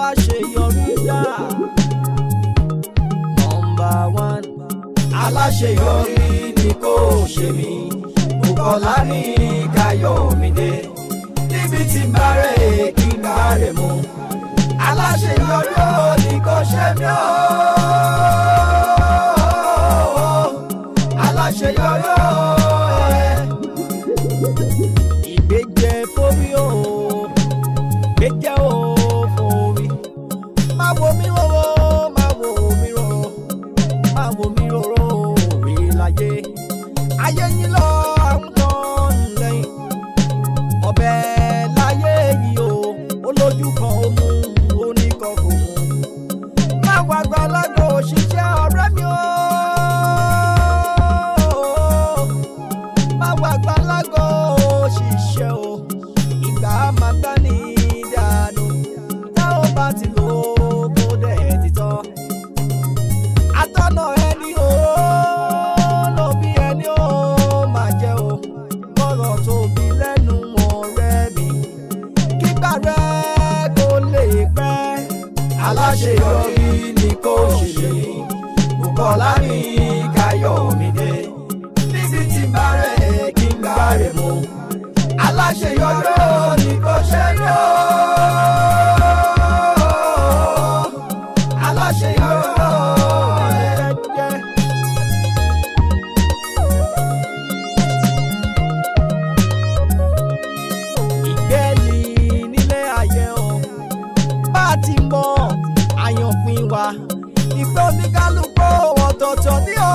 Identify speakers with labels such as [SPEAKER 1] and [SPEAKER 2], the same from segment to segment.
[SPEAKER 1] aláṣeyọrí dá. Number one. Aláṣeyọrí ni kò ṣe mí. Bùkọ́lá ní Káyọ̀mídé. Níbi tí ń bá rẹ̀ kí n bá rẹ̀ mú. Aláṣeyọrí ò ní kò ṣe mí o. Aláṣeyọrí ò. Ìgbéjẹ fórí o. Ìgbéjẹ o fórí. Má wo mi rọrọ, má wo mi rọrọ, má wo mi rọrọ òwe láyé. Ayé yín lọ àwọn kan lẹ́yìn. Ọbẹ̀ láyé yìí o, olójú kan ó mú, oníkan kò mú. Má wá gbàlagbà òṣìṣẹ́ ọ̀rẹ́ mi o. Má wá gbàlagbà òṣìṣẹ́ o. Ìgbà máa gbá ní ìdánù. Tá ò bá ti lò ó kó dẹ̀ ti tán. Atọ́nà ẹni o, ló bí ẹni o máa jẹ́ o. Bọ́rọ̀ tóbi lẹ́nu ọ̀rẹ́ mi. Kígbà rẹ̀ kó lè pẹ́. Aláṣeyọrí ni kò ṣe mí. Bùkọ́lá ní Káyọ̀mídé. Níbi tí ń bá rẹ̀ kí n bá rẹ̀ mú. Aláṣeyọrí ni kò ṣe mí o. Aláṣeyọrí. Ìgbẹ́ni nílé ayé o. Bá a ti mọ àyànpín wa. Ìfẹ́ oníkálukú ọ̀tọ̀ọ̀tọ̀ ní o.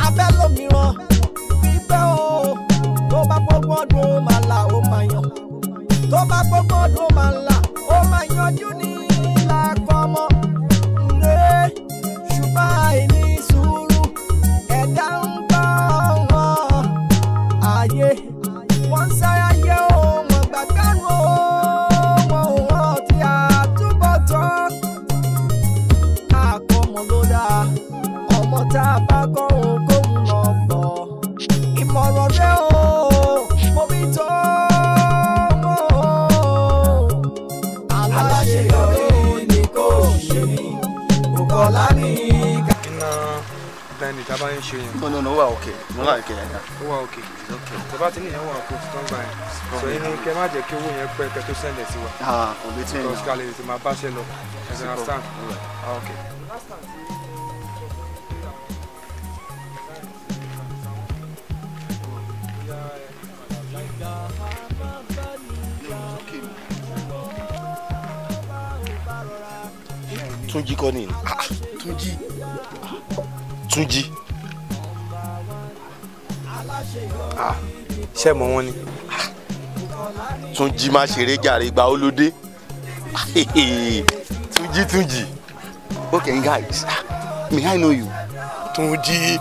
[SPEAKER 1] Abẹ́ lómìíràn fífẹ́ o. Tó bá gbogbo ọdún ó máa là ó máa yàn. Tó bá gbogbo ọdún ó máa là ó máa yanjú ní làkọ́mọ́. Ṣùgbọ́n àìní sùúrù ẹ̀dá ń bá wọn. Ayé wọ́n ń sára yẹ o, wọ́n gbàgbárù o. Wọn ò rántí àtúbọ̀tán. Àkọ́mọ ló dáa, ọmọ tá a bá kọ́ òun kóhun lọ bọ̀. Ìmọ̀ràn rẹ o, mo bí tó mọ́ o. Aláṣeyọrí ni kò ṣe mí. Bùkọ́lá ní
[SPEAKER 2] bẹ́ẹ̀ni tá a bá ń ṣe yẹn.
[SPEAKER 3] No, wà òkè. Mo wà òkè yẹn.
[SPEAKER 2] Ó wà òkè. Tó bá ti ní ìyẹn wà òkè tó ń gbà yẹn. Sọ yín ní kẹ́ má jẹ́ kí owó yẹn pẹ́ kẹ́ tó sẹ́ndẹ̀ sí wa.
[SPEAKER 3] Kò lè tí ì
[SPEAKER 2] Because kálí ti máa báṣẹ́ lọ. You understand? Okay.
[SPEAKER 3] Túnjí kọ́ ni. Túnjí.
[SPEAKER 2] Ṣé mọ̀ wọ́n ni?
[SPEAKER 3] Túnjí má ṣeré jàre gba olóde. Túnjí. Okay guys, may I know you?
[SPEAKER 2] Túnjí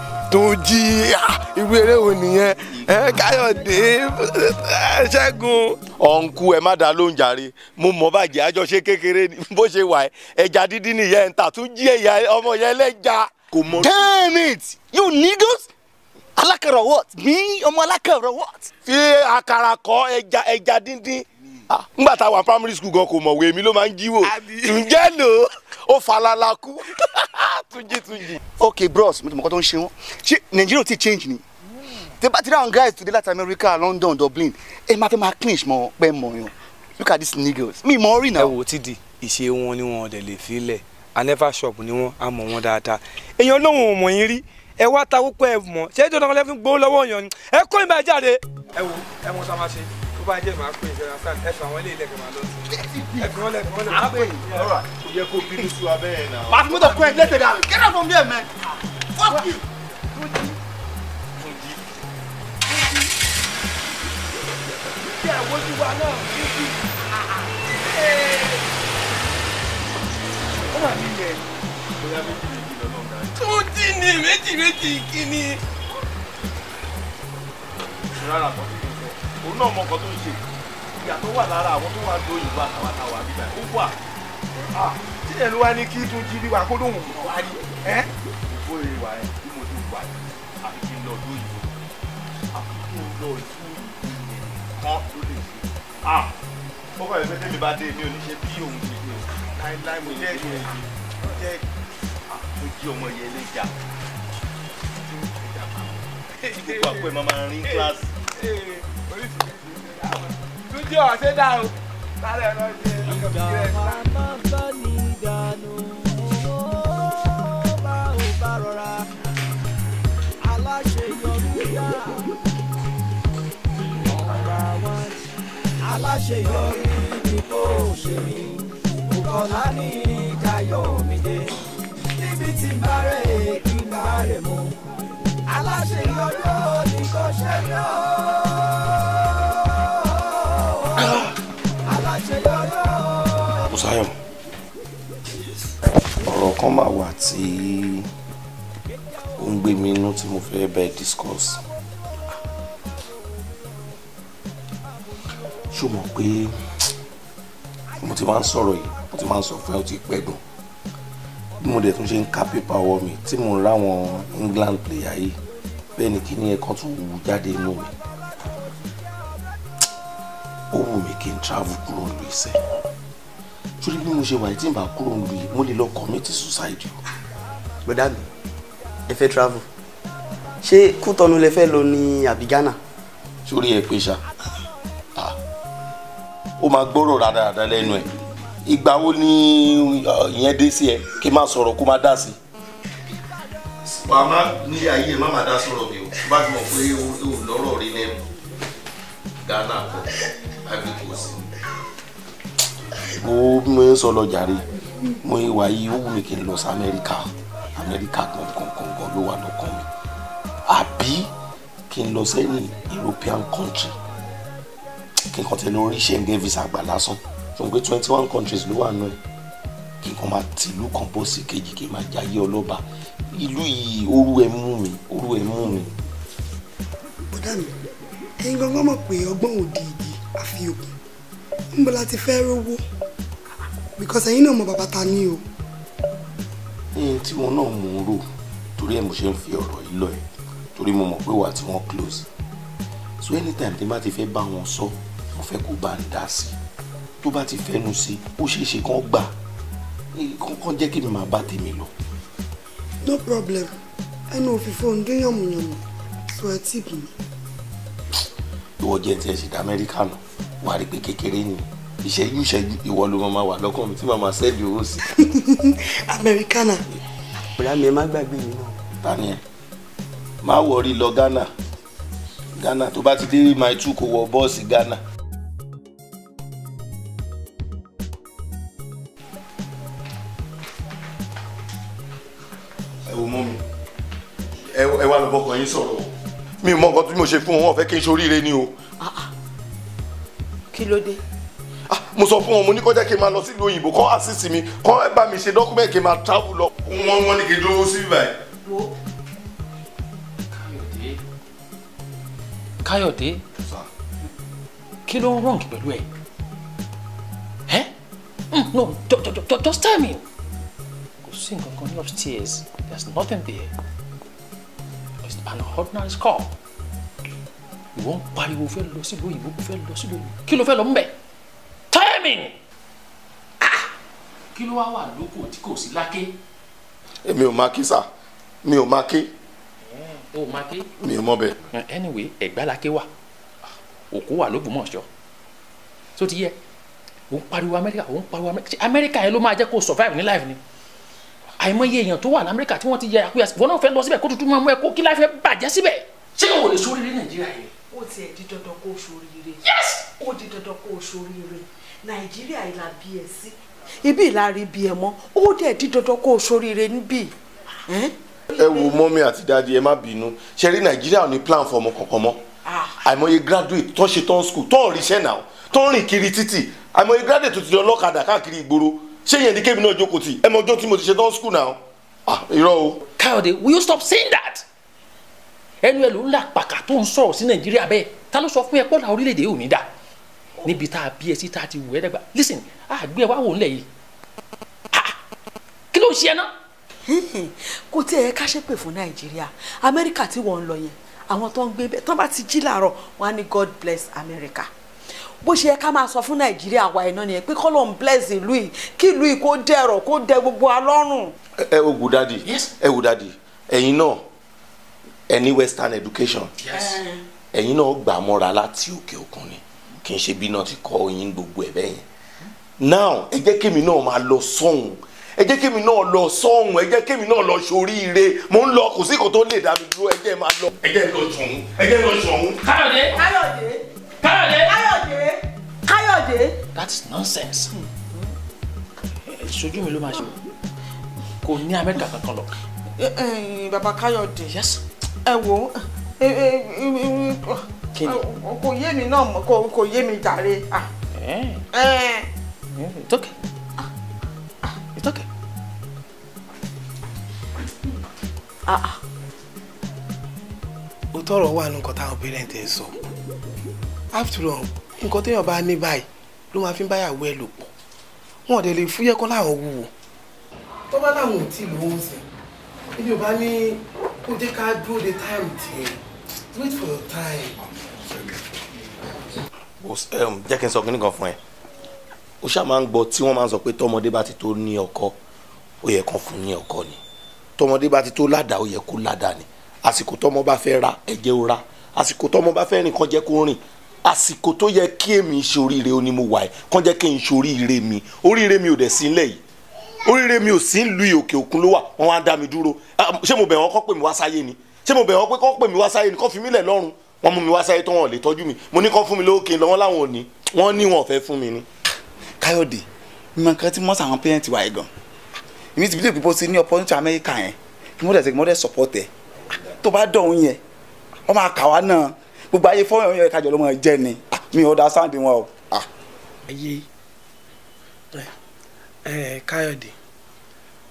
[SPEAKER 2] irú eré wo nìyẹn? Káyọ̀dé Ṣẹ́gun.
[SPEAKER 3] Ọ̀nkú ẹ má dá lóhùn jàre, mo mọ̀ bàjẹ́ àjọṣe kékeré ni bó ṣe wà ẹ́ ẹja dídí nìyẹn ń tà Túnjí ẹ̀yà ọmọ yẹn lẹ́ja.
[SPEAKER 4] Damn it! You niggas! Alákàrà what? Me? Ọmọ alákàrà what?
[SPEAKER 3] Fi àkàrà kọ́ ẹja díndín. Ngbà tá a wà primary school gan kò mọ̀wé èmi ló máa ń jíwò. Túnjẹ́ lò ó falala kú. Túnjí.
[SPEAKER 4] Okay bros, mo ti mọ̀ kọ́ tó ń ṣe wọ́n. Ṣé Nàìjíríà ò tí change ni? Tẹ bá ti rí àwọn guys today láti America, London, Dublin, ẹ máa fẹ́ máa clinch mọ́ pẹ́ mọ́ yàn. Look at these niggas. Mi mọ̀ rí náà.
[SPEAKER 2] Ẹ wo ti di ìṣe wọn ni wọn ò dẹ̀ lè filẹ̀. A never shop ni wọn, a mọ̀ wọn dáadáa. Èèyàn lóhùn ò mọ̀ yín rí. Ẹ wá ta púpọ̀ ẹ mọ̀. Ṣé ìjọba kan lẹ́fún gbowó lọ́wọ́ yàn ni? Ẹ kó ìbá jáde. Ẹ wo ẹ mọ tá a máa ṣe. Tó bá jẹ́ màá pè é ìṣẹ̀lẹ̀ sáà ẹ fà wọ́n ilé ilẹ̀ kan máa lọ sí. Ẹ fi wọ́n lẹ̀.
[SPEAKER 3] Máa pè é. Ọ̀rọ̀ kò yẹ kó bínú sí wa bẹ́ẹ̀ náà.
[SPEAKER 4] Màá fi mọ́tò kún ẹ lẹ́tẹ̀ẹ́ dà. Get out from there man. Fuck you.
[SPEAKER 1] Ṣé àwòjú wa náà títí? Ó wà nílẹ̀.
[SPEAKER 3] Bóyá méjì lọ́nà ọ̀gá.
[SPEAKER 1] Túnjí ni méjì kíní.
[SPEAKER 3] Rárá kan tó ń sọ. Òun náà mọ nǹkan tó ń ṣe. Ìyà tó wà lára àwọn tó wà lóyún ìgbà àtàwọn àtàwọn àbíbá ó wà.
[SPEAKER 1] Tí ẹ̀ ló wá ní kí Túnjí rí wa kó lóhùn wá rí.
[SPEAKER 3] Ìfó ìwà ẹ̀ bí mo ti wà yìí, àfi kí n lọ lóyún. Àfi kí n lọ ìfún ìyẹn kan ló lè ṣe. ó kọ́ ẹ̀ pé tẹ́mi bá dé mi ò ní ṣe bí òun ṣe dé láíláí mo jẹ́ mo jí ọmọ yẹn léjà gbogbo àpò ẹ̀ máa rin kíláàsì.
[SPEAKER 2] lójú ọ̀sẹ̀ dà o lálẹ́ ọ̀nà ṣe
[SPEAKER 1] ìgbà máa bá ní ìdánù bá ò bá rọra aláṣeyọrí yá aláṣeyọrí ni kò ṣe mí Bùkọ́lá ní Táyọ̀ mi dé níbi tí bá rẹ̀ kí bá rẹ̀ mú aláṣeyọrí ni kò ṣe mí o aláṣeyọrí.
[SPEAKER 3] Bùsáyọ̀, ọ̀rọ̀ kan máa wà tí ó ń gbé mi inú tí mo fẹ́ bẹ́ẹ̀ discuss. Ṣó mọ̀ pé mo ti máa ń sọ̀rọ̀ yìí mo ti máa ń sọ fún ẹ ó ti pẹ́ gan bí mo dẹ̀ tún ṣe ń ka pépà ọwọ́ mi tí mo ń ráwọn England player yìí bẹ́ẹ̀ ni kí ní ẹ̀kan tún wù jáde inú mi ó wù mí kí n travel kúrò nílùú Ìṣẹ́ torí bí mo ṣe wà tí n bá kúrò nílùú yìí mo lè lọ commit suicide o.
[SPEAKER 5] Bọ̀dá mi ẹ fẹ́ travel ṣé Kútọ́nù lẹ fẹ́ lọ ní àbí Ghana.
[SPEAKER 3] sórí ẹ pé ṣá ó máa gbọ́rọ̀ rádaràda lẹ́nu ẹ̀ ìgbà wo ni ìyẹn dé sí ẹ kí n máa sọ̀rọ̀ kó máa dá sí. màmá ní ayé ẹ má máa dá sọ̀rọ̀ mi o bá ti mọ̀ pé o lọ́rọ̀ rí lẹ́nu Ghana kọ Ivory Coast. mo bí mo ń sọ lọ jàre mo wà yìí ó wù mí kí n lọ sí Amẹ́ríkà gangan ló wà lọ́kàn mi àbí kí n lọ sẹ́yìn European country kí n kàn tẹ lórí Schengen visa gbà lásán tó ń gbé 21 countries ló wà nù ẹ kí n kàn máa tìlú kan bọ́ sí kejì kí n máa jayé ọlọ́ba ìlú yìí òru ẹ̀ mú mi.
[SPEAKER 6] Bọ̀dá mi ẹ̀yin gangan mọ̀ pé ọgbọ́n òdì ìdí àfi òkun ń bọ̀ láti fẹ́ rówó because ẹ̀yin náà mọ bàbá ta ní o.
[SPEAKER 3] ní tí wọn náà mú un rò torí ẹ̀ mo ṣe ń fi ọ̀rọ̀ yìí lọ ẹ̀ torí mo mọ̀ pé wà tí wọ́n close so anytime tí n bá ti fẹ́ bá wọn sọ mo fẹ́ kó bá ń dá sí tó bá ti fẹ́nu sí ó ṣeé ṣe kán gbà kán jẹ́ kí mi máa bá tèmi lọ.
[SPEAKER 6] No problem ẹnu òfìfo ń dún yànmùyànmù sọ ẹ tíìpù mi.
[SPEAKER 3] ìwọ jẹ́ ti ẹ̀ ṣì dá Amẹ́ríkà nù wà á rí pé kékeré ni ìṣẹ́jú ìwọ ló máa wà lọ́kàn mi tí màá máa sẹ́ẹ̀dì owó sí.
[SPEAKER 6] Amẹ́ríkánà.
[SPEAKER 5] Bọ̀dá mi ẹ má gbàgbé mi náà.
[SPEAKER 3] Tani ẹ má wọrí lọ Ghana tó bá ti dé my 2 kò wọ bọ́ọ̀sì Ghana. ẹ wo mọ́ mi ẹ wá lọ bọ́kàn yín sọ̀rọ̀ mi ò mọ nǹkan tí mo ṣe fún wọn fẹ́ kí n ṣoríire ni o.
[SPEAKER 7] kí ló dé.
[SPEAKER 3] mo sọ fún wọn mo ní kó jẹ́ kí n máa lọ sílùú òyìnbó kó assist mi kó bá mi ṣe document kí n máa travel lọ. wọ́n ní kí n dúró sí báyìí.
[SPEAKER 7] wo Káyọ̀dé kí ló ń wrong pẹ̀lú ẹ no just tell me kò sí nǹkan kan ní upstairs there's nothing there it's an ordinary call ìwọ ń pariwo fẹ́ lọ sílùú òyìnbó fẹ́ lọ sílùú òyìnbó kí ló fẹ́ lọ mbẹ timing kí ló wá wà lóko tí kò sí láké.
[SPEAKER 3] èmi ò máa kí sà mi ò máa kí.
[SPEAKER 7] o máa ké.
[SPEAKER 3] mi ò mọ bẹ́ẹ̀.
[SPEAKER 7] anyway ẹ̀gbá la ké wà òkú wà l'Ógbómọ̀ṣọ́ tó ti yẹ òun pariwo Amẹ́ríkà yẹn ló máa jẹ́ kó survive ní life ni àìmọye èèyàn tó wà l'Amẹ́ríkà tí wọ́n ti yẹ àkúyà wọn náà fẹ́ lọ síbẹ̀ kó tuntun máa mú ẹ kó kí láìfẹ́ bàjẹ́ síbẹ̀ ṣé kò lè sóríire Nàìjíríà yẹn.
[SPEAKER 8] ó tiẹ̀ di dandan kó o sóríire.
[SPEAKER 7] yes.
[SPEAKER 8] ó di dandan kó o sóríire Nàìjíríà ìlà bí ẹ sí ibi ìlà rí bí ẹ mọ́ ó dẹ̀ di dandan kó o sóríire níbí.
[SPEAKER 3] ẹ wo mọ́mí àti dáàdi ẹ má bínú ṣe rí Nàìjíríà ò ní plan fún ọmọ kankan mọ́ àìmọye graduate tó ń ṣe tán school tó ń ríṣẹ́ náà tó ń rìn kiri títì àìmọye graduate tó ti lọ lọ́kadà káàkiri ìgboro ṣé yẹn ní kébì náà jókòó tì ẹ mọ ọjọ́ tí mo ti ṣe tán school náà irọ́ o.
[SPEAKER 7] Káyọ̀dé will you stop saying that ẹnu ẹ ló ń là pàkà tó ń sọ̀rọ̀ sí Nàìjíríà bẹ́ẹ̀ ta ló sọ fún ẹ pọ́nlá orílẹ̀-èdè ò ní dà níbi tá a bí ẹ sí tá a ti wù ẹ́ dẹ́gbà listen àgbẹ̀ wa wò ń lẹ̀ yìí kí ló ń ṣe ẹ náà.
[SPEAKER 8] kò tí ẹ ká ṣépè fún Nàìjíríà Amẹ́ríkà tí wọ́n ń lọ yẹn àwọn tó ń gbé bẹ́ẹ̀ tán bá ti jí làárọ̀ wọ́n á ní God bless America bó ṣe yẹ ká máa sọ fún Nàìjíríà wa iná nìyẹn pé kọ́lọ̀ ń bless ìlú yìí kí ìlú yìí kó dẹ̀rọ̀ kó dẹ gbogbo wa lọ́rùn.
[SPEAKER 3] ẹ wò dádì ẹ wò dádì ẹ̀yin náà ẹ ní western education ẹ̀yin náà gbà mọ́ra láti òkè òkun ni kì í ṣe bí náà ti kọ́ yín gbogbo ẹ̀ bẹ́ẹ̀ yẹn now ẹ jẹ́ kémi náà máa lọ sọ́hùn ẹ jẹ́ kémi náà lọ sọ́hùn ẹ jẹ́ kémi náà lọ ṣoríire mò ń lọ kò sí kò tó lè dá mi dúró ẹ jẹ́ máa lọ. ẹ jẹ́ lọ ṣọ̀hún ẹ jẹ́ lọ ṣọ̀hún.
[SPEAKER 7] Káyọ̀dé.
[SPEAKER 8] Káyọ̀dé.
[SPEAKER 7] Káyọ̀dé.
[SPEAKER 8] Káyọ̀dé. Káyọ̀dé.
[SPEAKER 7] That's nonsense. Ìṣojú mi ló máa ṣe kò ní Amẹ́ríkà kankan lọ.
[SPEAKER 8] Bàbá Káyọ̀dé.
[SPEAKER 7] Yes.
[SPEAKER 8] Ẹ wo kò yé mi náà kò yé mi jàre.
[SPEAKER 7] It's okay. It's okay.
[SPEAKER 9] ó tọrọ wà ní nǹkan táwọn parent ẹ sọ after all nǹkan téèyàn bá ní báyìí ló máa fi ń báyàwó ẹ lò pọ̀ wọn ò dẹ̀ lè fúyẹ́ kọ́ láwọn wúwo tó bá láwọn ò tí ì lówó sí ibi ò bá ní kó jẹ́ ká dúró de time tiẹ̀ wait for your time.
[SPEAKER 3] jẹ́ kí n sọ kí nìkan fún ẹ ó ṣáà máa ń gbọ́ tí wọ́n máa ń sọ pé tọmọdé bá ti tó ní ọkọ ó yẹ kán fún ní ọkọ ni tọmọdé bá ti tó ládàá ó yẹ kó ládàá ni àsìkò tọmọ bá fẹ́ ra ẹ jẹ́ ó ra àsìkò tọmọ bá fẹ́ rìn kán jẹ́ kó rìn àsìkò tó yẹ kí èmi ṣe oríire ó ní mo wà ẹ kán jẹ́ kí n ṣe oríire mi ò dẹ̀ sí nílẹ̀ yìí oríire mi ò sí ìlú òkè òkun ló wà wọ́n wá dá mi dúró ṣé mo bẹ̀ wọ́n kán pè mí wá sáyé ni ṣé mo bẹ̀ wọ́n pé kán pè mí wá sáyé ni kán fi mí lẹ̀ lọ́rùn wọ́n mú mi wá sáyé tó wọn ò lè tọ́jú mi mo ní kán fún mi lókè lọ́wọ́ láwọn ò ní wọ́n ní wọn ò fẹ́ fún mi ni.
[SPEAKER 4] Káyọ̀dé mímọ nǹkan tí mọ́sà àwọn parent wa yìí gan èmi ti bí lè pípọ́ sí ní opportunity America yẹn kí wọ́n dẹ̀ sẹ́kì support ẹ̀ tó bá dọ̀hún yẹn wọ́n máa kà wá náà gbogbo ayé fọ́ọ̀rọ̀ yẹn kájọ ló máa jẹ́ ni mi ò understand wọn o.
[SPEAKER 9] ayé Káyọ̀dé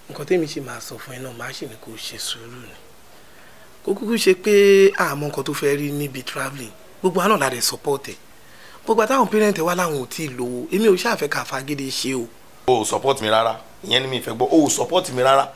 [SPEAKER 9] nǹkan tẹ́mi ṣe máa sọ fún ẹ náà máa ṣì ní kó ṣe sùúrù ni kó kúkú ṣe pé àmọ́ nǹkan tó fẹ́ rí níbi travelling gbogbo àná la dẹ̀ support ẹ̀ gbogbo àtàwọn parent wa láwọn ò tí ì lówó èmi ò ṣàfẹ́ ká fagídé ṣe o.
[SPEAKER 3] o support mi rárá ìyẹn ni mi fẹ́ gbọ́ o support mi rárá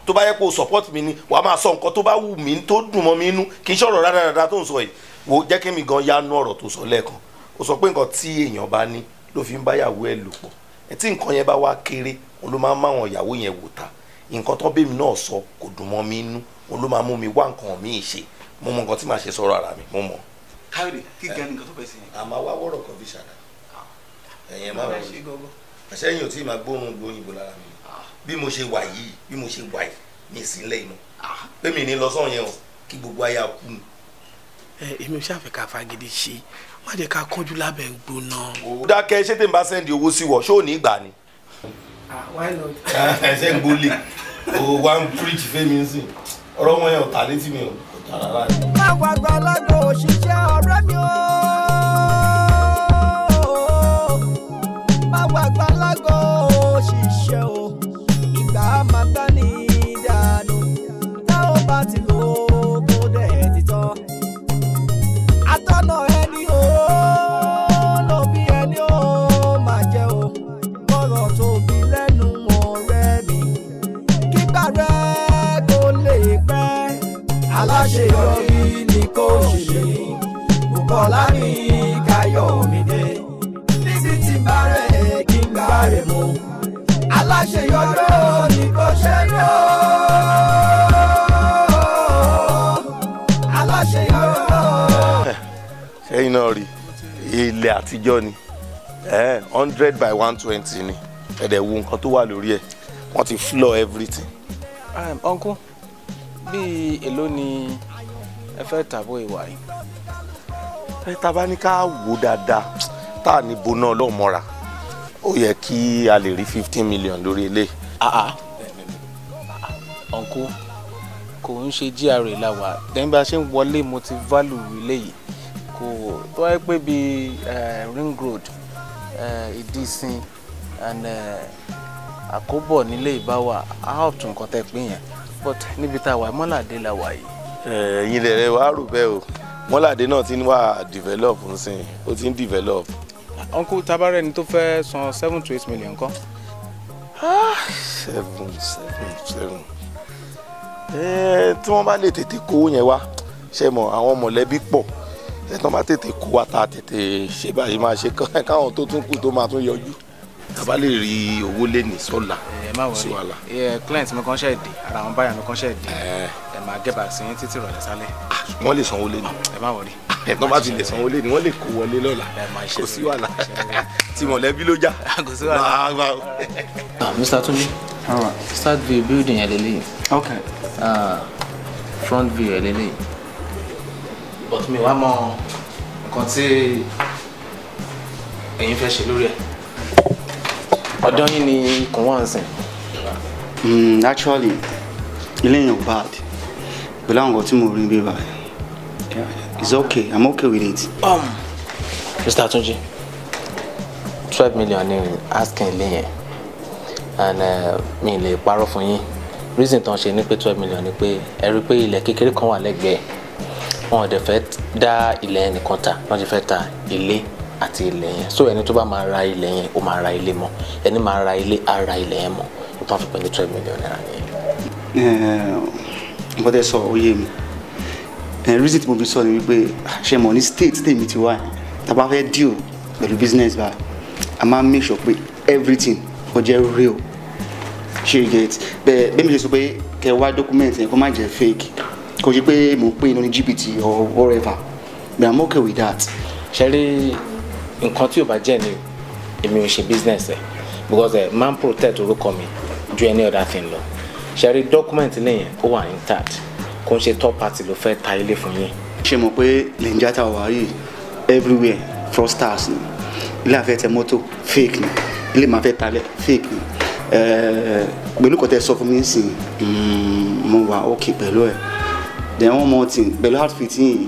[SPEAKER 3] tó bá yẹ kó o support mi ni wàá máa sọ nǹkan tó bá wù mí tó dùn mọ́ mi inú kì í ṣọ̀rọ̀ rárára tó ń sọ yìí wo jẹ́ kí mi gan yánú ọ̀rọ̀ tó sọ lẹ́ẹ̀kan o sọ pé nǹkan tí èèyàn bá ní ló fi ń báyàwó ẹ̀ lò pọ̀ tí nǹkan yẹn bá wá kéré òun ló máa ń máwọn ìyàwó yẹn wò ta nǹkan tó bẹ́ẹ̀ mi náà sọ kò dùn mọ́ mi inú òun ló máa mú mi wá nǹkan mi ṣe mo mọ nǹkan tí màá ṣe sọ̀rọ̀ ara mi mo mọ̀.
[SPEAKER 4] Káyọ̀dé kí gan ni nǹkan tó fẹ́ sí yẹn.
[SPEAKER 3] àmọ́ wá wọ́rọ̀ kan fi ṣàdá ẹ̀yẹn máa wọ̀ àṣẹyìn ò tí ì máa gbóhùn gbóyìnbó lára mi bí mo ṣe wà yìí mi sílẹ̀ inú pé mi ní lọ sọ́ọ̀ yẹn o kí gbogbo ayé kú mi.
[SPEAKER 9] èmi ò ṣàfẹ́ ká fagídí ṣe má jẹ́ ká kánjú lábẹ́ ń gbóná.
[SPEAKER 3] ó dákẹ́ ṣé tèmi bá sẹ́ndì owó sí wọ̀ ṣó ò ní gbà ni.
[SPEAKER 9] why not.
[SPEAKER 3] ẹsẹ̀ ń gbólé o wá ń preach fẹ́mi ń sìn ọ̀rọ̀ wọn yẹn ò tà létí mi ò tà rárá ni.
[SPEAKER 1] báwo àgbàlagbà òṣìṣẹ́ ọ̀rẹ́ mi o. báwo àgbàlagbà òṣìṣẹ́ o. ìgbà máa tán ní ìdànù tá ò bá ti lò ó kó dẹ̀ ti tán. àtọ́nà ẹni o ló bí ẹni o máa jẹ́ o. bọ́rọ̀ tóbi lẹ́nu ọ̀rẹ́ mi kígbà rẹ̀ kó lè pẹ́. aláṣeyọrí ni kò ṣe Bùkọ́lá ní Káyọ̀mídé níbi tí bá rẹ̀ kí n gbá rẹ̀ mú. aláṣeyọrí ni kò ṣe lọ. aláṣeyọrí.
[SPEAKER 3] sẹ́yìn náà rí ilé àtijọ́ ni 100 by 120 ni ẹ̀dẹ̀ wo nǹkan tó wà lórí ẹ̀ wọ́n ti floor everything.
[SPEAKER 10] uncle bíi èló ni ẹ fẹ́ tàbó ìwà yìí.
[SPEAKER 3] tá bá ní ká wò dáadáa tá a ní bo náà lọ́ọ́ mọ́ra ó yẹ kí a lè rí 15 million lórí ilé.
[SPEAKER 10] uncle kò ń ṣe GRA làwà lẹ́yìn bá a ṣe ń wọlé mo ti value ilé yìí kò tó wáyé pé bíi ring road ìdísìn and àkóbọ̀ nílé ìbáwà out nǹkan tẹ́ pín yẹn but níbi tá a wà mọ́làdé la wà yìí.
[SPEAKER 3] ẹ̀yin lè rẹ wàá rò bẹ́ẹ̀ o mọ́làdé náà ti ń wà develop nsìn ó ti ń develop.
[SPEAKER 10] uncle tabarẹ ni tó fẹ́ san 7 to 8 million kan.
[SPEAKER 3] 7. tí wọ́n bá lè tètè kówó yẹn wá ṣe mọ̀ àwọn mọ̀lẹ́bí pọ̀ ẹ̀tọ́ máa tètè kó wa ta tètè ṣe báyìí máa ṣe káwọn tó tún kù tó máa tún yọjú tàbá lè rí owó lé ní sọ́la.
[SPEAKER 10] ẹ má wọlé client mi kan ṣe dé ara àwọn báyà mi kan ṣe dé ẹ máa get back sí yín títí ìrọ̀lẹ́ sálẹ̀.
[SPEAKER 3] wọ́n lè sanwó lé ní.
[SPEAKER 10] ẹ má wọlé.
[SPEAKER 3] ẹ̀tọ́ bá ti lè sanwó lé ní wọ́n lè kó wọlé lọ́la kò sí wàhálà tí mọ̀lẹ́bí ló já.
[SPEAKER 10] kò sí wàhálà. Mr. Tunji start view building yẹn lélẹ́yìn.
[SPEAKER 5] Okay.
[SPEAKER 10] Front view yẹn lélẹ́yìn. But mi wá mọ nǹkan tí ẹ̀yin fẹ́ ṣe lórí ẹ̀. Ọ̀dọ̀ yín ni kò wá ń sìn.
[SPEAKER 5] Actually ilé yẹn ò bad pẹ̀lú àwọn nǹkan tí mo rí bí báyìí. It's okay, I'm okay with it.
[SPEAKER 10] Mr. Tunji, 12 million ni asking ilé yẹn and mi lè parọ́ fún yín. Reason tán ṣe ní pé 12 million ni pé ẹ rí pé ilẹ̀ kékeré kan wà lẹ́gbẹ̀ẹ́ wọn ò dẹ̀ fẹ́ dá ilẹ̀ ẹnìkan ta wọ́n ti fẹ́ ta ilé àti ilẹ̀ yẹn so ẹni tó bá máa ra ilẹ̀ yẹn ó máa ra ilé mọ́ ẹni máa ra ilé á ra ilẹ̀ yẹn mọ́ ó tán fi pẹ̀lú 12 million naira nìyẹn.
[SPEAKER 5] Nǹkan tẹ́ sọ ó yé mi reason tí mo fi sọ ni wípé ṣe mọ̀ ní state tèmi ti wá tá a bá fẹ́ deal pẹ̀lú business bá a máa make sure pé everything ó jẹ́ real ṣe you get bẹ́ẹ̀ mi lè sọ pé kẹ́ wá document yẹn kó má jẹ́ fake kò ṣe pé mo pè ní GPT or whatever but I'm okay with that.
[SPEAKER 10] ṣe rí nǹkan tí ò bá jẹ́ ni èmi ò ṣe business ẹ̀ because man protect orúkọ mi ju any other thing lọ ṣe rí document lẹ́yìn ó wà intact kò ń ṣe third party ló fẹ́ ta ilé fún yín.
[SPEAKER 5] ṣe mọ̀ pé lẹ́njàtà wà yìí everywhere fraudsters ni ilé àfẹ́ tẹ mọ́tò fake ni ilé màá fẹ́ talẹ̀ fake ni pẹ̀lú kọ́tẹ́ sọ fún mi sìn mo wà okay pẹ̀lú ẹ̀ then one more thing pẹ̀lú outfit yìí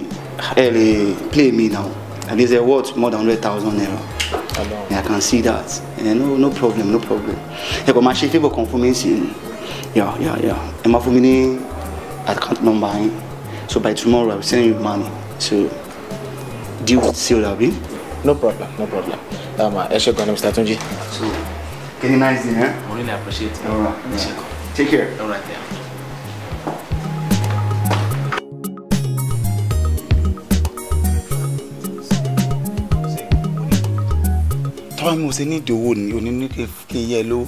[SPEAKER 5] ẹ lè play me now at least worth more than 100,000 naira. I can see that no problem ẹ kò máa ṣe favour kan fún mi sìn ẹ máa fún mi ní account number yín so by tomorrow I will send you money so deal with seal abi.
[SPEAKER 10] No problem. ẹ ṣé gan-an Mr. Tunji.
[SPEAKER 5] So getting nice day, eh?
[SPEAKER 10] I really appreciate it.
[SPEAKER 5] All right. Yeah. Take care.
[SPEAKER 10] All right, yeah.
[SPEAKER 4] tọ́wọ́ mi ò ṣe ní ìdòwò ní oní kí yẹ ló.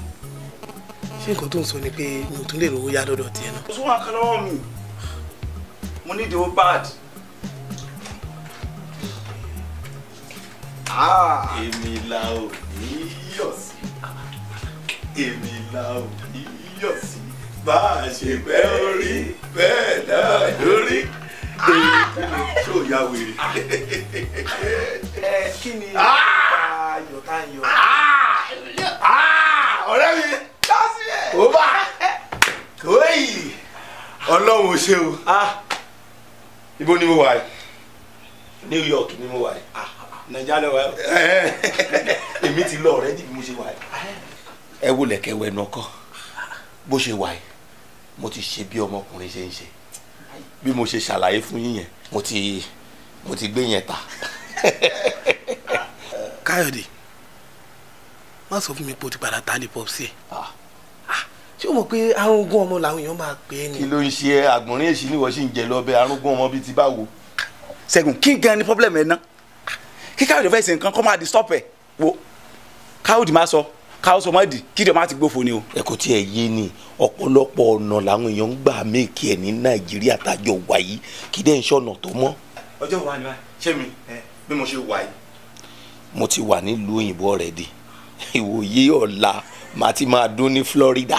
[SPEAKER 9] ṣé nǹkan tó ń sọ ni pé mo tún lè rówó yá lọ́dọ̀ tiẹ̀ náà.
[SPEAKER 4] ó sún wọn kan lọ́wọ́ mi mo ní ìdòwò bad.
[SPEAKER 3] èmi la ò ní yọ̀ sí èmi la ò ní yọ̀ sí bá a ṣe pẹ́ orí bẹ́ẹ̀ náà lórí ṣó ya wèrè.
[SPEAKER 9] kí ni ayọ̀ tá ń yọ.
[SPEAKER 3] ọ̀rẹ́ mi ó bá kòwéyì ọlọ́run ò ṣe o. ibo ni mo wà yìí New York ni mo wà yìí.
[SPEAKER 4] nàìjíríà lọ wà yìí.
[SPEAKER 3] èmi ti lọ ọ̀rẹ́ bí mo ṣe wà yìí. ẹ wo lẹ̀kẹ̀ wẹ̀ nọkọ bó ṣe wà yìí mo ti ṣe bí ọmọkùnrin ṣe ń ṣe bí mo ṣe ṣàlàyé fún yín yẹn mo ti gbé yẹn ta.
[SPEAKER 9] Káyọ̀dé má sọ fún mi pé o ti padà ta lè pọ̀ sí ẹ̀ ṣé o mọ̀ pé arúgbó ọmọ làwọn èèyàn máa pè é ni.
[SPEAKER 3] kí ló ń ṣe àgbọ̀nrín èsì níwọ̀ sí ń jẹ lọ́bẹ̀ arúgbó ọmọ bíi ti báwo.
[SPEAKER 4] Ṣẹ́gun kí gan ni problem ẹ̀ ná kí Káyọ̀dé fẹ́ ṣe nǹkan kọ́ máa di stop ẹ̀ wo Káyọ̀dé máa sọ káwọ́ sọ mọ́ọ̀dì kí ìdè máa ti gbófo ni o.
[SPEAKER 3] ẹ kò tiẹ̀ yé ni ọ̀pọ̀lọpọ̀ ọ̀nà làwọn èèyàn ń gbà méèkì ẹ̀ ní Nàìjíríà tàjọ wà yìí kí dẹ́ ń ṣọ̀nà tó mọ́.
[SPEAKER 4] ọjọ́ wa ni wa ṣé mi bí mo ṣe wà yìí.
[SPEAKER 3] mo ti wà nílùú òyìnbó already ìwòye ọ̀la màá ti máa dún ní Florida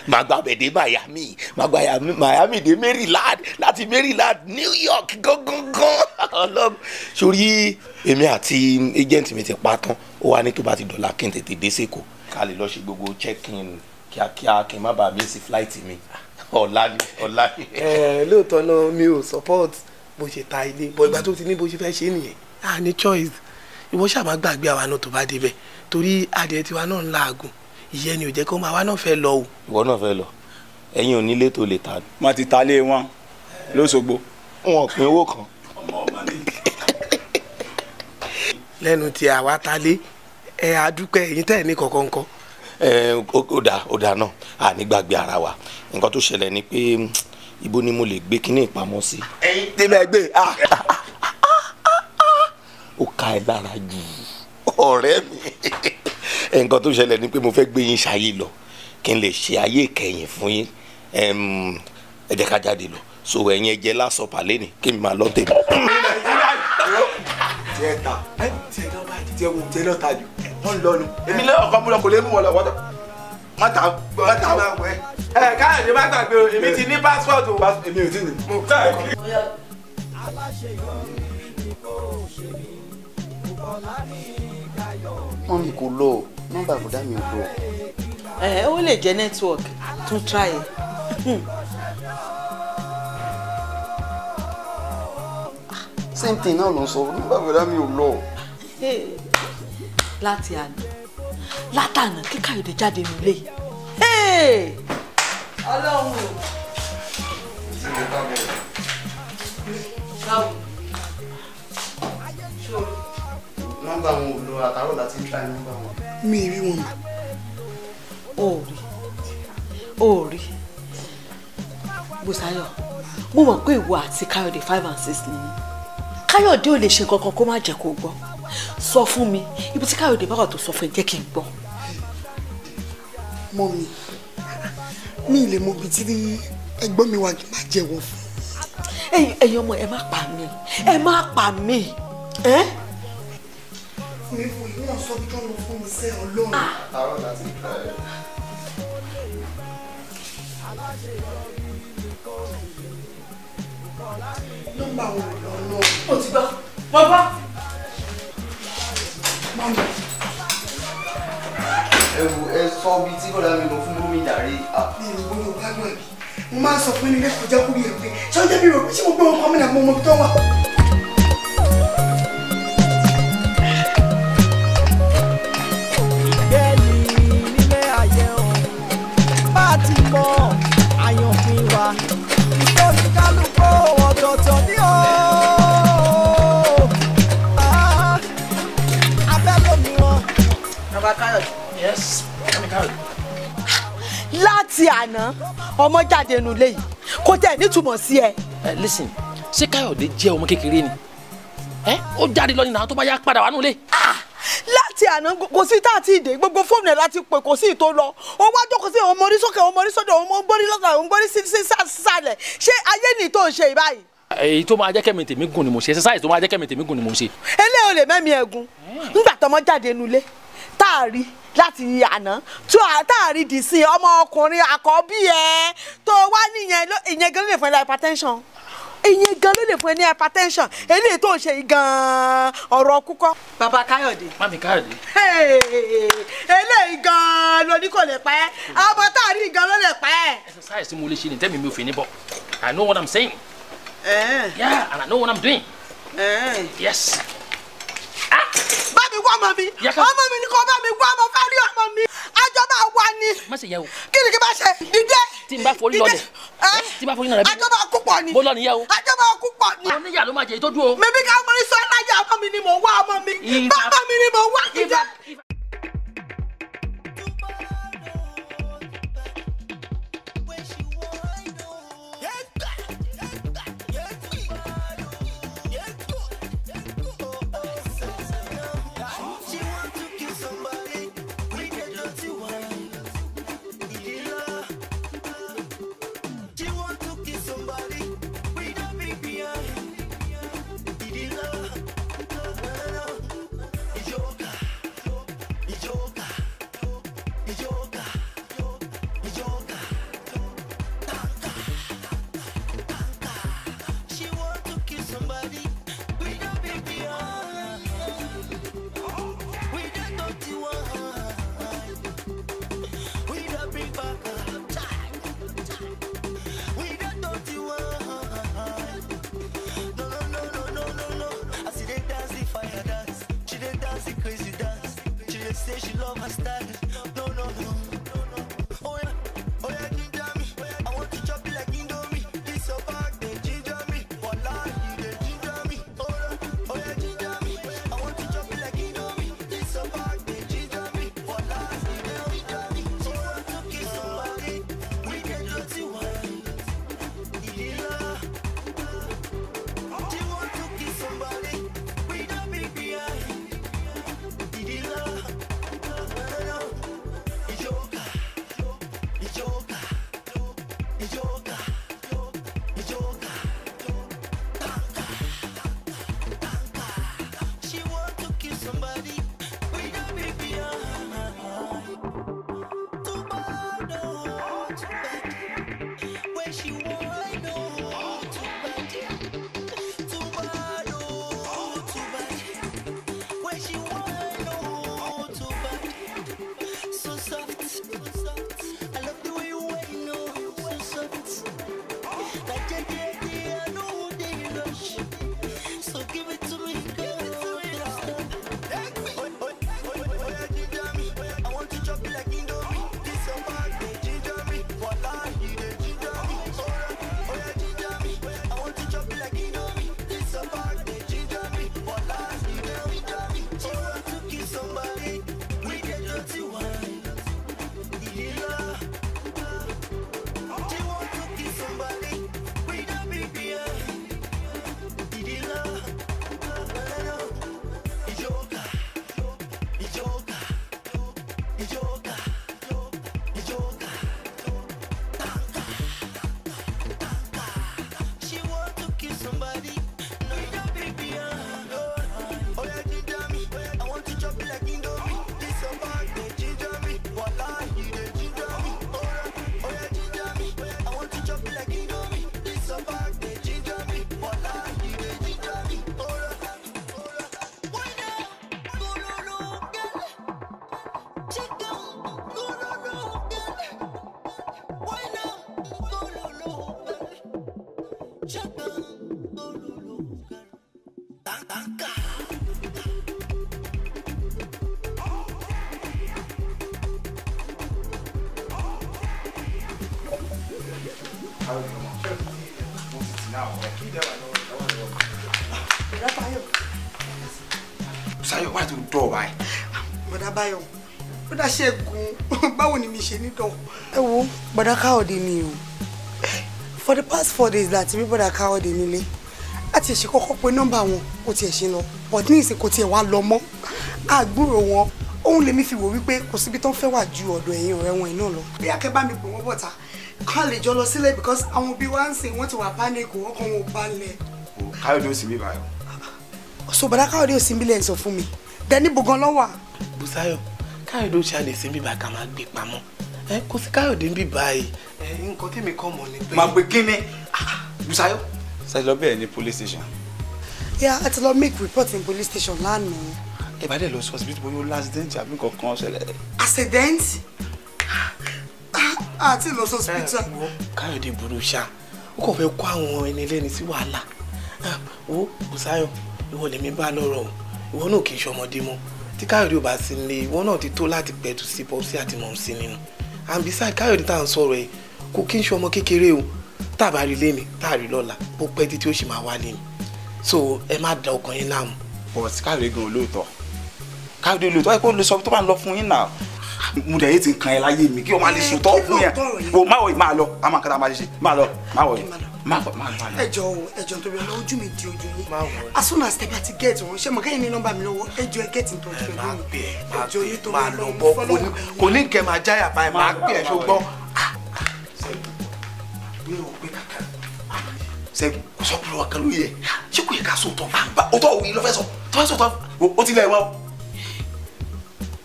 [SPEAKER 3] màá gba bẹ̀ dé Miami màá gba Miami dé Maryland láti Maryland New York gangan ọlọ́run sórí èmi àti agent mi ti pa tán ó wá ní tó bá ti dọ̀la kí n tètè dé sèkó ká lè lọ ṣe gbogbo check-in kíákíá kí n má bàa miss flight mi ọ̀la ni.
[SPEAKER 9] lóòótọ́ náà mi ò support bó ṣe ta ilé bọ́ ìgbà tó ti ní bó ṣe fẹ́ ṣe nìyẹn a ní choice ìwọ ṣàmà gbàgbé àwa náà tó bá débẹ̀ torí adìẹ tiwa náà ń làágùn ìyẹn ni ò jẹ́ kó máa wá náà fẹ́ lọ o.
[SPEAKER 3] ìwọ náà fẹ́ lọ ẹ̀yin ò nílé tó lè ta.
[SPEAKER 4] wọ́n ti ta lé wọn lóṣogbo.
[SPEAKER 3] wọn pín owó kan.
[SPEAKER 9] lẹ́nu tí àwa ta lé àdúpẹ́ ẹ̀yin tẹ́ ẹ̀ ní kọ̀ọ̀kan kọ́.
[SPEAKER 3] ó dáa náà a ní gbàgbé ara wa nǹkan tó ṣẹlẹ̀ ni pé ibo ni mo lè gbé kíní ìpamọ́ sí.
[SPEAKER 4] ẹ̀yin tẹ́lẹ̀ gbé
[SPEAKER 3] ó ká ẹ lára jù ọ̀rẹ́ mi nǹkan tó ṣẹlẹ̀ ni pé mo fẹ́ gbé yín ṣayé lọ kí n lè ṣe ayé ìkẹyìn fún yín ẹ jẹ́ ká jáde lọ so ẹ̀yin ẹ jẹ́ lásọ pàlẹ́ ni kí n máa lọ tèmi.
[SPEAKER 4] tiẹ̀ ta tiẹ̀ náà bá tiẹ̀ wò tiẹ̀ náà ta jù wọ́n lọ nu èmi lé ọkọ múlò kò lè mú wọn lọ wọ́tọ̀ má ta máa wẹ̀ káyọ̀dé má gbàgbé o èmi ti ní passport o èmi ò tí ní.
[SPEAKER 5] wọ́n ní kò lọ nọ́mbà àbúdá mi ò lọ.
[SPEAKER 8] ó lè jẹ́ network tún try ẹ̀.
[SPEAKER 5] same thing náà ló ń sọ nọ́mbà àbúdá mi ò lọ.
[SPEAKER 8] láti àná látànà kí Káyọ̀dé jáde nílé ọlọ́run o.
[SPEAKER 5] nọ́mbà wọn ò lọ àtàrọ̀ láti ń try nọ́mbà wọn.
[SPEAKER 6] mi rí wọn mọ́.
[SPEAKER 8] ó rí Bùsáyọ̀ mo mọ̀ pé ìwọ àti Káyọ̀dé 5 and 6 ni Káyọ̀dé ò lè ṣe kankan kó má jẹ́ kó gbọ́ sọ fún mi ibi tí Káyọ̀dé bá wà tó sọ fún ẹ jẹ́ kí n gbọ́.
[SPEAKER 6] mọ́mì mi ì lè mọ ibi tí ẹ̀gbọ́n mi wà kí n má jẹ́wọ́ fún.
[SPEAKER 8] ẹ̀yin ọmọ ẹ má pa mí ẹ má pa mí.
[SPEAKER 6] mi ò yíwọ̀n sọ bí wọ́n lọ fún mi sẹ́ ọlọ́run.
[SPEAKER 5] àtàrọ̀ láti ń try ẹ̀.
[SPEAKER 6] nọ́mbà wọn ò lọ lọ.
[SPEAKER 8] o ti gbọ́ wọ́n bá.
[SPEAKER 6] mọ́mì.
[SPEAKER 5] ẹ sọ bí tí kò dá mi lọ fún mọ́mí dàrí.
[SPEAKER 6] mi ò gbọ́dọ̀ gbádùn ẹ̀bí mo máa ń sọ fún ẹni lẹ́kọ̀ọ́ jẹ́ kúrò yẹn pé ṣé ó jẹ́ bí rò pé ṣé mo gbé wọn kọ́ mi náà mo mọ ibi tó wà.
[SPEAKER 1] bẹ́ẹ̀ni nílé ayé o bá ti mọ àyànfin wa ìtọ́jú kálukú ọ̀tọ̀ọ̀tọ̀ ní o. abẹ́ lómìíràn.
[SPEAKER 8] bàbá Káyọ̀dé.
[SPEAKER 7] Yes, I'm Káyọ̀dé.
[SPEAKER 8] láti àná ọmọ jáde nulẹ̀ yìí kò tẹ̀ nítumọ̀ sí ẹ.
[SPEAKER 7] Listen, ṣé Káyọ̀dé jẹ́ ọmọ kékeré ni? Ó jáde lọ ní náà tó bá yá padà wá nulẹ̀.
[SPEAKER 8] láti àná kò sí tá a ti dé gbogbo fóònù ẹ láti pè kò sí ìtò lọ ó wá jókòó sí ọmọ orí sókè ọmọ orí sódò ọmọ gbórí lọ́kàn ọmọ gbórí sísàlẹ̀ ṣé ayé ni tó ń ṣe báyìí.
[SPEAKER 7] èyí tó máa jẹ́ kẹ́mi tèmi gùn ni mo ṣe exercise tó máa jẹ́ kẹ́mi tèmi gùn ni mo ṣe.
[SPEAKER 8] eléyìí ò lè mẹ́mi ẹ̀gún nígbà tọmọ jáde nulẹ̀ tá a rí láti àná tá a rí dì sí ọmọ ọkùnrin àkọ́bí ẹ tó wá nìyẹn ìyẹn gan lè fún ẹ hypertension ìyẹn gan ló lè fún ẹ ní hypertension eléyìí tó ń ṣe gan ọ̀rọ̀ kúkọ́. bàbá Káyọ̀dé.
[SPEAKER 7] Mami Káyọ̀dé.
[SPEAKER 8] eléyìí gan ló ní kò lè pẹ́ ọmọ tá a rí gan ló lè pẹ́.
[SPEAKER 7] exercise tí mo lè ṣe ni tẹ́mi mi ò fi ní bọ̀ I know what I'm saying. Yeah, and I know what I'm doing. Yes.
[SPEAKER 8] bá mi wá ọmọ mi ọmọ mi ni kò bá mi wá ọmọ fẹ́ rí ọmọ mi àjọ máa wá ni.
[SPEAKER 7] má ṣe yẹ o.
[SPEAKER 8] kí ni kí n bá ṣe dídé.
[SPEAKER 7] tí n bá forí lọlẹ̀ tí n bá forí lọlẹ̀ bí.
[SPEAKER 8] àjọ máa kú pọ̀ ni.
[SPEAKER 7] mo lọ nìyẹn o.
[SPEAKER 8] àjọ máa kú pọ̀ ni.
[SPEAKER 7] àwọn oníyà ló máa jẹ ìtọ́jú o.
[SPEAKER 8] mẹ́bí ká mọ ní sọ lájà ọmọ mi ni mò ń wá ọmọ mi bàbá mi ni mò ń wá dídé.
[SPEAKER 4] Bùsáyọ̀ wà tó dọ̀ báyìí.
[SPEAKER 6] Bọ̀dá Báyọ̀, bọ̀dá Ṣẹ́gun, báwo ni mi ṣe ní dán? Ẹ wo, bọ̀dá Káyọ̀dé ni o. For the past 4 days láti rí bọ̀dá Káyọ̀dé nílé. Àti ẹ̀ṣẹ̀ kọ́kọ́ pé nọ́mbà wọn kò tiẹ̀ ṣe lọ. But ní ìsìn kò tiẹ̀ wá lọ mọ́. Àgbúrò wọn, òun lèmi fi wò wípé kò síbi tó ń fẹ́ wà ju ọ̀dọ̀ ẹ̀yin ọ̀rẹ́ wọn iná lọ. Bí akẹ́ bá mi pè wọ́n bọ̀ta, ká lè jọ lọ sílẹ̀ because àwọn òbí wa ń sìn wọ́n ti wà panic wọ́n kàn wọ́n balẹ̀.
[SPEAKER 4] Káyọ̀dé ò sí mi báyọ̀.
[SPEAKER 6] So bọ̀dá Káyọ̀dé ò sí mi lẹ́yìn sọ fún mi. Dẹ́ni bògan lọ́wọ́.
[SPEAKER 9] Bùsáyọ̀, Káyọ̀dé ò ṣàlè sí bíbá ká máa gbé pamọ́. Kò sí Káyọ̀dé ń bí báyìí. Nǹkan tèmi kọ́ mọ̀ ni pé.
[SPEAKER 4] Máa gbé kíni? Bùsáyọ̀.
[SPEAKER 5] Ṣé lọ bẹ́ẹ̀ ní police station?
[SPEAKER 6] Yeah, a ti lọ make report in police station lánàá.
[SPEAKER 5] Ẹ bá dẹ̀ lọ sí hospital bóyá ó l'accident àbí kankan ṣẹlẹ̀.
[SPEAKER 6] Accident? Àti lọ sí hospital.
[SPEAKER 9] Káyọ̀dé burú ṣá, ó kàn fẹ́ kó àwọn ẹni lẹ́ni sí wàhálà. Wo Bùsáyọ̀, ìwọ lèmi bá lọ́rọ̀ o, ìwọ náà kì í ṣọmọdé mọ́. Tí Káyọ̀dé ò bá sí nílé, ìwọ náà ti tó láti pẹ̀tù sí pọ́psí àti mọ̀ọ́sí nínú. And besides, Káyọ̀dé tá à ń sọ̀rọ̀ ẹ̀ kò kí ń ṣọmọ kékeré o. Tá a bá rí léni, tá a rí lọ́la, bó pẹ́ títí ó sì máa wá léni. So ẹ má da ọkàn yín láàmú.
[SPEAKER 5] But Káyọ̀dé gan olóòótọ́. Káyọ̀dé olóòótọ́ ẹ kó lè sọ tó bá ń lọ fún yín náà. Mo dẹ̀ yé ti kan ẹ láyé mi kí o máa lè sùn tọ́ fún yẹn. O má wọ̀ máa lọ, a máa kọ́ta máa ṣe. Máa lọ, máa wọ̀ máa lọ.
[SPEAKER 6] Ẹjọ́ torí ọlọ́ ojú mi di ojú yín. As soon as tẹ́bí àti gẹ́ẹ̀tì wọn, ṣé mo kẹ́yìn ní nọ́mbà mi lọ́wọ́? Ẹjọ́ ẹ gẹ́ẹ̀tì tó ojú
[SPEAKER 9] máa
[SPEAKER 6] mi.
[SPEAKER 9] gbé
[SPEAKER 6] Ẹjọ́ yín tó
[SPEAKER 9] máa lọ bọ́ kò ní kẹ́ máa jáyà báyìí máa gbé ẹ̀ ṣùgbọ́n.
[SPEAKER 4] Ṣẹ́gun kò sọ pé wà kálú yẹ ṣé kò yẹ ká sóòótọ́ o tọ́ òun yìí ló fẹ́ sọ tó bá sóòótọ́ o ti lẹ̀ wọ́n.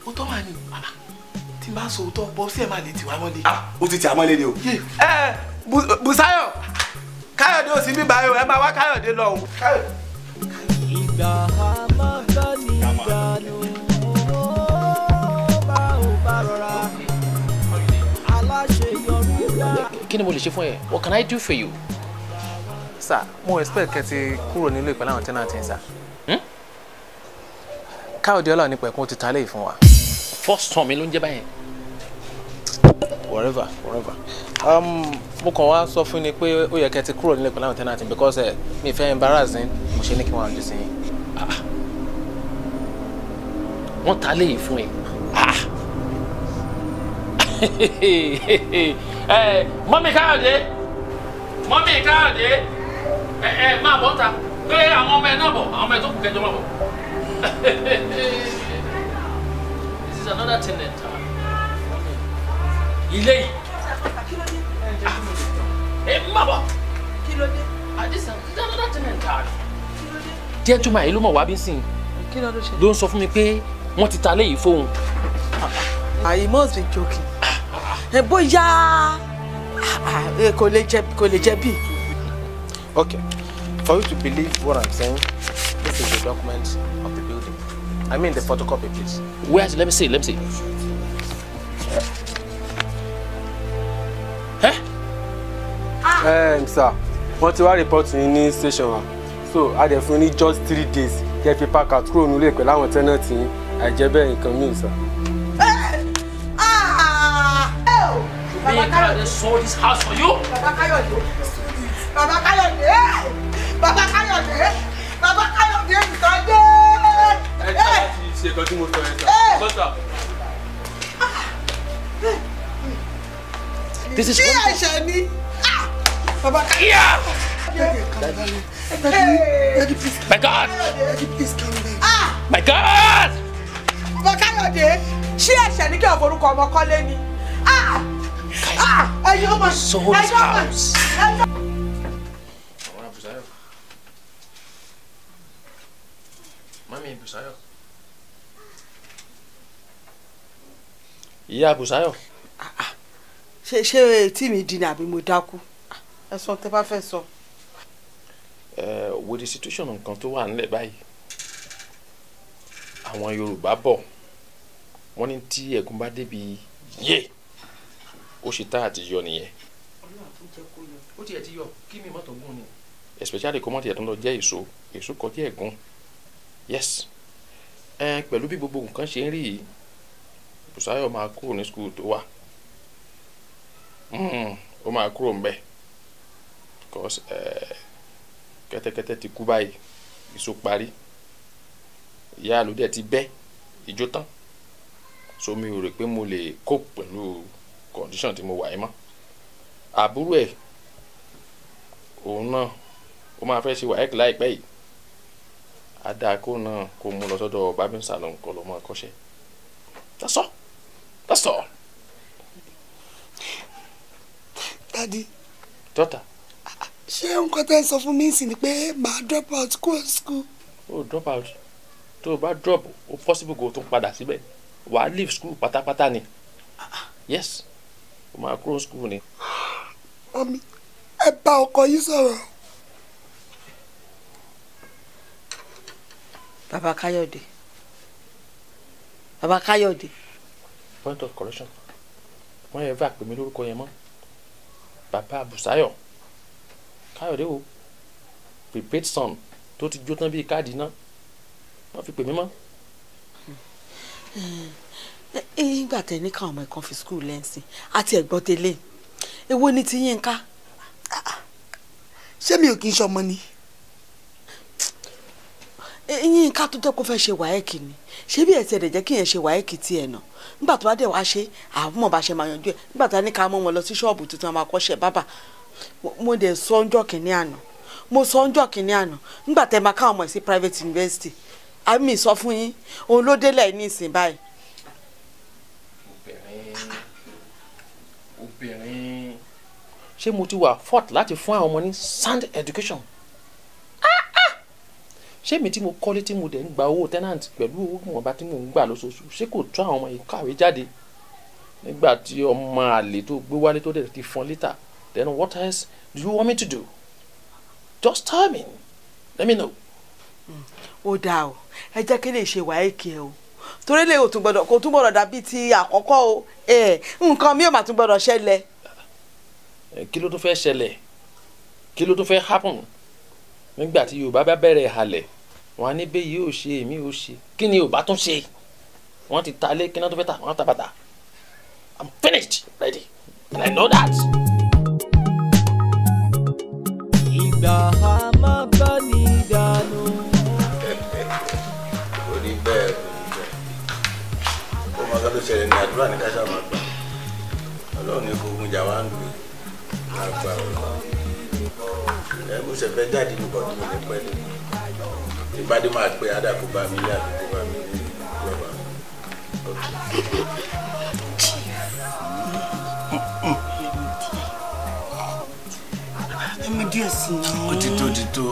[SPEAKER 9] ó tọ́ wà ní bàbá tí n bá sóòótọ́ bọ́ sí ẹ̀ máa lè tì wá mọ́lé.
[SPEAKER 4] O ti tì àmọ́lé ni o.
[SPEAKER 9] Bùsáyọ̀, Káyọ̀dé ò sí bí báyọ̀ ẹ máa wá Káyọ̀dé lọ o.
[SPEAKER 1] ìgbà àmọ́gbọ́ ní ìdánù bá ò bá rọra aláṣeyọrí gbà.
[SPEAKER 7] Kí ni mo lè ṣe fún ẹ? What can I do for you?
[SPEAKER 10] Sir, mo expect kẹ́ ti kúrò nílé ìpínlẹ̀ àwọn tenant yẹn sir. Káyọ̀dé ọlọ́run nípa ẹ̀kún ti ta léyìí fún wa.
[SPEAKER 7] First time mi ló ń jẹ́ báyẹn.
[SPEAKER 10] Whatever. Mo kàn wá sọ fún ni pé ó yẹ kẹ́ ti kúrò nílé ìpínlẹ̀ àwọn tenant yẹn because mi fẹ́ embarrass yín mo ṣe ní kí wọ́n àjò sí yín.
[SPEAKER 7] Wọ́n ta léyìí fún ẹ. Mọ́mí Káyọ̀dé máa bọ́ ta pé àwọn ọmọ ẹ náà bọ̀ àwọn ọmọ ẹ tó kù kẹjọ máa bọ̀. This is another tenant. Ilé yìí. Má bọ̀. This is another tenant. Gentleman yìí ló mọ̀ wá bí sìn. Ló ń sọ fún mi pé wọ́n ti ta léyìí fóun.
[SPEAKER 8] I must be joking. Bóyá kò lè jẹ́ bí.
[SPEAKER 10] Okay, for you to believe what I'm saying, this is the document of the building. I mean the photocopy, please.
[SPEAKER 7] Where? Let me see.
[SPEAKER 11] Sir, wọ́n ti wá report yín ní station wa. So, a dẹ̀ fún ní just 3 days. Kẹ́ fi pack out kúrò nílé pẹ̀lú àwọn tenant yín. Àìjẹ́ bẹ́ẹ̀ nǹkan míì sir.
[SPEAKER 7] Baba Káyọ̀dé sold this house for you.
[SPEAKER 8] Baba Káyọ̀dé ìtọ́jú.
[SPEAKER 11] Ẹ jẹ́ láti ṣe nǹkan tí mo sọ yẹn sir. Sọ́tà.
[SPEAKER 7] This is
[SPEAKER 8] ṣé ẹ̀ṣẹ̀ ni? Baba Káyọ̀dé.
[SPEAKER 7] My God! My God!
[SPEAKER 8] Baba Káyọ̀dé, ṣé ẹ̀ṣẹ̀ ni kí o forúkọ ọmọ kọ́lé ni?
[SPEAKER 7] Sold his house. Mami Bùsáyọ̀. Ìyá Bùsáyọ̀.
[SPEAKER 8] Ṣé tí mi di ni àbí mo dákú? Ẹ sọ tẹ́ bá fẹ́ sọ.
[SPEAKER 7] With the situation nǹkan tó wà nílẹ̀ báyìí, àwọn Yorùbá bọ̀ wọ́n ní tí ẹ̀gún bá débi yé ó ṣe tá àti yọ nìyẹn. Ó tiẹ̀ ti yọ kí mi mọ́tò gún ni. Especially kó mọ́tò yẹn tó ń lọ jẹ́ èso kọjá ẹ̀gún. Yes. Pẹ̀lú bí gbogbo nǹkan ṣe ń rí yìí, Bùsáyọ̀ máa kúrò ní school tó wà. Ó máa kúrò ń bẹ̀. because kẹ́tẹ́kẹ́tẹ́ ti kú báyìí ìṣó parí ìyá ló dẹ̀ ti bẹ́ ìjó tán so mi ò rò pé mo lè cope pẹ̀lú condition tí mo wà yìí mọ́ àbúrò ẹ̀ òun náà ó máa fẹ́ ṣe wáyé láìpẹ́ yìí adako náà kó mú lọ sọ́dọ̀ barbing salon kó lọ mọ akọ́ṣẹ́ that's all.
[SPEAKER 6] Daddy.
[SPEAKER 7] Daughter.
[SPEAKER 6] Ṣé nǹkan tẹ́ sọ fún mi sì ni pé màá drop out kúrò school?
[SPEAKER 7] Oh, drop out tó o bá drop o possible kó o tún padà síbẹ̀ wà á leave school pátápátá ni yes o máa kúrò school ni.
[SPEAKER 6] Mami ẹ bá ọkọ yìí sọ̀rọ̀.
[SPEAKER 8] Baba Káyọ̀dé. Baba Káyọ̀dé.
[SPEAKER 7] Point of correction wọ́n yẹ fẹ́ àpè mí lórúkọ yẹn mọ́ Baba Bùsáyọ̀ Káyọ̀dé o prepaid son tó ti jó tán bíi káàdì náà wọ́n fi pè mí mọ́.
[SPEAKER 8] Ìgbà tẹ ní káwọn ọmọ ẹ̀kan fi skul lẹ́sìn àti ẹ̀gbọ́n tẹ́lẹ̀ èwo ni ti Yínká.
[SPEAKER 6] Ṣé mi ò kí n ṣọmọ ni?
[SPEAKER 8] Yínká tó jẹ́ kó fẹ́ ṣe wáyẹ́kì ni ṣé bí ẹ̀sẹ̀ rẹ̀ jẹ́ kí yẹn ṣe wáyẹ́kì tiẹ̀ náà nígbà tó bá dẹ̀ wá ṣe àmọ́ bá ṣe máa yanjú ẹ̀ nígbà tó ní ká mọ́ wọn lọ sí ṣọ́ọ̀bù tuntun máa kọ́ṣẹ́ bábà mo dẹ̀ sọ ọjọ́ kìíní àná nígbà tẹ́ máa káwọn ọmọ ẹ̀ sí private university àmì sọ fún yín òun ló délẹ̀ ní ìsìn báyìí.
[SPEAKER 7] obìnrin ṣé mo ti wà fort láti fún àwọn ọmọ ní sound education ṣé mi tí mo kọ́lé tí mo dẹ̀ ń gba owó tenant pẹ̀lú owó ìwọ̀nba tí mo ń gbà lóṣooṣù ṣé kò tó àwọn ọmọ yìí kàwé jáde nígbà tí ọmọ àlè tó gbé wálé tó dẹ̀ ti fọn lítà then what else do you want me to do just tell me let me know.
[SPEAKER 8] ó dáa o ẹ jẹ́ kí lè ṣe wáyéèkì ẹ o torí lè o tún gbọ́dọ̀ dàbí ti àkọ́kọ́ o nǹkan mi ò mà tún gbọ́dọ̀ ṣẹlẹ̀.
[SPEAKER 7] kí ló tún fẹ́ ṣẹlẹ̀ kí ló tún fẹ́ happen nígbà tí Yorùbá bá bẹ̀rẹ̀ halẹ̀ wọn á ní bẹ́ẹ̀ yìí ò ṣe èmi ò ṣe kí ni Yorùbá tún ṣe wọ́n ti ta lé kí náà tó fẹ́ ta wọ́n ta bàtà I'm finished ready and I know that.
[SPEAKER 1] ìgbà a máa bá ní ìdánù.
[SPEAKER 3] orí bẹ́ẹ̀ ó máa ká ló ṣẹlẹ̀ ní àdúrà ní káṣá máa gbà Ọlọ́run ní kó gun jà wá ń lù àgbà ọ̀rọ̀ ẹ̀ mo ṣe fẹ́ jáde nípa ọdún mi ní pẹ́ẹ́lú ìbádé máa pé adàkú bá mi ní àdúgbò bá mi ní ìjọba.
[SPEAKER 6] Ẹ̀mí díẹ̀ sí i.
[SPEAKER 3] Ó ti tó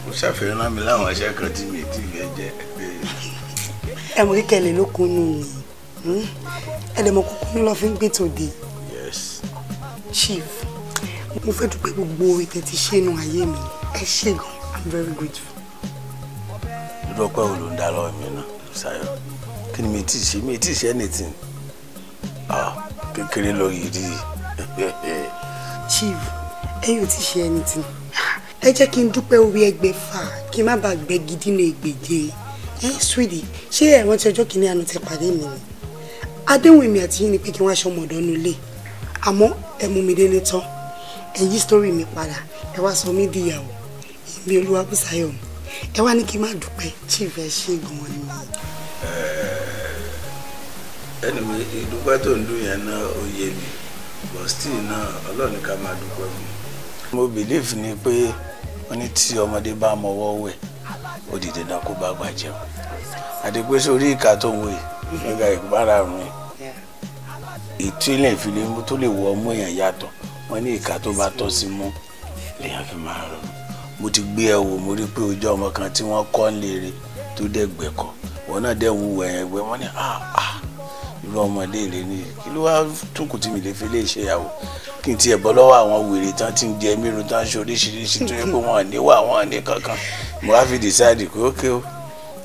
[SPEAKER 3] ó ṣàfihàn náà mi láwọn iṣẹ́ kan tí mi ti fẹ́ jẹ́.
[SPEAKER 6] Ẹ̀mú kíkẹ́lẹ̀ ló kún nù ní ẹ̀dẹ̀mọ̀ kúkú ní lọ́ọ́ fi ń gbé tòde.
[SPEAKER 3] Yes.
[SPEAKER 6] Chief mo fẹ́ dúpẹ́ gbogbo ètò ti ṣe inú ayé mi ẹ ṣé gan I'm very grateful.
[SPEAKER 3] Dúpẹ́ wo ló ń dá lọ́wọ́ mi náà Ṣayọ̀ kí ni mi ti ṣe anything kékeré lórí rí.
[SPEAKER 6] Chief ẹ̀yin ò ti ṣe anything ẹ jẹ́ kí n dúpẹ́ orí ẹgbẹ̀fà kí n má bàa gbẹ gidi nínú ègbèje sweetie ṣé ẹ̀wọ̀n tí ọjọ́ kìíní àná ti pàdé mi ni adéhùn èmi àti yín ni pé kí wọ́n aṣọ ọmọdé nulẹ̀ àmọ́ ẹ mú mi délé tán ẹ yí story mi padà ẹ wá sọ mí di ìyàwó ìbí Olúwabùsáyọ̀ mi ẹ wá ní kí n má dúpẹ́ chief ẹ ṣé gan-an ni.
[SPEAKER 3] ẹni mi ìdúpẹ́ tó ń dún yẹn náà ó yé mi but still náà Ọlọ́run ká máa dúpẹ́ fún mi. mo believe ni pé wọ́n ní tí ọmọdé bá mọwọ́ wẹ̀ ó dìde náà kó bá gbà jẹun àti pé sórí ìka tó ń wò yìí nígbà ìpara rùn ètò ilẹ̀ ìfìlẹ̀ tó lè wọ ọmọ èèyàn yàtọ̀ wọ́n ní ìka tó bá tọ́ sí mú lèèyàn fi máa rọ mo ti gbé ẹ wò mo rí pé ojú ọmọ kan tí wọ́n kọ́ ń lére tó dẹ̀ gbẹ̀kọ́ wọn náà dẹ̀ wù ẹ̀yìn ẹgbẹ́ wọn ní irú ọmọdé rẹ ni kí ló wá tún kù tí mi lè fi lè ṣe ìyàwó kí n tiẹ̀ bọ́ lọ́wọ́ àwọn wèrè tán tí ń jẹ mírun tán ṣe oríṣiríṣi tó yẹ pé wọn níwà wọn ní kankan mo wá fi decide pé ókè o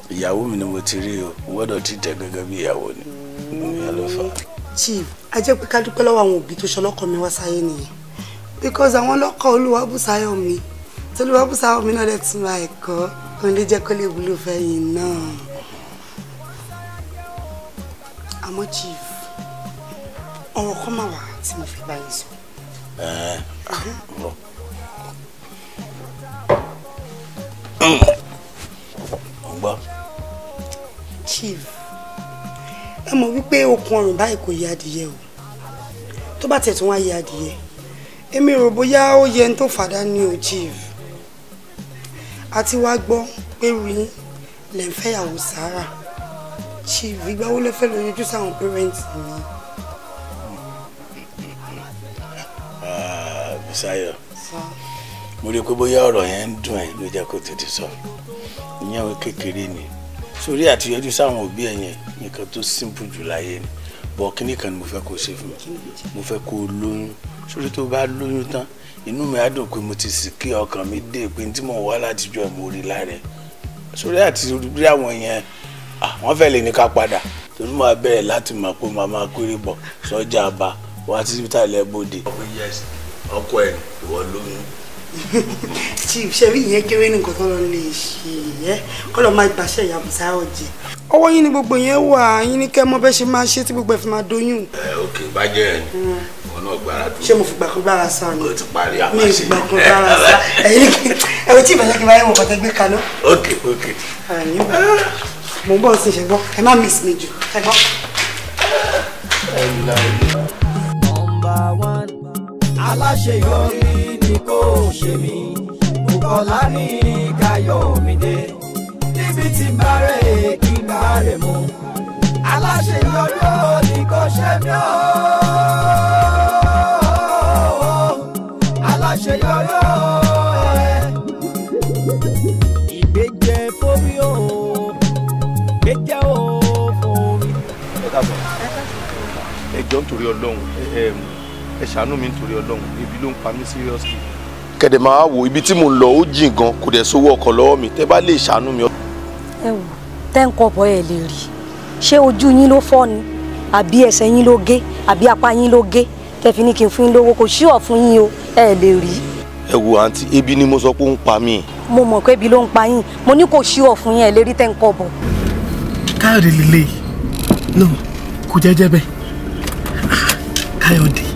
[SPEAKER 3] ìyàwó mi ni mo ti rí o mo gbọ́dọ̀ ti tẹ̀ gẹ́gẹ́ bí ìyàwó ni ìyá ló fà.
[SPEAKER 6] Chief a jẹ́ pé ká dúpẹ́ lọ́wọ́ àwọn òbí tó ṣọlọ́kọ mi wá sáyé nìyẹn because àwọn lọ́kọ Olúwabùsáyọ̀ mi tí Olúwabùsáyọ̀ mi náà dẹ̀ tún ra ẹ̀kọ́ òun lè jẹ́ kó lè wúlò fẹ́yìn náà. àmọ́ Chief ọ̀rọ̀ kan máa wà tí mo fẹ́ bá yín sọ. Chief ẹ mọ̀ wípé okùn ọrùn báyìí kò yẹ adìyẹ o tó bá tẹ̀ tún wá yẹ adìyẹ èmi rò bóyá ó yẹ ń tó fàdá ní o Chief àti wá gbọ́ pé rí lẹ́ ń fẹ́yàwó Sàárà Chief ìgbà wo lẹ fẹ́ lọ yọjú sáwọn parents mi.
[SPEAKER 3] Bísáyọ̀ mo rí i pé bóyá ọ̀rọ̀ yẹn ń dùn ẹ́ ló jẹ́ kó tètè sọ ìyẹn wọn kékeré ni sórí àti yọjú sáwọn òbí ẹ̀ yẹn nìkan tó simple jù láyé ni bọ̀ kíní kan ni mo fẹ́ kó ṣe fún mi mo fẹ́ kó lóyún sórí tó bá lóyún tán inú mi á dùn pé mo ti sì kí ọkàn mi dé pé tí mo wá látijọ́ mo rí lára ẹ̀ sórí àti rí àwọn yẹn wọ́n fẹ́ lè ní ká padà torí mo bẹ̀rẹ̀ láti mọ̀ pé màmá kórè bọ̀ sọ́jà àbá wá sí tàlẹ́ bòde. ọkọ ẹ̀ ìwọ lóyún.
[SPEAKER 6] Chief ṣe rí ìyẹn kéré nìkan tó lọ lè ṣe yẹ kọ́ lọ́ọ́ máa gbàṣẹ ìyá Bùsáyọ̀ jẹ. ọwọ́ yín ni gbogbo yẹn wà yín ní kẹ́ mọ̀ bẹ́ẹ̀ ṣe máa ṣe tí gbogbo ẹ̀ fi máa doyún.
[SPEAKER 3] òkè bàjẹ́ ẹ̀ wọn náà gbára dùn.
[SPEAKER 6] ṣé mo fi gbàkan gbára sá ni.
[SPEAKER 3] o ti parí àmàṣe.
[SPEAKER 6] mi ò fi gbàkan gbára sá ẹ̀yin ẹ̀rọ tí ìbàjẹ́ kí n bá yẹ wọ̀ kọ́tẹ́ gbé kaná.
[SPEAKER 3] òkè.
[SPEAKER 6] mo ń bọ̀ sí ṣẹ́gbọ́n ẹ má miss mi jù ṣẹ́gbọ́n.
[SPEAKER 1] Number one aláṣeyọrí ni kò ṣe mí Bùkọ́lá ní Káyọ̀mídé níbi tí n bá rẹ̀ kí n bá rẹ̀ mú aláṣeyọrí ni kò ṣe mí o aláṣeyọrí ìgbéjẹ fórí o ìgbéjẹ o fórí.
[SPEAKER 3] ẹ jọ̀ọ́ nítorí Ọlọ́run ẹ ṣàánú mi nítorí Ọlọ́run ibi ló ń pa mí seriously. kẹ̀dẹ̀ máa wo ibi tí mo ń lọ ó jìn gan kò dẹ̀ sówó ọkọ̀ lọ́wọ́ mi tẹ́ bá lè ṣàánú mi.
[SPEAKER 12] ẹ wò tẹ́ǹkọ̀ bọ́ ẹ lè rí ṣé ojú yín ló fọ́ ni àbí ẹsẹ̀ yín ló gé àbí apá yín ló gé tẹ́fi ní kí n fún yín lówó kò ṣíọ̀ fún yín o ẹ lè rí.
[SPEAKER 3] ẹ wo àǹtí ebi ni mo sọ pé ó ń pa mí.
[SPEAKER 12] mo mọ̀ pé ebi ló ń pa yín mo ní kò ṣíọ̀ fún yín ẹ lè rí tẹ́ǹkọ̀ bọ̀.
[SPEAKER 9] Káyọ̀dé lílé no kò jẹ́jẹ́ bẹ́ẹ̀ Káyọ̀dé.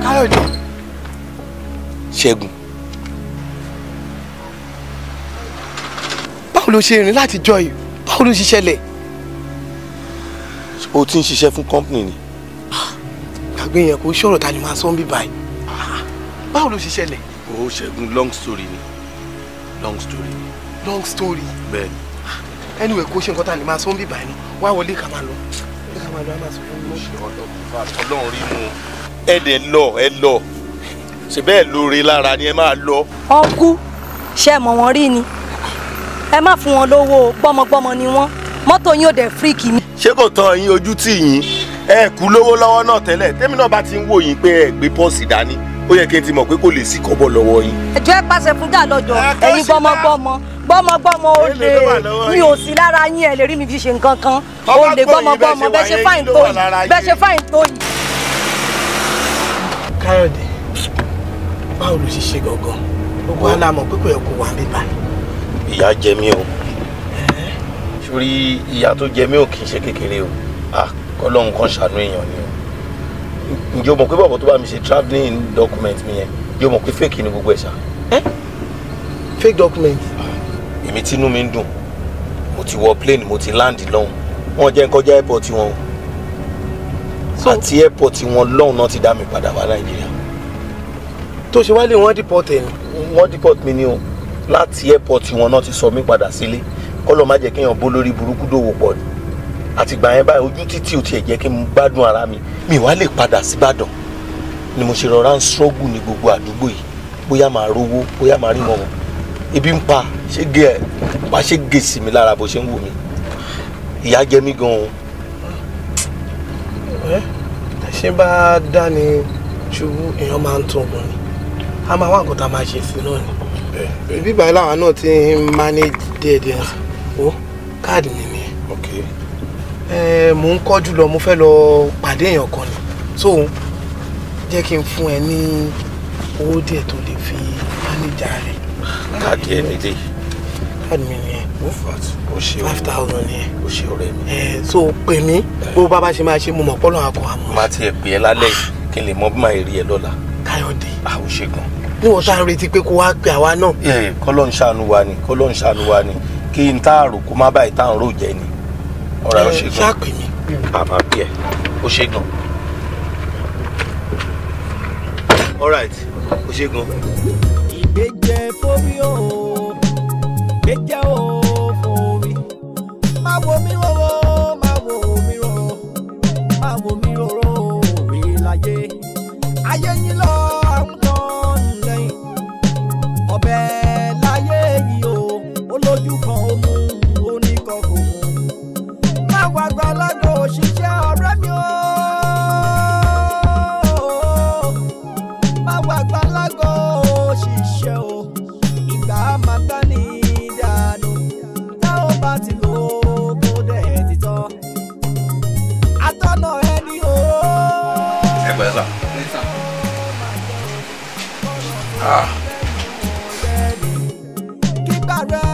[SPEAKER 9] Káyọ̀dé.
[SPEAKER 3] Ṣẹ́gun.
[SPEAKER 9] Báwo ló ṣe rìn láti jọ yìí? Báwo ló ṣe ṣẹlẹ̀?
[SPEAKER 3] O ti ń ṣiṣẹ́ fún company ni.
[SPEAKER 9] Gbàgbé yẹn kò ṣọ̀rọ̀ ta ni máa sọ ń bí báyìí. Báwo ló ṣe ṣẹlẹ̀?
[SPEAKER 3] O Ṣẹ́gun long story ni. Long story.
[SPEAKER 9] Long story.
[SPEAKER 3] Bẹ́ẹ̀ni.
[SPEAKER 9] Anyway kò ṣe nǹkan ta ni máa sọ ń bí báyìí. Wá wọlé ká máa lọ. Ká máa lọ á máa sọ fún mi.
[SPEAKER 3] Ọlọ́run rí mu. Ẹ lọ. Ṣé bẹ́ẹ̀ lóore lára ni ẹ máa lọ.
[SPEAKER 12] ọkú ṣe mọ̀ wọ́n rí ni ẹ má fún wọn lówó gbọ́mọgbọ́mọ ni wọ́n mọ́tò yín ò dẹ̀ fíríkì mi.
[SPEAKER 3] Ṣé kò tán yín ojú tì yín? Ẹ kú lówó lọ́wọ́ náà tẹ́lẹ̀ tẹ́mi náà bá ti ń wò yín pé ẹ gbé pọ́ọ̀sì dání ó yẹ kí n ti mọ̀ pé kò lè sí kọ́bọ̀ lọ́wọ́ yín.
[SPEAKER 12] ẹjọ́ ẹ pàṣẹ fún jà lọ́jọ́ ẹ̀yin gbọ́mọgbọ́mọ ó lè mi ò sí lára yín ẹ lè rí mi fi ṣe nǹkan kan ó lè gbọ́mọgbọ́mọ bẹ́ẹ̀ ṣe fáìn tó yìí.
[SPEAKER 9] Káyọ̀dé báwo ló ṣe ṣe gangan gbogbo aláàmọ̀ pé kò yẹ kó wà níbà.
[SPEAKER 3] Ìyà jẹ mí o sórí ìyà tó jẹ mí ò kì í ṣe kékeré o kọ́lọ́hún kan ṣàánú èèyàn ni o ǹjẹ́ o mọ̀ pé bàbá tó bá mi ṣe travelling document mi yẹn ǹjẹ́ o mọ̀ pé fake ni gbogbo ẹ̀ ṣá.
[SPEAKER 9] Fake document.
[SPEAKER 3] èmi tí inú mi ń dùn mo ti wọ plane mo ti land lọ́hùn wọ́n jẹ́ ń kọjá airport wọn o àti airport wọn lọ́hùn náà ti dá mi padà wá Nàìjíríà.
[SPEAKER 9] tó ṣe wálé wọ́n deport ẹ̀ ni.
[SPEAKER 3] wọ́n deport mi ni o láti airport wọn náà ti sọ mí padà sílé kọ́lọ́ má jẹ́ kéèyàn bó lórí burúkú dòwò pọ̀ ni àtìgbà yẹn báyìí ojú títí ò tiẹ̀ jẹ́ kí n gbádùn ara mi wá lè padà síbàdàn ni mo ṣe rọra ń struggle ní gbogbo àdúgbò yìí bóyá máa rówó bóyá máa rí wọn ebi ń pa ṣé gé sí mi lára bó ṣe ń wò mí ìyà jẹ mí gan-an.
[SPEAKER 9] ṣé bá dá ni ṣubú èèyàn máa ń tún ọgbọ́n ni a máa wá nǹkan tá a máa ṣe sí náà ni ibi ìbáyìí làwọn náà ti ń manage díẹ̀díẹ̀ ó káàdì mi ni mò ń kọ́jú lọ mo fẹ́ lọ pàdé èèyàn kan ni so jẹ́ kí n fún ẹ ní owó díẹ̀ tó lè fi mánéjà rẹ̀.
[SPEAKER 3] káàdì ẹ̀ nídìí
[SPEAKER 9] card mi nìyẹn.
[SPEAKER 3] o ṣe
[SPEAKER 9] 5,000 nìyẹn.
[SPEAKER 3] o ṣe ọ̀rẹ́ mi.
[SPEAKER 9] So pè mí bó bá ṣe máa ṣe mo mọ̀ pọ́lọ́ àkọ́ àmọ́.
[SPEAKER 3] má tiẹ̀ pè é lálẹ́ kí n lè mọ bí màá rí ẹ lọ́la.
[SPEAKER 9] Káyọ̀dé.
[SPEAKER 3] o ṣe gan.
[SPEAKER 9] níwọ̀n tá a retí pé kó wá pè àwa náà.
[SPEAKER 3] kọ́lọ́ ń ṣàánú wa ni kọ́lọ́ ń ṣàánú wa ni kí n tá àrò kó má báyìí tá à ń rò jẹ ni. ọ̀rẹ́ o ṣe gan.
[SPEAKER 9] ṣáà pè mí.
[SPEAKER 3] àmà bí ẹ o ṣe gan. alright o ṣe gan.
[SPEAKER 1] ìgbẹ́jẹ́ fórí o ìgbẹ́jẹ́ o fórí má wo mi rọrọ má wo mi rọrọ má wo mi rọrọ òwe láyé ayé yín lọ àwọn tán lẹ́yìn ọbẹ̀ láyé yìí o olójú kan ó mú oníkan kò mú má wá gbàlagbà òṣìṣẹ́ ọ̀rẹ́ mi o má wá gbàlagbà òṣìṣẹ́ o ìgbà máa bá ní dànù tá ò bá ti lò ó kó dẹ̀ ti tán àtọ́nà ẹni o.
[SPEAKER 3] ẹgbẹ́ sà.
[SPEAKER 1] kígbà rẹ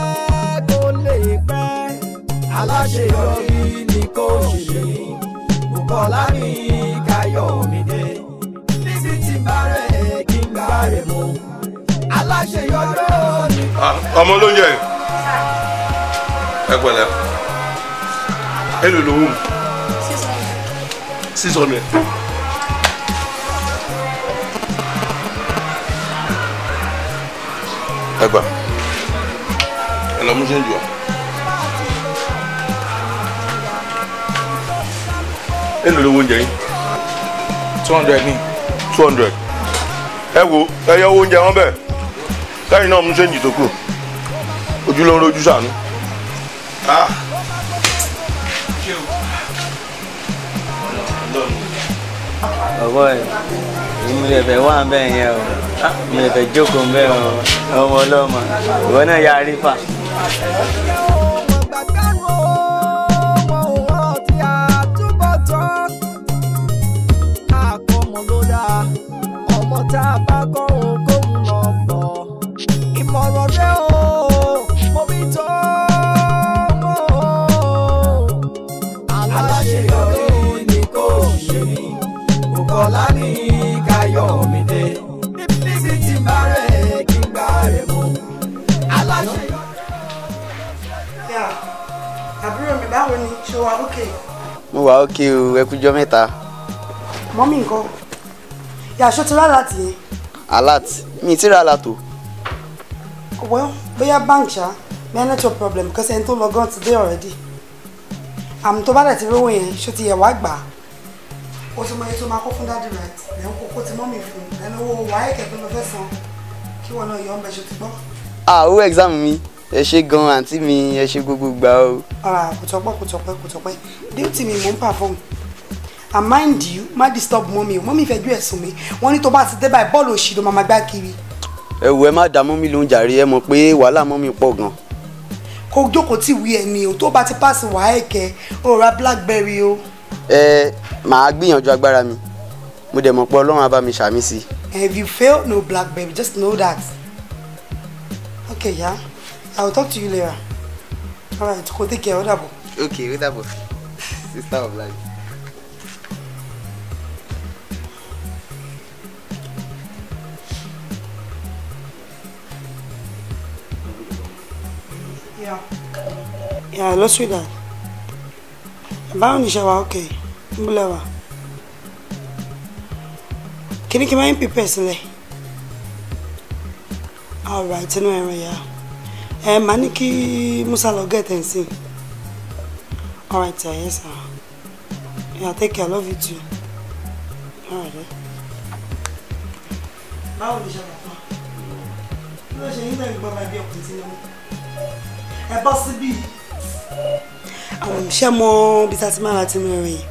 [SPEAKER 1] kó lè pẹ́ aláṣeyọrí ni kò ṣe Bùkọ́lá ní Káyọ̀mídé níbi tí bá rẹ̀ kí n gbà rẹ̀ mú aláṣeyọrí ni kò ṣe.
[SPEAKER 3] ọmọ olóúnjẹ ẹ pẹ̀lẹ́ èlò lówó 600. ẹ gbà ẹ lọ mú ṣe ń jù ọ. èlò lówó oúnjẹ yín.
[SPEAKER 11] 200 ní.
[SPEAKER 3] 200. ẹ wo ẹ yọ owó oúnjẹ wọn bẹ́ẹ̀ lẹ́yìn náà mú ṣe ń jì tó kù ojú ló ń rojú sànú.
[SPEAKER 13] ọ̀bọ̀ ẹ̀ èmi lè fẹ́ wá bẹ́ẹ̀ yẹn o mi lè fẹ́ jókòó bẹ́ẹ̀ o ọmọ ọlọ́mọ ìwọ náà yà á rí fà.
[SPEAKER 1] ọmọ tá a bá kọ́ òun lọ bọ̀ ìmọ̀ràn rẹ o mo bí tó mọ́ aláṣeyọrí ni kò ṣe ní Bùkọ́lá ní Káyọ̀mídé níbi tí bá rẹ̀ kí n gbà rẹ̀ mú aláṣeyọrí.
[SPEAKER 6] àbúrò mi báwo ni ṣé wàá ókè.
[SPEAKER 5] mo wà ókè o ẹ kújọ́ mẹ́ta.
[SPEAKER 6] mọ́mí nǹkan yàṣọ ti rà láti yẹn.
[SPEAKER 5] alert mi ti rà alert o.
[SPEAKER 6] well bóyá bank ṣá bóyá network problem because ẹni tó lọ gan ti dé already. àmì tó bá dẹ̀ ti rówó yẹn ṣó ti yẹ wá gbà á. ó ti mọ èyí tó máa kó fún dáàdì right lẹ́yìn kókó ti mọ́mì fún lẹ́nu owó wáyé kẹ̀kẹ́ ló fẹ́ san kí wọn náà yọ ọ́n bẹ́ẹ̀ ṣó ti gbọ́.
[SPEAKER 5] owó exam mi ẹ ṣe gan àǹtí mi ẹ ṣe gbogbo gbà o.
[SPEAKER 6] kò tọpẹ́ duty mi mò ń perform and mind you má disturb mọ́mì o mọ́mì fẹjú ẹ̀sùn mi wọ́n ní tó bá ti dé báyìí bọ́ọ̀lù òṣì ló máa gbá kiri.
[SPEAKER 5] ẹ wò ẹ má dá mọ́mì lóhùn jàre ẹ mọ̀ pé wàhálà mọ́mì pọ̀ gan.
[SPEAKER 6] kò jókòó tí wí ẹni o tó bá ti pass wàá ẹ̀kẹ́ o ra blackberry o.
[SPEAKER 5] màá gbìyànjú agbára mi mo dẹ̀ mọ̀ pé ọlọ́run á bá mi ṣàmì sí.
[SPEAKER 6] if you fail no blackberry just know that. okay yeah I will talk to you later. alright kò take care ó dàbọ̀.
[SPEAKER 5] okay ó dàbọ̀ sister of life.
[SPEAKER 6] Yeah, let's do that. Báwo ni ṣe wà okay? Mbúlẹ̀ wà. Kí ni kí n máa ń prepare sílẹ̀? Alright, inú ẹran yà. Màá ní kí Musa lọ get ẹ̀ sí. Alright, sir, yes, sir. Yeah, take care, I love you too. Alright. Báwo ni ṣe wà fún ọ? Kí ló ṣe yín tẹ̀lé gbọ́ bá bí ọkùnrin tí mo? Ẹ bọ́ síbí. Ṣé mo bí ta ti máa láti mú ẹrin yìí?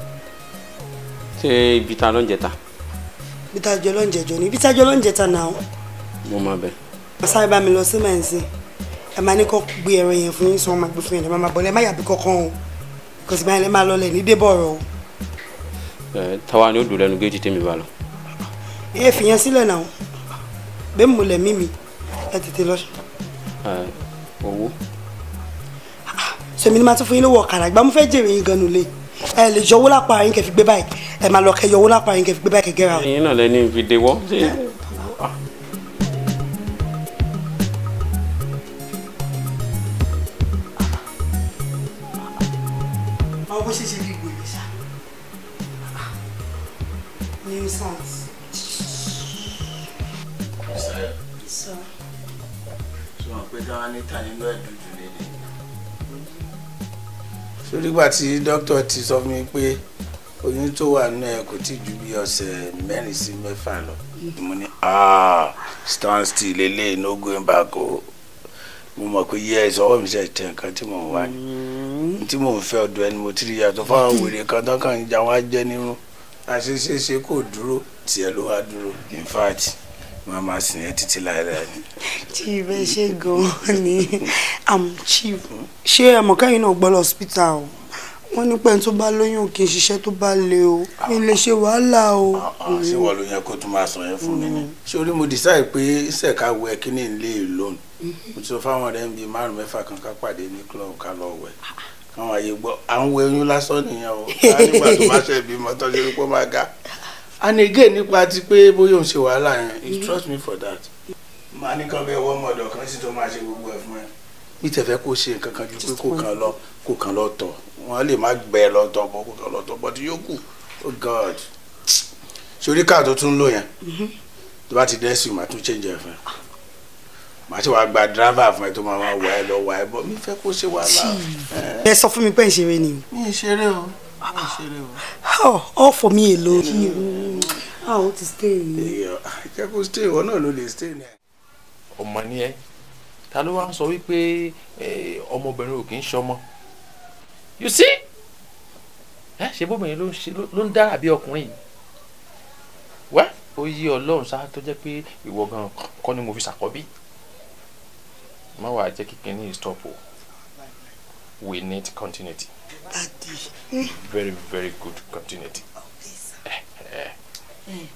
[SPEAKER 13] Ṣé ibi ta ló ń jẹta?
[SPEAKER 6] Bí ta jọ ló ń jẹjọ ni, bí ta jọ ló ń jẹta náà.
[SPEAKER 13] Mo máa bẹ.
[SPEAKER 6] Sáré bá mi lọ sí mẹ́ǹsì. Ẹ máa ní kó gbé ẹran yẹn fún yín sọ máa gbé fún yín. Ẹ máa bọ̀ lẹ́ má yàbí kankan o. Kò sì báyìí lẹ́ máa lọlẹ̀ ní débọ̀rọ̀ o.
[SPEAKER 13] Táwa ni ó dùn lẹ́nu géèjì tèmi bá lọ.
[SPEAKER 6] Ẹ fi yẹn sílẹ̀ náà. Bẹ́ẹ̀ mo lẹ̀ mímì. Ẹ tètè lọ.
[SPEAKER 13] Owó.
[SPEAKER 6] so èmi ni máa tún fún yín lówó ọ̀kadà ìgbà mo fẹ́ jèrè yín gan nulẹ̀ ẹ lè yọ owó lápá yín kẹ́ fi gbé báyìí ẹ máa lọ kẹ́ yọ owó lápá yín kẹ́ fi gbé báyìí kẹ́ gẹ́ra.
[SPEAKER 7] ẹ̀yin náà lẹni ìfìdè wọ́.
[SPEAKER 6] àwọn bó ṣe ṣe fi gbòòrò ṣá nuisance.
[SPEAKER 4] sọ pé dáwọn níta nínú ẹ̀dùn jù lédè. sórí ìgbà tí dókítà ti sọ fún mi pé oyún tó wà nínú ẹ kò tí ju bí ọ̀sẹ̀ 4 sí 6 lọ mo ní stand still lélẹ̀ no going back o mo mọ̀ pé yes ọwọ́ mi ṣe tẹ nǹkan tí mò ń wá ní tí mò ń fẹ́ ọ̀dọ̀ ẹni mo ti rí yàtọ̀ fáwọn wèrè kan tán kàn ń jà wọ́n á jẹ́ nínú àṣeṣeṣe kò dúró tiẹ̀ ló wá dúró in fact wọ́n máa sìn ẹ́ títí láìláì ni.
[SPEAKER 6] chief ẹ ṣe gan-an ni chief ṣé ẹmọkẹ́yìn náà gbọ́ lọ hospital o wọ́n ní pẹ́ẹ́n tó bá lóyún kì í ṣiṣẹ́ tó bá le o mi lè ṣe wàhálà o.
[SPEAKER 4] ṣé wọ́n ló yẹ kó tún máa sọ yẹn fún mi ni. sórí mo decide pé ṣèkà wẹ kíní ilé lónìí mo ti sọ fáwọn ọ̀rẹ́ mi bíi 5-6 kan ká pàdé ní club ká lọ wẹ̀ káwọn àyè gbọ́ à ń wẹ oyún lásán nìyẹn o nígbà tó bá ṣe ìbímọ tó ṣe pé ó máa ga and again nípa ti pé bóyá òun ṣe wàhálà yẹn you trust me for that. màá ní kàn bẹ́ẹ̀ wọ́n mọ̀ọ́dọ̀ kan sì tó máa ṣe gbogbo ẹ̀ fún ẹ bí tẹ̀fẹ́ kó ṣe nǹkan kan ju pé kó kàn lọ tọ̀ wọ́n lè má gbẹ lọ́tọ̀ bọ́ kó kàn lọ tọ̀ but yókù oh god sórí káà tó tún lò yẹn tó bá ti dẹ́sì màá tún change ẹ̀ fún ẹ màá ṣe wàá gba driver fún ẹ tó máa wà ẹ lọ wà ẹ bọ́ mi fẹ́ kó ṣe wàhálà.
[SPEAKER 6] ẹ sọ fún mi pé ìṣeré ni.
[SPEAKER 4] mi ìṣeré o mi ìṣeré o.
[SPEAKER 6] all for me alone. ó ti stay.
[SPEAKER 4] jẹ́ kó stay ìwọ náà ló lè stay ní.
[SPEAKER 7] ọmọ ni ẹ ta ló wá ń sọ wípé ọmọbìnrin ò kì í ṣọmọ you see ṣe bóbìnrin ló ń dára bí ọkùnrin yìí wá ó yí ọlọ́run sáà tó jẹ́ pé ìwọ gan kọ́ ni mo fi ṣàkọ́bí má wàá jẹ́ kíkẹ́ ní stop o we need continuity very very good continuity.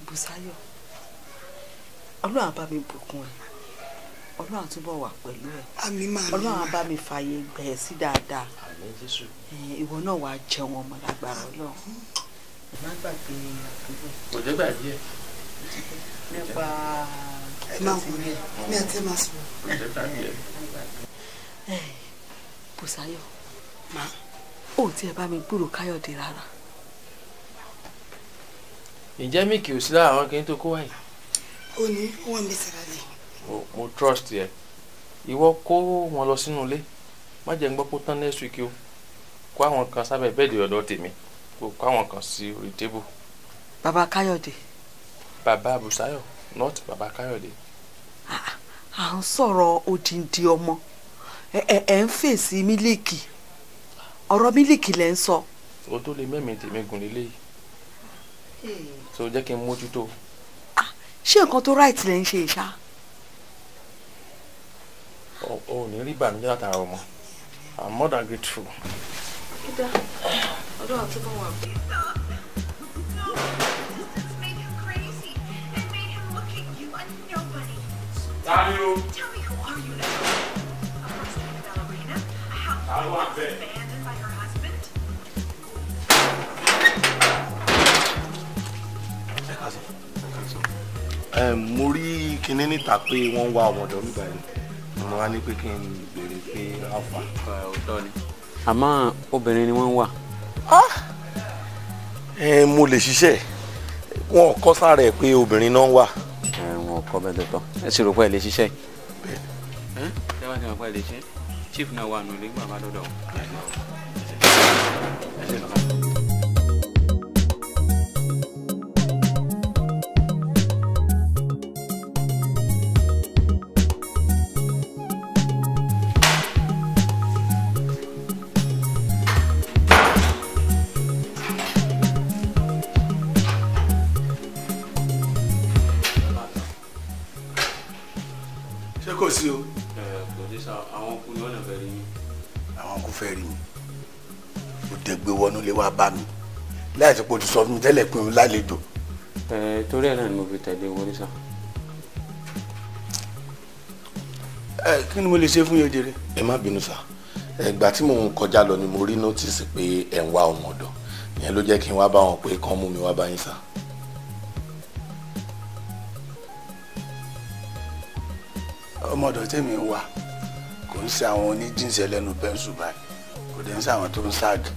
[SPEAKER 8] Bùsáyọ̀ ọlọ́run á bá mi bùkún ẹ ọlọ́run á túbọ̀ wà pẹ̀lú ẹ ọlọ́run á bá mi fààyè gbẹ̀ ẹ́ sí dáadáa ìwọ náà wàá jẹun ọmọ lágbára ọlọ́run ẹ má gbàgbé àbúrò.
[SPEAKER 7] kò jẹ́ gbàgbé ẹ.
[SPEAKER 8] nípa
[SPEAKER 6] mi àti máa sọ.
[SPEAKER 7] kò jẹ́ gbàgbé ẹ.
[SPEAKER 8] Bùsáyọ̀ ó tiẹ̀ bá mi gbúrò Káyọ̀dé rárá.
[SPEAKER 7] ǹjẹ́ mi kì í sí lára àwọn kìíní tó kó wáyé.
[SPEAKER 6] ó ní wọ́n mi sara lè.
[SPEAKER 7] mo trust ẹ ìwọ kó wọn lọ sínú ilé má jẹ́ ń gbọ́ pé tán next week o kó àwọn kan sábẹ́ bẹ́ẹ̀dì ọ̀dọ̀ tèmi kó àwọn kan sí orí tébù.
[SPEAKER 8] bàbá Káyọ̀dé.
[SPEAKER 7] bàbá Bùsáyọ̀ not bàbá Káyọ̀dé.
[SPEAKER 8] à ń sọ̀rọ̀ odindi ọmọ ẹ̀ ń fèsì mílíkì ọ̀rọ̀ mílíkì lẹ́ ń sọ.
[SPEAKER 7] o tó lè mẹ́mìí tèmi gùn lélẹ́yìí so jẹ́ kí n mójútó.
[SPEAKER 8] ṣé nǹkan tó right lẹ́ ń ṣe ìṣá.
[SPEAKER 7] o ní rí ìbànújẹ́ látara ọmọ I'm more than grateful.
[SPEAKER 8] ìdá ọdún àti bọ́ wà pé.
[SPEAKER 7] Daniel.
[SPEAKER 14] Tell me, who are you now? A prosthetic ballerina? A housewife abandoned by her husband?
[SPEAKER 3] mo rí kinní níta pé wọ́n ń wá ọmọdé mi báyìí mo wá ní pé kí n béèrè pé alfa.
[SPEAKER 13] òótọ́ ni àmọ́ obìnrin ni wọ́n ń wà.
[SPEAKER 3] mo lè ṣiṣẹ́ wọn kọ́ sára ẹ̀ pé obìnrin náà wà.
[SPEAKER 13] wọn kọ́ bẹ́ẹ̀ lọ́tọ̀ ẹ sì rò pé ẹ lè ṣiṣẹ́. ṣé wàá ti mọ̀ pé ẹ lè ṣe chief náà wà nù nígbà bá dọ́dọ̀.
[SPEAKER 3] kò sí o.
[SPEAKER 13] pòdísà àwọn ọkùnrin wọn náà fẹ́ rí mi.
[SPEAKER 3] àwọn kò fẹ́ rí mi o tẹ gbé wọnú lé wá bá mi láì sí pé o ti sọ fún mi tẹ́lẹ̀ pé o lálejò.
[SPEAKER 13] torí ẹ̀ náà ni mo fi tẹ̀lé wọlé sá.
[SPEAKER 3] kí ni mo lè ṣe fún yín jèrè. ẹ má bínú sá Ìgbà tí mò ń kọjá lọ ni mo rí notice pé ẹ̀ ń wá ọmọ ọ̀dọ̀ ìyẹn ló jẹ́ kí n wá bá wọn pé kán mú mi wá bá yín sá.
[SPEAKER 15] ọmọ ọ̀dọ̀ tèmi ń wá kò ń ṣe àwọn oníjíǹsì ẹlẹ́nu pẹ́ńsù báyìí kò dẹ̀ ń ṣe àwọn tó ń ságì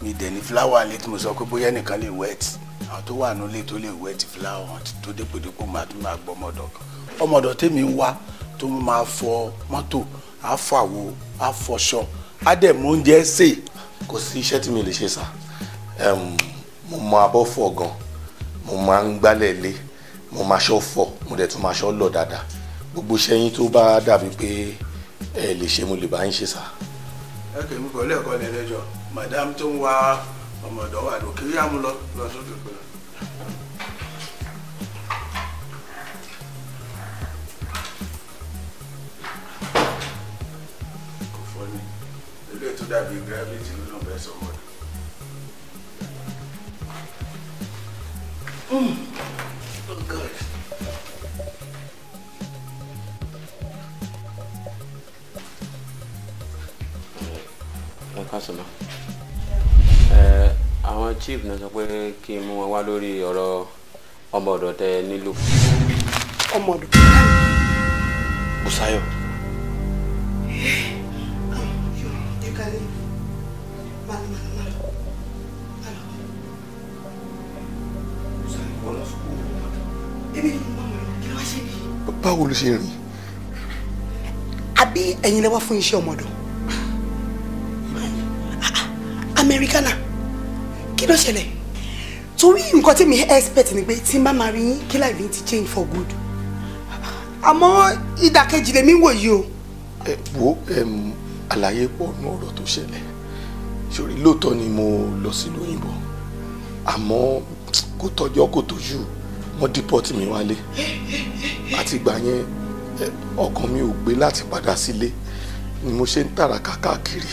[SPEAKER 15] mi dẹ̀ ní fúláwà lé tí mo sọ pé bóyá ẹnìkan lè wẹ́ẹ̀tì àwọn tó wà nílé tó lè wẹ́ẹ̀tì fúláwà wọn tó dépòdépò máa tún máa gbọ́ ọmọ ọ̀dọ̀ kan ọmọ ọ̀dọ̀ tèmi ń wá tó máa fọ mọ́tò á fọ àwo á fọṣọ á dẹ̀ mú oúnjẹ sè.
[SPEAKER 3] kò sí iṣẹ́ tí mi lè ṣe sá mo mọ abọ́ fọ̀ gan mo máa ń gbálẹ̀ lé mo máa ṣọ́ fọ̀ mo dẹ̀ tún máa ṣọ́ lọ dáadáa gbogbo iṣẹ́ yín tó bá dàbí pé ẹ lè ṣe mo lè bá yín ṣe sá.
[SPEAKER 15] ẹ kì í mú kọ́ lẹ́ẹ̀kọ́ ní ẹlẹ́jọ́ madam tó ń wá ọmọ ọ̀dọ̀ wà lókè yá mú lọ sókè pé. kò fọ́ ni ilé tó dàbí gravity ló náà bẹ́ẹ̀ sọ̀rọ̀. Oh God.
[SPEAKER 16] Kásìmá àwọn chief náà sọ pé kí n mú wọn wá lórí ọ̀rọ̀ ọmọ ọ̀dọ̀ tẹ nílò.
[SPEAKER 6] ọmọ ọ̀dọ̀.
[SPEAKER 3] Bùsáyọ̀. báwo ló ṣe rìn.
[SPEAKER 6] àbí ẹ̀yin lẹ wá fún iṣẹ́ ọmọ ọ̀dọ̀. Americana kí ló ṣẹlẹ̀ torí nǹkan tí mi expect ni pé tí n bá máa rí yín kí life yín ti change for good àmọ́ ìdàkejì lèmi wò yìí o.
[SPEAKER 3] ẹ wo àlàyé pọ̀ nù ọ̀rọ̀ tó ṣẹlẹ̀ sórí lóòótọ́ ni mo lọ sílùú òyìnbó àmọ́ kò tọ́jọ́ kò tójú wọ́n deport mi wálé àti ìgbà yẹn ọkàn mi ò gbé láti padà sílé ni mo ṣe ń tàràkà káàkiri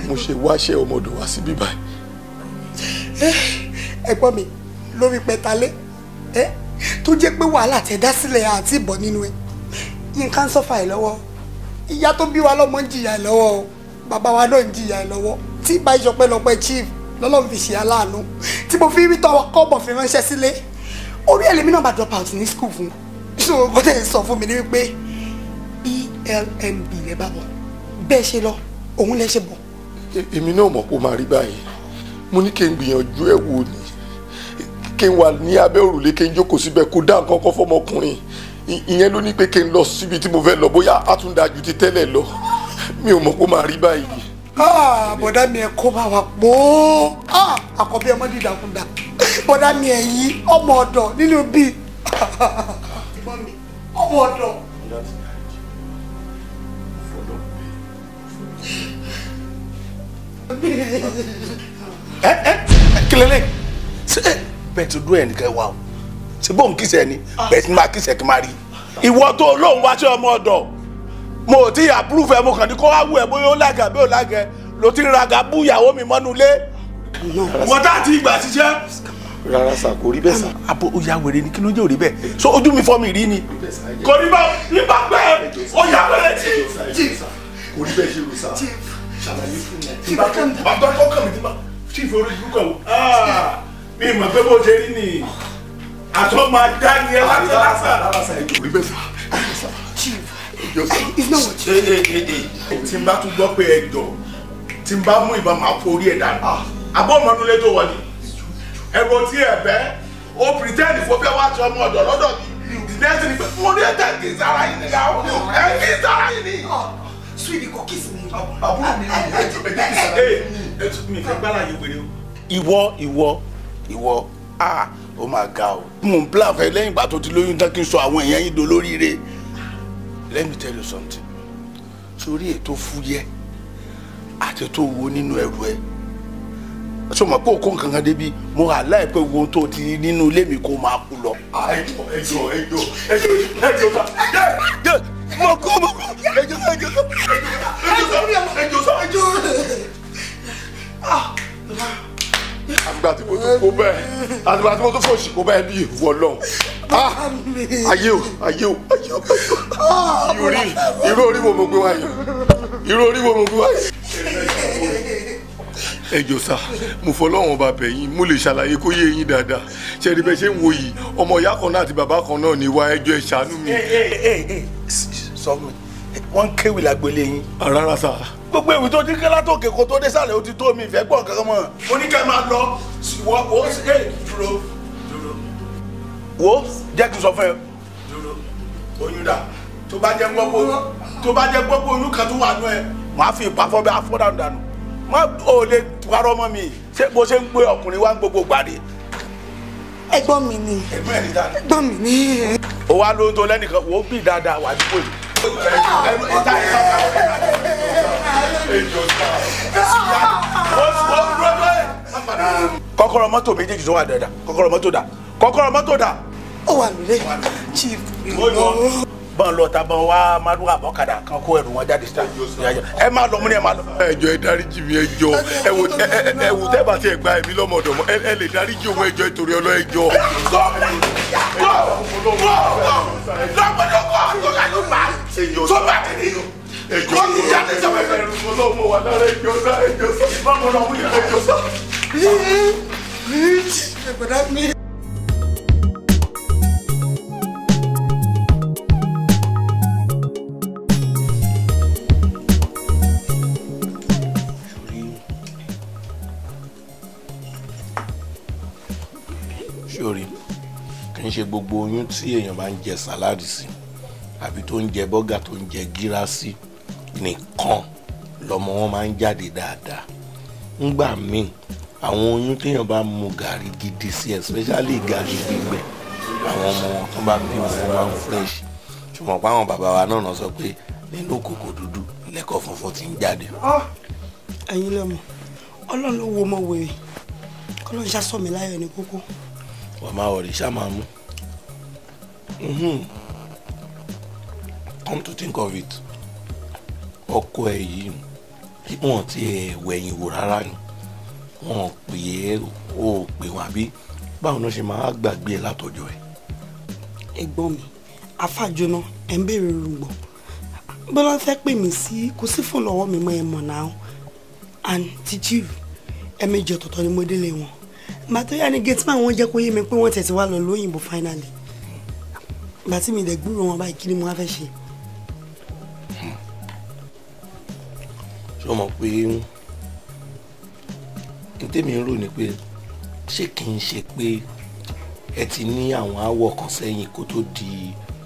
[SPEAKER 3] mo ṣe wáṣẹ́ ọmọdé wá síbí báyìí.
[SPEAKER 6] ẹ̀gbọ́n mi lórí pẹ̀tálẹ́ tó jẹ́ pé wàhálà tẹ̀ dá sílẹ̀ àti ìbọn nínú ẹ̀ nǹkan sọ́fà ẹ̀ lọ́wọ́ ìyá tó bí wa lọ́mọ ń jìyà ẹ̀ lọ́wọ́ o bàbá wa náà ń jìyà ẹ̀ lọ́wọ́ tí ìbá ìṣọpẹ́ lọ́pẹ́ chief lọ́lọ́run fi ṣe aláàánú tí mo fi rí tọwọ́ kọ́bọ̀ fi ránṣẹ́ sílé orí ẹlẹ́mí náà bá drop out ní school fún so kó tẹ̀ sọ fún mi ní wípé ELMB lẹ́ bá bọ̀ bẹ́ẹ̀ ṣe lọ òun lẹ́ ṣe bọ̀.
[SPEAKER 3] èmi náà mọ̀ pé ó máa rí báyìí mo ní kí n gbìyànjú ẹ̀ wò ni kí n wà ní abẹ́ òrùlé kí n jókòó síbẹ̀ kó dá nǹkan kan fọmọkùnrin ìyẹn ló ní pé kí n lọ síbi tí mo fẹ́ lọ bóyá á tún dájú ti tẹ́lẹ̀ lọ mi ò mọ̀ pé ó máa rí báyìí.
[SPEAKER 6] bọ̀dá mi ẹ̀ kó bá wa pọ̀ àkọ́bí ọmọ dídàkúndà bọ̀dá mi ẹ̀ yí ọmọ ọ̀dọ̀ nínú bíi ọmọ ọ̀dọ̀.
[SPEAKER 15] kílélẹ̀ ṣé bẹ́ẹ̀ ti dúró ẹnìkan wà o ṣé bóun kìsẹ̀ ni bẹ́ẹ̀ ti máa kìsẹ̀ kí n máa rí ìwọ tó lóun wá sí ọmọ ọ̀dọ̀ mo ò tí ì àpúrúfù ẹ mo kàn ní kó wá wù ẹ bóyá ó lága bí ó lága ló ti ń raga bú ìyàwó mi mọ́nú ilé wọ́n tá àti ìgbà ṣiṣẹ́.
[SPEAKER 3] rárá sà kò rí bẹ́ẹ̀ sà.
[SPEAKER 15] abo ó ya wèrè ni kí ló jẹ́ òrí bẹ́ẹ̀ so ojú mi fọ́ mi rí ni. kò ní bá nípa pé ó ya wèrè tí.
[SPEAKER 3] kò rí bẹ́ẹ̀ ṣe rò sà ṣàlàyé fún mi.
[SPEAKER 15] bàtọ́ kọ́kọ́ mi ti bá chief oríṣiríṣi kọ̀ mi mọ̀ pé bó ṣe rí ni àtọ́ máa dá ní ẹ láti lásà.
[SPEAKER 3] rárá sà kò rí bẹ́ẹ̀ sà.
[SPEAKER 15] tí n bá tún gbọ́ pé ẹ jọ tí n bá mú ìbọn máa forí ẹ̀ dànù abọ́ ọmọdúnlé tó wọ ni ẹ̀rọ tí ẹ bẹ́ ó pretend fún bí wàá ti ọmọ ọ̀dọ̀ lọ́dọ̀ mi the next thing pé mo ní ẹ̀jẹ̀ kì í sára yìí nìyà ó ẹ̀ kì í sára yìí ni.
[SPEAKER 6] sweetie kò kiss mi.
[SPEAKER 15] àbúrò mi mi fẹ́ gbára yìí wèrè o. ìwọ ó máa ga o. mo ń plan fẹ́ lẹ́yìn ìgbà tó ti lóyún tán kí n sọ àwọn èèyàn yín dolóríire. Let me tell you something. Sórí ètò fúyẹ́ àti tó wo nínú ẹrù ẹ sọ ma pé òkú nǹkan kan débi mo hà láìpẹ́ wo tó ti nínú ilé mi kó máa kú lọ.
[SPEAKER 3] ẹjọ
[SPEAKER 15] mo kú
[SPEAKER 3] àgbà tí mo tún kó bẹ́ẹ̀ àgbà tí mo tún fòṣì kó bẹ́ẹ̀ bí ìwọ lọ
[SPEAKER 15] ayé o irú orí wo mo gbé wáyé ẹ jọ̀ọ́ sà mo fọlọ́wọ́n ọba bẹ̀yìn mo lè ṣàlàyé kó yé yín dáadáa ṣe rí bẹ́ẹ̀ ṣe ń wo yìí ọmọ ìyá kan náà àti bàbá kan náà ní wá ẹjọ́ ẹ ṣàánú mi.
[SPEAKER 17] sọ mi wọ́n ń kéwì lágbélé yín.
[SPEAKER 15] rárá sà.
[SPEAKER 17] gbogbo èwe tó dín kẹ́lá tó kéko tó dé sàlẹ̀ ó ti tó mi ìfẹ́ gbọ́n kankan mọ́. mo ní kẹ́ máa lọ wọ́ ó sì dúró wo jẹ́ kí n sọ fún ẹ oyún dà tó bá jẹ́ gbọ́gbó oyún kan tó wà nú ẹ màá fi ìpàfọ́ bẹ́ẹ̀ afọ́dànù dànù má ò lè parọ́ mọ́ mi ṣé bó ṣe ń gbé ọkùnrin wá ń gbogbo gbàdé.
[SPEAKER 6] ẹ̀gbọ́n mi ni. ẹ̀gbọ́n mi ni.
[SPEAKER 17] ó wá lóhun tó lẹ́nìkan wò ó bì dáadáa wà nípò yìí. kọ́kọ́rọ́ mọ́tò méjèèjì tó wà dáadáa kọ́kọ́rọ́ mọ́tò dà.
[SPEAKER 6] ó wà lóde chief.
[SPEAKER 17] bọ́n lọ ta bọ́n wá mádùúgbò àbọ̀kadà kan kó ẹrù wọn jáde síta ẹ má lọ mú ni ẹ má lọ.
[SPEAKER 15] ẹ jọ̀ọ́ ẹ dáríjì mi ẹ jọ̀ọ́ ẹ wò tẹ́ bá tiẹ̀ gba ẹ̀mí lọ́mọdọ̀mọ́ ẹ lè dáríjì òun ẹ jọ̀ọ́ ìtorí ọlọ́ ẹ jọ̀ọ́.
[SPEAKER 3] sórí kì í ṣe gbogbo oyún tí èèyàn bá ń jẹ sàláàdì sí àbí tó ń jẹ bọ́gà tó ń jẹ gírásì nìkan lọmọ wọn máa ń jáde dáadáa ńgbà míì àwọn oyún téèyàn bá mu gàrí gidi sí especially gàrí gbígbẹ àwọn ọmọ wọn tó bá bí wọn máa ń fresh ṣùgbọ́n pé àwọn bàbá wa náà sọ pé nínú kòkò dúdú lẹ́kọ̀ọ́ funfun ti ń jáde.
[SPEAKER 6] ẹ̀yin lẹ́mọ̀ ọlọ́run ló wo ọmọ wèrè kọ́lọ́n ṣàṣọ mi láyọ̀ ní kókó.
[SPEAKER 3] wọ́n máa wọ̀rì ṣá máa mú. Come to think of it ọkọ ẹ yìí wọn ti wẹ̀yìn wò rárá ni wọn pè é ó pè wọn àbí báwo ló ṣe máa gbàgbé ẹ látọjọ́ ẹ.
[SPEAKER 6] ẹ̀gbọ́n mi afájóná ẹ̀ ń béèrè rúgbọ̀n bọ́lá fẹ́ pè mí sí kò sí fún lọ́wọ́ mi mọ́ ẹ mọ̀ náà and ti chief ẹ̀mẹ́jì ọ̀tọ̀ọ̀tọ̀ ni mo délé wọn bàtó yá ni gate man wọn jẹ́ kó yé mi pé wọ́n tẹ̀sí wá lọ lóyìnbó finally bàtí mi dẹ̀ gbúrò wọn báyìí kí ni mo wá fẹ́ ṣe.
[SPEAKER 3] ṣé o mọ̀ pé n tèmi ń rò ní pé ṣé kì í ṣe pé ẹ ti ní àwọn aáwọ̀ kan sẹ́yìn kó tó di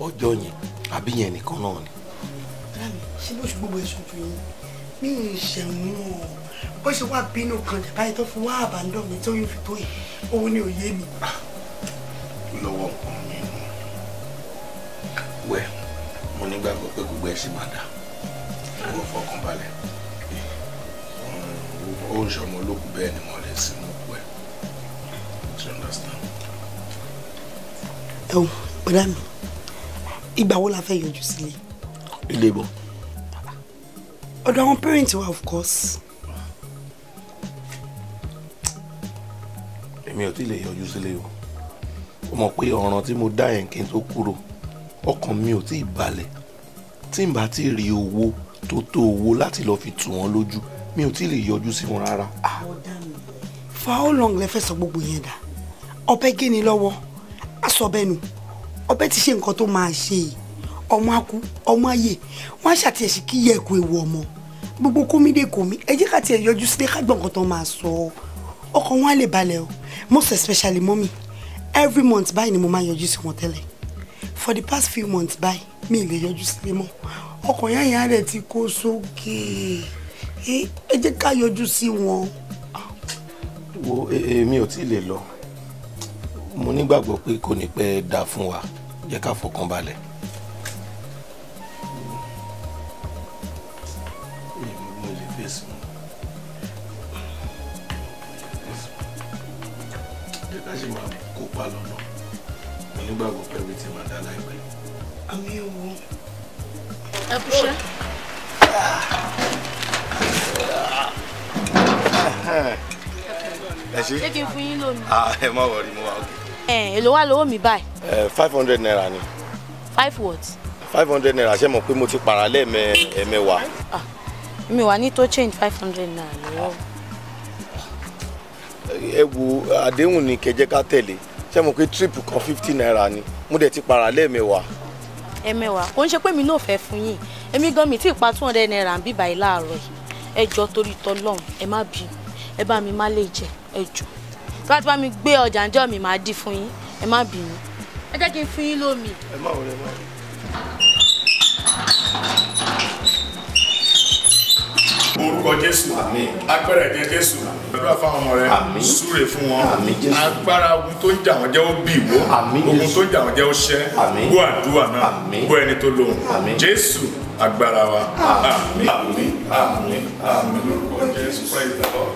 [SPEAKER 3] ọjọ́ yẹn àbí yẹn nìkan náà ni.
[SPEAKER 6] ṣé bó ṣe gbogbo ẹ̀sùn tó yín mi ì ṣẹ̀wọ̀n bó ṣe wá bínú kan jẹ̀ báyìí tó fi wá àbádọ́ mi tó yín fi tó yìí òun ni òye mi.
[SPEAKER 3] lọ́wọ́ nǹkan mi wẹ̀ mo nígbàgbọ́ pé gbogbo ẹ̀ ṣì máa dà owó fọkànbalẹ̀ ó ń ṣọmọ olókùn bẹ́ẹ̀ ni wọ́n lè sí mú pẹ́ you understand.
[SPEAKER 6] ẹ wò bọ́dá mi ìgbà wo la fẹ́ yọjú sílé.
[SPEAKER 3] ilé bọ̀.
[SPEAKER 6] ọ̀dọ̀ àwọn parents wa of course.
[SPEAKER 3] èmi ò tí lè yọjú sílé o ó mọ̀ pé ọ̀ràn tí mo dá yẹn kí n tó kúrò ọkàn mi ò tí ì balẹ̀ tí n bá ti rí owó tó tó owó láti lọ́ọ́ fi tù wọ́n lójú mi ò tí lè yọjú sí wọn rárá.
[SPEAKER 6] for how long lẹ fẹ́ sọ gbogbo yẹn dà ọbẹ̀ gé ni lọ́wọ́ aṣọ ọbẹ̀ nu ọbẹ̀ ti ṣe nǹkan tó máa ṣe ọmọ akú ọmọ ayé wọn á ṣàtìyẹsí kí yẹ ẹ̀kọ́ ewu ọmọ gbogbo kómídé kòmí ẹ jẹ́ ká tiẹ̀ yọjú sílé ká gbọ́ nǹkan tó máa sọ ọkàn wọn á lè balẹ̀ o most especially mommy every month báyìí ni mo máa yọjú sí wọn tẹ́lẹ̀ for the past few months báyìí mi ì lè yọjú sílé mọ́ ọkàn yẹn yẹn rẹ̀ ti kó sókè ẹ jẹ́ ká yọjú sí wọn.
[SPEAKER 3] wo èmi ò tí lè lọ mo nígbàgbọ́ pé kò ní pẹ́ dà fún wa jẹ́ ká fọkàn balẹ̀. mo lè fèsì jẹ́ ká sì máa kópa lọ́nà mo nígbàgbọ́ pé ẹbí ti máa dá láìpẹ́.
[SPEAKER 6] àmì òwò.
[SPEAKER 12] ẹ kúṣẹ́.
[SPEAKER 3] ẹ ṣe.
[SPEAKER 12] ṣé kí n fún yín lómi.
[SPEAKER 3] ẹ má wọrí mo wá òkè.
[SPEAKER 8] Èló wà lọ́wọ́ mi báyìí?
[SPEAKER 3] 500 naira ni.
[SPEAKER 8] 5 what?
[SPEAKER 3] 500 naira ṣé mọ̀ pé mo ti para lẹ́ẹ̀mẹ́wàá.
[SPEAKER 8] Mi wà ní tó change 500 naira lọ́wọ́.
[SPEAKER 3] Ẹ wo àdéhùn ni kẹjẹ ká tẹ̀lé ṣé mọ̀ pé trip kan 50 naira ni mo dẹ̀ ti para lẹ́ẹ̀mẹ́wàá.
[SPEAKER 8] Ẹ̀mẹ́wàá kò ń ṣe pé mi náà fẹ́ fún yín èmi gan mi tí ì pa 200 naira ń bí báyìí láàárọ̀ yìí ẹ jọ̀ọ́ torí tọlọ́run ẹ má bí ẹ bá mi má lè jẹ ẹ jọ̀ọ́ tí wọ́n ti bá mi gbé ọjà ńjọ́ mi máa dí fún yín ẹ má bínú ẹ jẹ́ kí n fún yín lómi.
[SPEAKER 3] ẹ má wọlé má.
[SPEAKER 17] orúkọ Jésù agbára ẹ̀jẹ̀ Jésù gbàdúrà fáwọn ọmọ rẹ súre fún wọn agbára ogun tó ń jà wọ́n jẹ́ ó bì wó ogun tó ń jà wọ́n jẹ́ ó ṣẹ́ gbọ́ àdúrà náà gbọ́ ẹni tó lóhùn Jésù agbára wa àmín àmín àmín àmín lórúkọ Jésù praise the Lord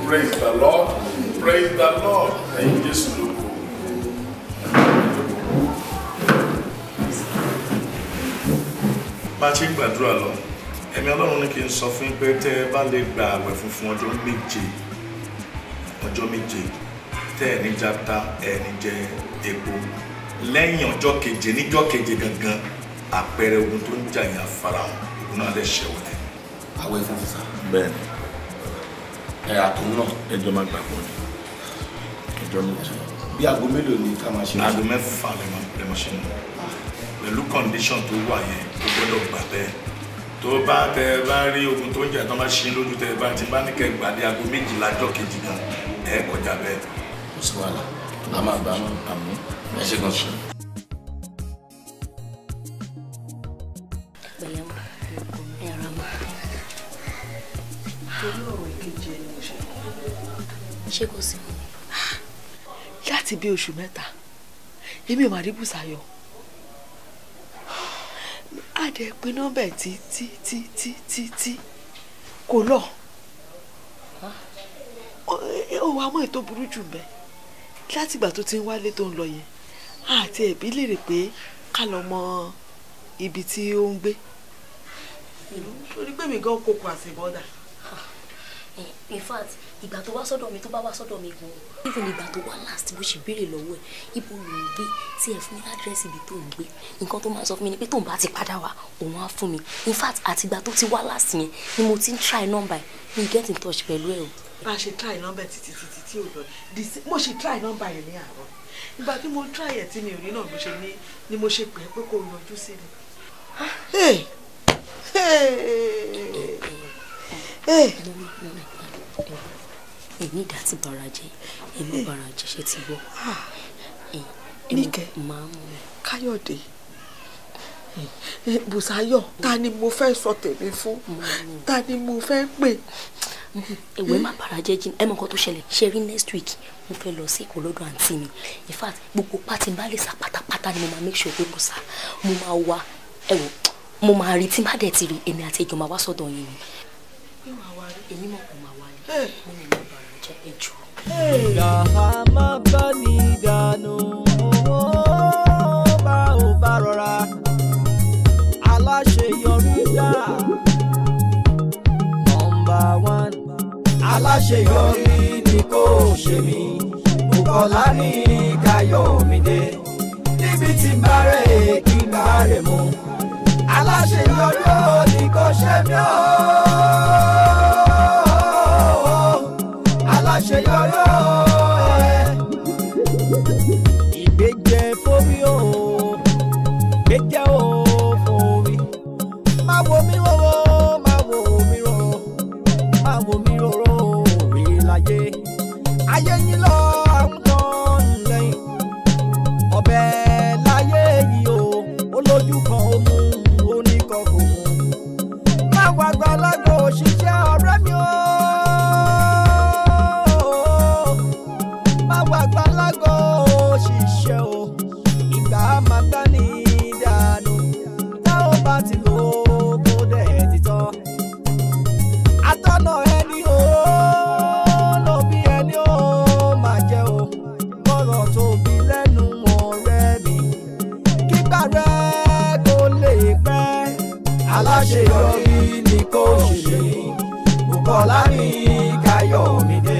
[SPEAKER 17] praise the Lord praise the Lord ẹ̀yin Jésù lóko. bá a ṣe ń gbàdúrà lọ ẹ̀mí Ọlọ́run ní kí n sọ fún yín pé tẹ́ ẹ bá lè gba àwẹ̀ funfun ọjọ́ méje tẹ́ ẹ ní jata ẹ ní jẹ epo lẹ́yìn ọjọ́ keje níjọ́ keje gangan àpẹẹrẹ ogun tó ń jà yín àfarahàn ogun náà lè ṣẹ̀wọ̀n ẹ̀.
[SPEAKER 3] àwẹ̀ funfun sá.
[SPEAKER 17] bẹ́ẹ̀ni.
[SPEAKER 3] ẹ àtún náà.
[SPEAKER 17] ẹjọ́ máa gbàgbọ́ ni ọjọ́ méje.
[SPEAKER 3] bí aago mélòó ni ká máa ṣe.
[SPEAKER 17] aago mẹ́fà lè máa ṣe nù pẹ̀lú condition tó wà yẹn tó gbọ́dọ̀ gbà bẹ́ẹ̀ tó bá tẹ bá rí ogun tó ń jà tó bá ṣe lójú tẹ bá ti bá ní kẹ gbàdé aago méjìlá ọjọ́ kejì gan ẹ kọjá bẹ́ẹ̀.
[SPEAKER 3] kò sí wàhálà a máa gbà náà àmì ẹ ṣe kan sùn.
[SPEAKER 6] torí ọ̀rọ̀ ìkejì ẹni mo ṣe.
[SPEAKER 8] ṣé kò sí.
[SPEAKER 6] láti bí oṣù mẹ́ta èmi ò máa rí Bùsáyọ̀ àdẹ pé nọ́mbà ẹ̀ tí kò lọ ó wá mọ́ ètò burú jù mbẹ́ látìgbà tó ti ń wálé tó ń lọ yẹn àti ẹ̀bí lèrè pé ká lọ mọ ibi tí ó ń gbé torí pé mi gan kókó àṣebọ́dà.
[SPEAKER 12] In fact ìgbà tó wá sọ́dọ̀ mi tó bá wá sọ́dọ̀ mi gan even ìgbà tó wá last bó ṣe béèrè lọ́wọ́ ẹ̀ ibo ló ń gbé tí ẹ fún mi ládírẹ́sì ibi tó ń gbé nǹkan tó máa sọ fún mi ni pé tóun bá ti padà wá òun á fún mi in fact àtìgbà tó ti wá last yẹn ni mo ti ń try number ẹ̀ mi get in touch pẹ̀lú ẹ̀ o.
[SPEAKER 6] bá a ṣe try number títí tí ò lọ mo ṣe try number yẹn ní àárọ̀ ìgbà tí mo try ẹ̀ tí mi ò rí náà ló ṣe ní ni mo ṣe pè é pé kó yọjú sí mi.
[SPEAKER 12] èmi ìdá ti bara jẹ èmi bara jẹ ṣe ti gbọ́.
[SPEAKER 6] Níkẹ́ Káyọ̀dé Bùsáyọ̀ ta ni mo fẹ́ sọ tèmi fún ta ni mo fẹ́ pè.
[SPEAKER 12] ẹ̀wẹ̀ má bara jẹ́ jí ẹ mọ̀ nǹkan tó ṣẹlẹ̀ ṣe rí next week mo fẹ́ lọ sí Èkó lọ́dọ̀ àǹtí mi in fact gbogbo pátí bá lè sá pátápátá ni mo máa make sure pé mo sá mo máa wá ẹ̀wọ̀ mo máa rí tí má dẹ̀ ti rí èmi àti ẹjọ́ máa wá sọ́dọ̀ yín ni. èmi mọ̀ kó máa wá ní mo ní mo bara jẹ́ ẹjọ́.
[SPEAKER 1] Gàhámà bá ní ìdánù bá ò bá rọra aláṣeyọrí dá #1 aláṣeyọrí ni kò ṣe mí Bùkọ́lá ní Káyọ̀mídé níbi tí ń bá rẹ̀ kí n bá rẹ̀ mú aláṣeyọrí ò ní kò ṣe mí ó aláṣeyọrí ò ìgbéjẹ fórí o gbéjẹ o fórí máa wo mi rọrọ máa wo mi rọrọ máa wo mi rọrọ òwe láyé ayé yín lọ àwọn kan lẹ́yìn ọbẹ̀ láyé yìí o olójú kan ó mú oníkan kò mú máa wá gbàlagbà òṣìṣẹ́ ọ̀rẹ́ mi o máa wá gbàlagbà òṣìṣẹ́ o ìgbà máa tán ní ìdánù táwọn bá ti lò ó kó dẹ̀ ti tán atọ́nà ẹni o ló bí ẹni o máa jẹ́ o kọ́rọ̀ tóbi lẹ́nu ọ̀rẹ́ mi kígbà rẹ̀ kó lè pẹ́ aláṣeyọrí ni kò ṣe Bùkọ́lá ní Káyọ̀mídé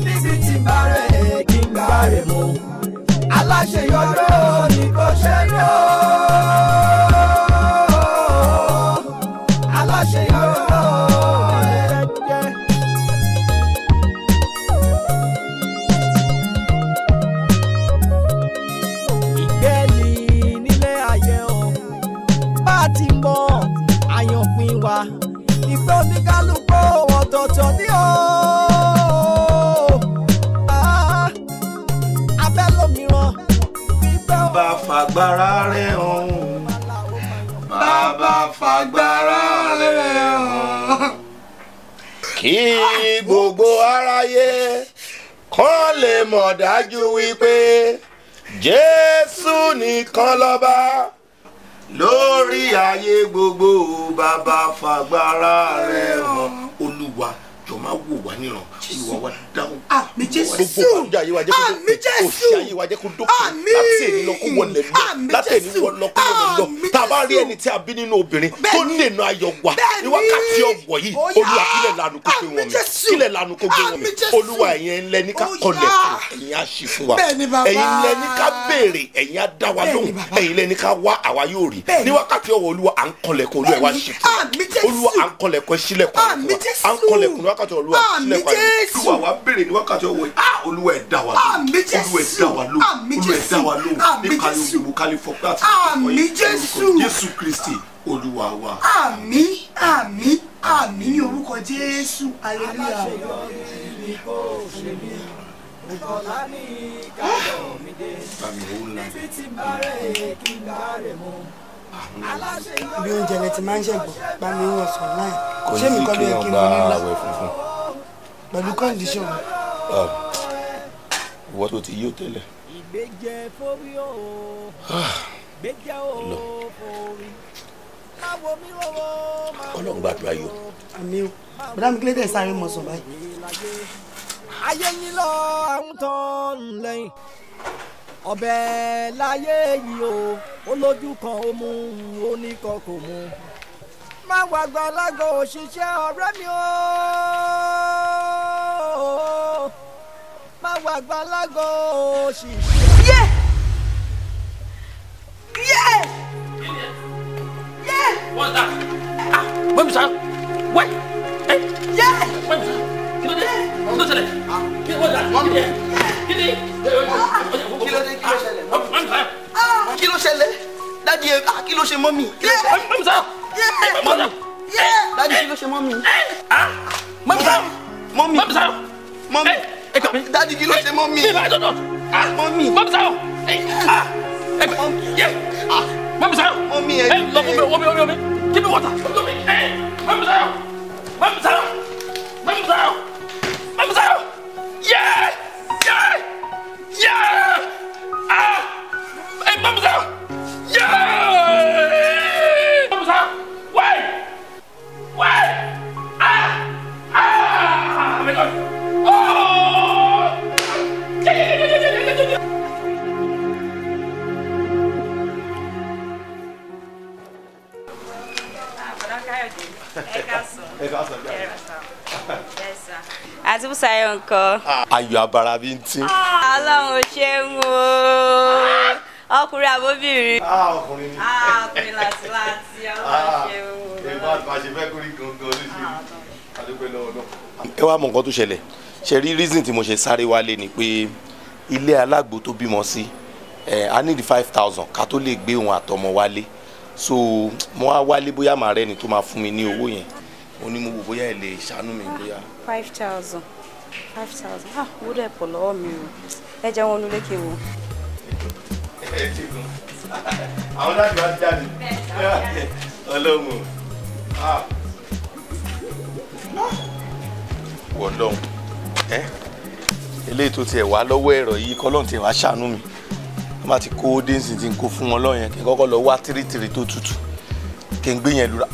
[SPEAKER 1] níbi tí bá rẹ̀ kí n gbá rẹ̀ mú aláṣeyọrí ni kò ṣe yọ. Ìgbẹ́ni nílé ayé o, bá a ti mọ àyànpín wa, ìfẹ́ oníkálukú ọ̀tọ̀ọ̀tọ̀ ní o. Abẹ́ lómìíràn fífẹ́ o.
[SPEAKER 3] Bàbá fàgbára rẹ̀ hàn. Bàbá fàgbára rẹ̀ hàn. Kí gbogbo aráyé kán lè mọ̀ dájú wípé Jésù nìkan lọ́ba lórí ayé gbogbo. Bàbá fàgbára rẹ̀ hàn. Olúwa jọ máa wò wá níran, ìwà wa dáhùn.
[SPEAKER 6] Àmín Jésù.
[SPEAKER 3] Gbogbo ọjọ́ ayé wa jẹ́ kó
[SPEAKER 6] Àmín Jésù.
[SPEAKER 3] òṣì ayé wa jẹ́ kó dókè. Láti èyí lọ kó wọlé lọ. Láti èyí lọ kó wọlé lọ. Tá a bá rí ẹni tí a bí nínú obìnrin tó dènà ayọ̀ wa ní wákàtí ọ̀wọ̀ yìí, Olúwa kílẹ̀ lanu kó gbé wọn mi. Kílẹ̀ lanu kó gbé wọn mi. Olúwa ẹ̀yin ńlẹ̀ ní ká kọlẹ̀ fún, ẹ̀yin á ṣí fún wa. Ẹ̀yin ńlẹ̀ ní ká béèrè, ẹ̀yin á dá wa lóhùn. Ẹ̀yin ńlẹ̀ ní ká wá, àwa yóò rí. Ní wákàtí ọ̀wọ̀ Olúwa à ń kọlẹ̀kùn, Olúwa ẹ wá ṣí fún wa. Olúwa à ń kọlẹ̀kùn, ẹ ṣílẹ̀kùn fún wa. À ń kọlẹ̀kùn ní wákàtí Olúwa ṣílẹ̀kùn. Olúwa wa béèrè ní wákàtí ọ̀wọ̀ yìí. Olúwa ẹ̀ dá wa lóhùn. Olúwa ẹ̀ dá wa lóhùn. Olúwa ẹ̀ dá wa lóhùn. Nípa yòówù kálífọ̀pẹ́ àti
[SPEAKER 6] Àmín Jésù.
[SPEAKER 3] Jésù Kristi Olúwa wa.
[SPEAKER 6] Àmín, àmín, àmín ní orúkọ Jésù. Hallelujah. Bí oúnjẹ lẹ ti máa ń ṣẹ̀gbọ́n bá mi wọ̀ sùn láì. Ṣé mi kọ́ ló yẹ kí n mú nílá? Pẹ̀lú kọ́ndíṣọ̀n.
[SPEAKER 3] Ìwọ tó ti yóò tẹ́lẹ̀. Lọ. Ọlọ́run gbàdúrà yóò.
[SPEAKER 6] Àmín o. Bọ́dá mi kílé tẹ̀ sáré mọ̀ sùn báyìí.
[SPEAKER 1] Ayé yín lọ àwọn tó ń lẹ́yìn. Ọbẹ̀ láyé yìí o, olójú kan ó mú oníkan kò mú. Má wá gbàlagbà òṣìṣẹ́ ọ̀rẹ́ mi o. Má wá gbàlagbà òṣìṣẹ́.
[SPEAKER 6] Yeah! Yeah! Yeah!
[SPEAKER 7] What's that? Ah, mami sa. Wait. Hey.
[SPEAKER 6] Yeah!
[SPEAKER 7] Mami sa. Kí ló dé? Kí ló ṣẹlẹ̀? Kí ló dé? Kí ló dé? Kí ló dé?
[SPEAKER 4] Kí ló ṣẹlẹ̀? Kí ló ṣẹlẹ̀? Dádì kí ló ṣe mọ́mì?
[SPEAKER 7] Mami sa.
[SPEAKER 4] Dádì kí ló ṣe mọ́mì?
[SPEAKER 7] Mami sa.
[SPEAKER 4] Mọ́mì.
[SPEAKER 7] Mami sa.
[SPEAKER 4] Mọ́mì. Dádì kí ló ṣe mọ́mì? Mọ́mì.
[SPEAKER 7] Mami sa. Mami sa.
[SPEAKER 4] Mọ́mì ẹ̀
[SPEAKER 7] lọ fún mi, omi. Give me water. Mami sa. Mami sa. Mami sa. Mami sa. Yeah. Yeah. Yeah. Ah. Hey, Mami sa. Yeah. Mami sa. Wait. Ah. Oh my God. Oh. Yeah.
[SPEAKER 18] Àti Bùsáyọ̀ ńkọ́.
[SPEAKER 3] Ayọ̀ abara bí ń tín.
[SPEAKER 18] Ọlọ́run ò ṣeun o. Ọkùnrin àbóbìnrin.
[SPEAKER 3] Ọkùnrin ni.
[SPEAKER 18] Ọkùnrin láti Ọlọ́run ṣeun o.
[SPEAKER 3] Ìgbà tí a ṣe fẹ́ kórìí gangan ló ṣe àdúgbò lọ́wọ́ náà. Ẹ wá mọ nǹkan tó ṣẹlẹ̀. Ṣe rí reason tí mo ṣe sáré wálé ni pé ilé alágbo tó bímọ sí I need 5,000 ká tó lè gbé òun àtọmọ wálé. So mo wá wálé bóyá màá rẹ́ni tó máa fún mi ní owó yẹn. Mo ní mo wò bóyá ẹ lè ṣàánú mi bóyá.
[SPEAKER 18] 5,000. Owó dẹ̀ pọ̀ lọ́wọ́ mi o. Ẹ jẹ́ wọn lulẹ̀ kí wo.
[SPEAKER 3] Àwọn dájú wá ti jáde. Ọlọ́run. Wọ̀lọ́run. Eléyìí tó tiẹ̀ wá lọ́wọ́ ẹ̀rọ yìí kọ́lọ́run tiẹ̀ wá ṣàánú mi. Wọ́n bá ti kó déǹsì tí n kó fún wọn lọ́yẹn kí n kọ́kọ́ lọ wá tírítírì tó tutù kí n gbé yẹn lura.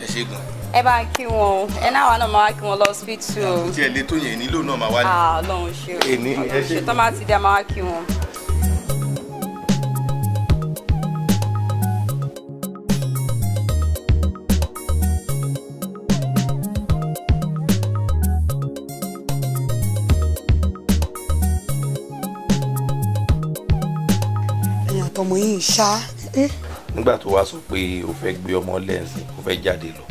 [SPEAKER 3] Ẹ ṣe gan.
[SPEAKER 18] Ẹ bá kí wọn o. Ẹ náà wà náà máa kí wọn lọ hospital o.
[SPEAKER 3] Tí ẹ lè tó yẹn nílò náà máa wá ní.
[SPEAKER 18] Ọlọ́run ṣe o.
[SPEAKER 3] Èní ẹ ṣe.
[SPEAKER 18] Ṣé tọ́ máa ti dé máa kí wọn.
[SPEAKER 6] àtọmọ yìí ṣá.
[SPEAKER 3] nígbà tó wá sọ pé o fẹ́ gbé ọmọ lẹ́sìn o fẹ́ jáde lọ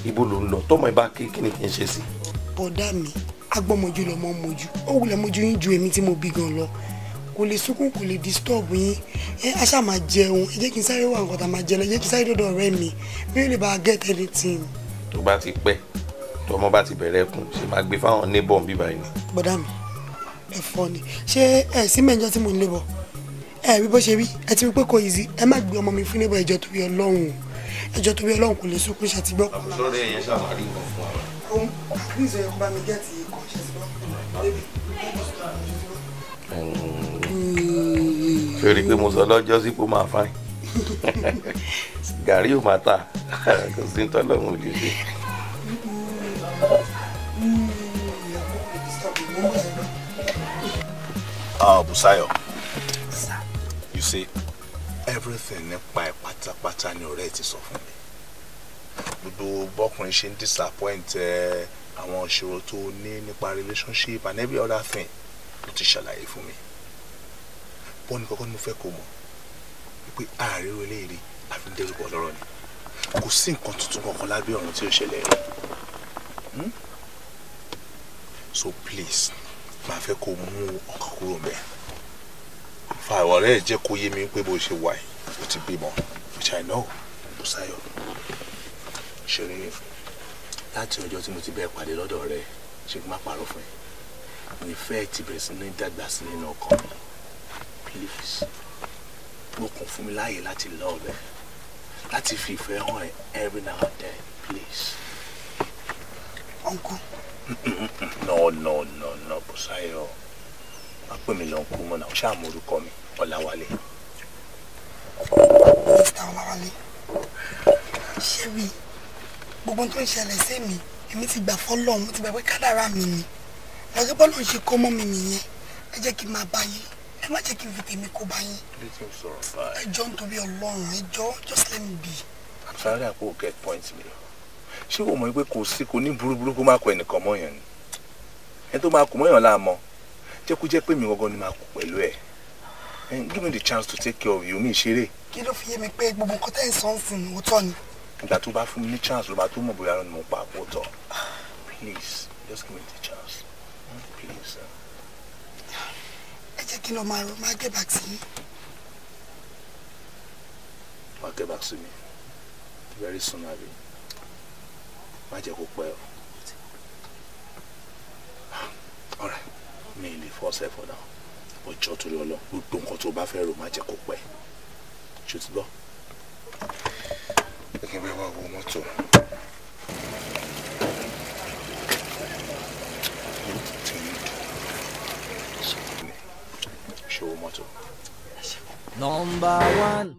[SPEAKER 3] ibo ló ń lọ tọmọ ìbá kí ni kí n ṣe sí.
[SPEAKER 6] bọ̀dá mi agbọ́mọjú lọmọ mojú ó wulẹ̀ mojú yín ju èmi tí mo bí gan lọ kò lè sunkún kò lè disturb yín a ṣáà máa jẹun ẹ jẹ́ kí n sáré wá nǹkan tá a máa jẹ lọ ẹ jẹ́ kí n sáré dọ́dọ̀ ọ̀rẹ́ mi mi ò lè bá a get anything.
[SPEAKER 3] tó bá ti pẹ́ tọmọ bá ti bẹ̀rẹ̀ ẹkún ṣe máa gbé fáwọn neighbor bíbá yìí.
[SPEAKER 6] bọ̀dá mi ẹ fọ́ ni ṣé ẹ sí mẹ́jọ tí mo ń lébọ̀ ẹ rí bó ṣe rí ẹ ti rí pé kò easy ẹ má gbé ọmọ mi fún neighbor ẹjọ́ torí Ọlọ́run ẹjọ́ torí Ọlọ́run kò lè sunkún ṣe ti gbọ́.
[SPEAKER 3] àbùsọ̀rọ̀ ẹ̀yẹn ṣàmárì nǹkan fún wa.
[SPEAKER 6] ohun àbíyèsọ ẹ̀ bá mi gẹ́ẹ̀tì ikọ̀ ṣe ti gbọ́.
[SPEAKER 3] ṣé o rí i pé mo sọ lọ́jọ́ sí kó máa fáìn gàrí ò máa tà kò sí tọ́lọ́run ò lè ṣe.
[SPEAKER 17] Busayo, you see everything nípa ẹ̀ pátápátá ni ọ̀rẹ́ ti sọ fún mi gbogbo bọ́kùnrin ṣe ń disappoint àwọn ìṣòro tó ní nípa relationship and every other thing ló ti ṣàlàyé fún mi bọ́ọ̀ ní kọ́kọ́ ni mo fẹ́ kó mọ̀ wípé ààrẹ orílẹ̀-èdè àfi ń dẹ́rùbọ̀ lọ́rọ̀ ni kò sí nǹkan tuntun kankan lábẹ́ ọ̀run tí ó ṣẹlẹ̀ rẹ̀ so please máa fẹ́ kó mú ọkàn kúrò mẹ́ fa ọ̀rẹ́ ẹ̀ jẹ́ kó yé mi pé bó ṣe wà yìí ó ti bímọ which I know Busayo ṣeré láti ọjọ́ tí mo ti bẹ́ẹ̀ pàdé lọ́dọ̀ rẹ̀ ṣe kí n má parọ́ fún ẹ ìfẹ́ ti bẹ̀rẹ̀ sí ní dàgbà sí nínú ọkàn mi please mo kàn fún mi láàyè láti love ẹ láti fi ìfẹ́ hàn ẹ every now and then please.
[SPEAKER 6] uncle.
[SPEAKER 17] no Busayo má pè mí lọ́nkú mọ́ náà ṣáà mú orúkọ mi Ọláwálé.
[SPEAKER 6] Mr. Ọláwálé ṣé rí gbogbo tó ń ṣẹlẹ̀ sí mi èmi ti gbà fọ́lọ́run mo ti gbà pé kádàrá mi ni lọ́gẹ́ bọ́lá ń ṣe kó mọ́ mi nìyẹn ẹ jẹ́ kí n máa bá yín ẹ má jẹ́ kí n fi tèmi kó bá yín ẹ jọ̀ọ́ nítorí Ọlọ́run ẹ jọ̀ọ́ just let me be.
[SPEAKER 17] àtúrádà kò get point mi ṣé o mọ̀ pé kò ní burúburú kó má kọ ẹnìkan mọ́ yẹn ni ẹni tó máa kù mọ́ yẹn láàmọ́ jẹ́ kó jẹ́ pé mi gangan ni máa kù pẹ̀lú ẹ̀ give me the chance to take care of you mi ṣeré.
[SPEAKER 6] kí ló fi yé mi pé gbogbo nǹkan tẹ́ ń sọ ń sìn ní òótọ́ ni.
[SPEAKER 17] ìgbà tó bá fún mi ní chance ló bá tó mọ̀ bóyá ni mo pa àpò tọ̀ please just give me the chance please.
[SPEAKER 6] ẹ jẹ́ kí n lọ máa ro máa get back sí mi.
[SPEAKER 17] máa get back sí mi very soon abi má jẹ́ kó pẹ́ o. all right mi ì lè force ẹ for now ọjọ́ torí ọlọ́ gbogbo nǹkan tó bá fẹ́ rò má jẹ́ kó pẹ́ ṣó ti gbọ́. ẹ kí n bẹ wá wo mọ́tò. ṣòwò mọ́tò.
[SPEAKER 1] Number one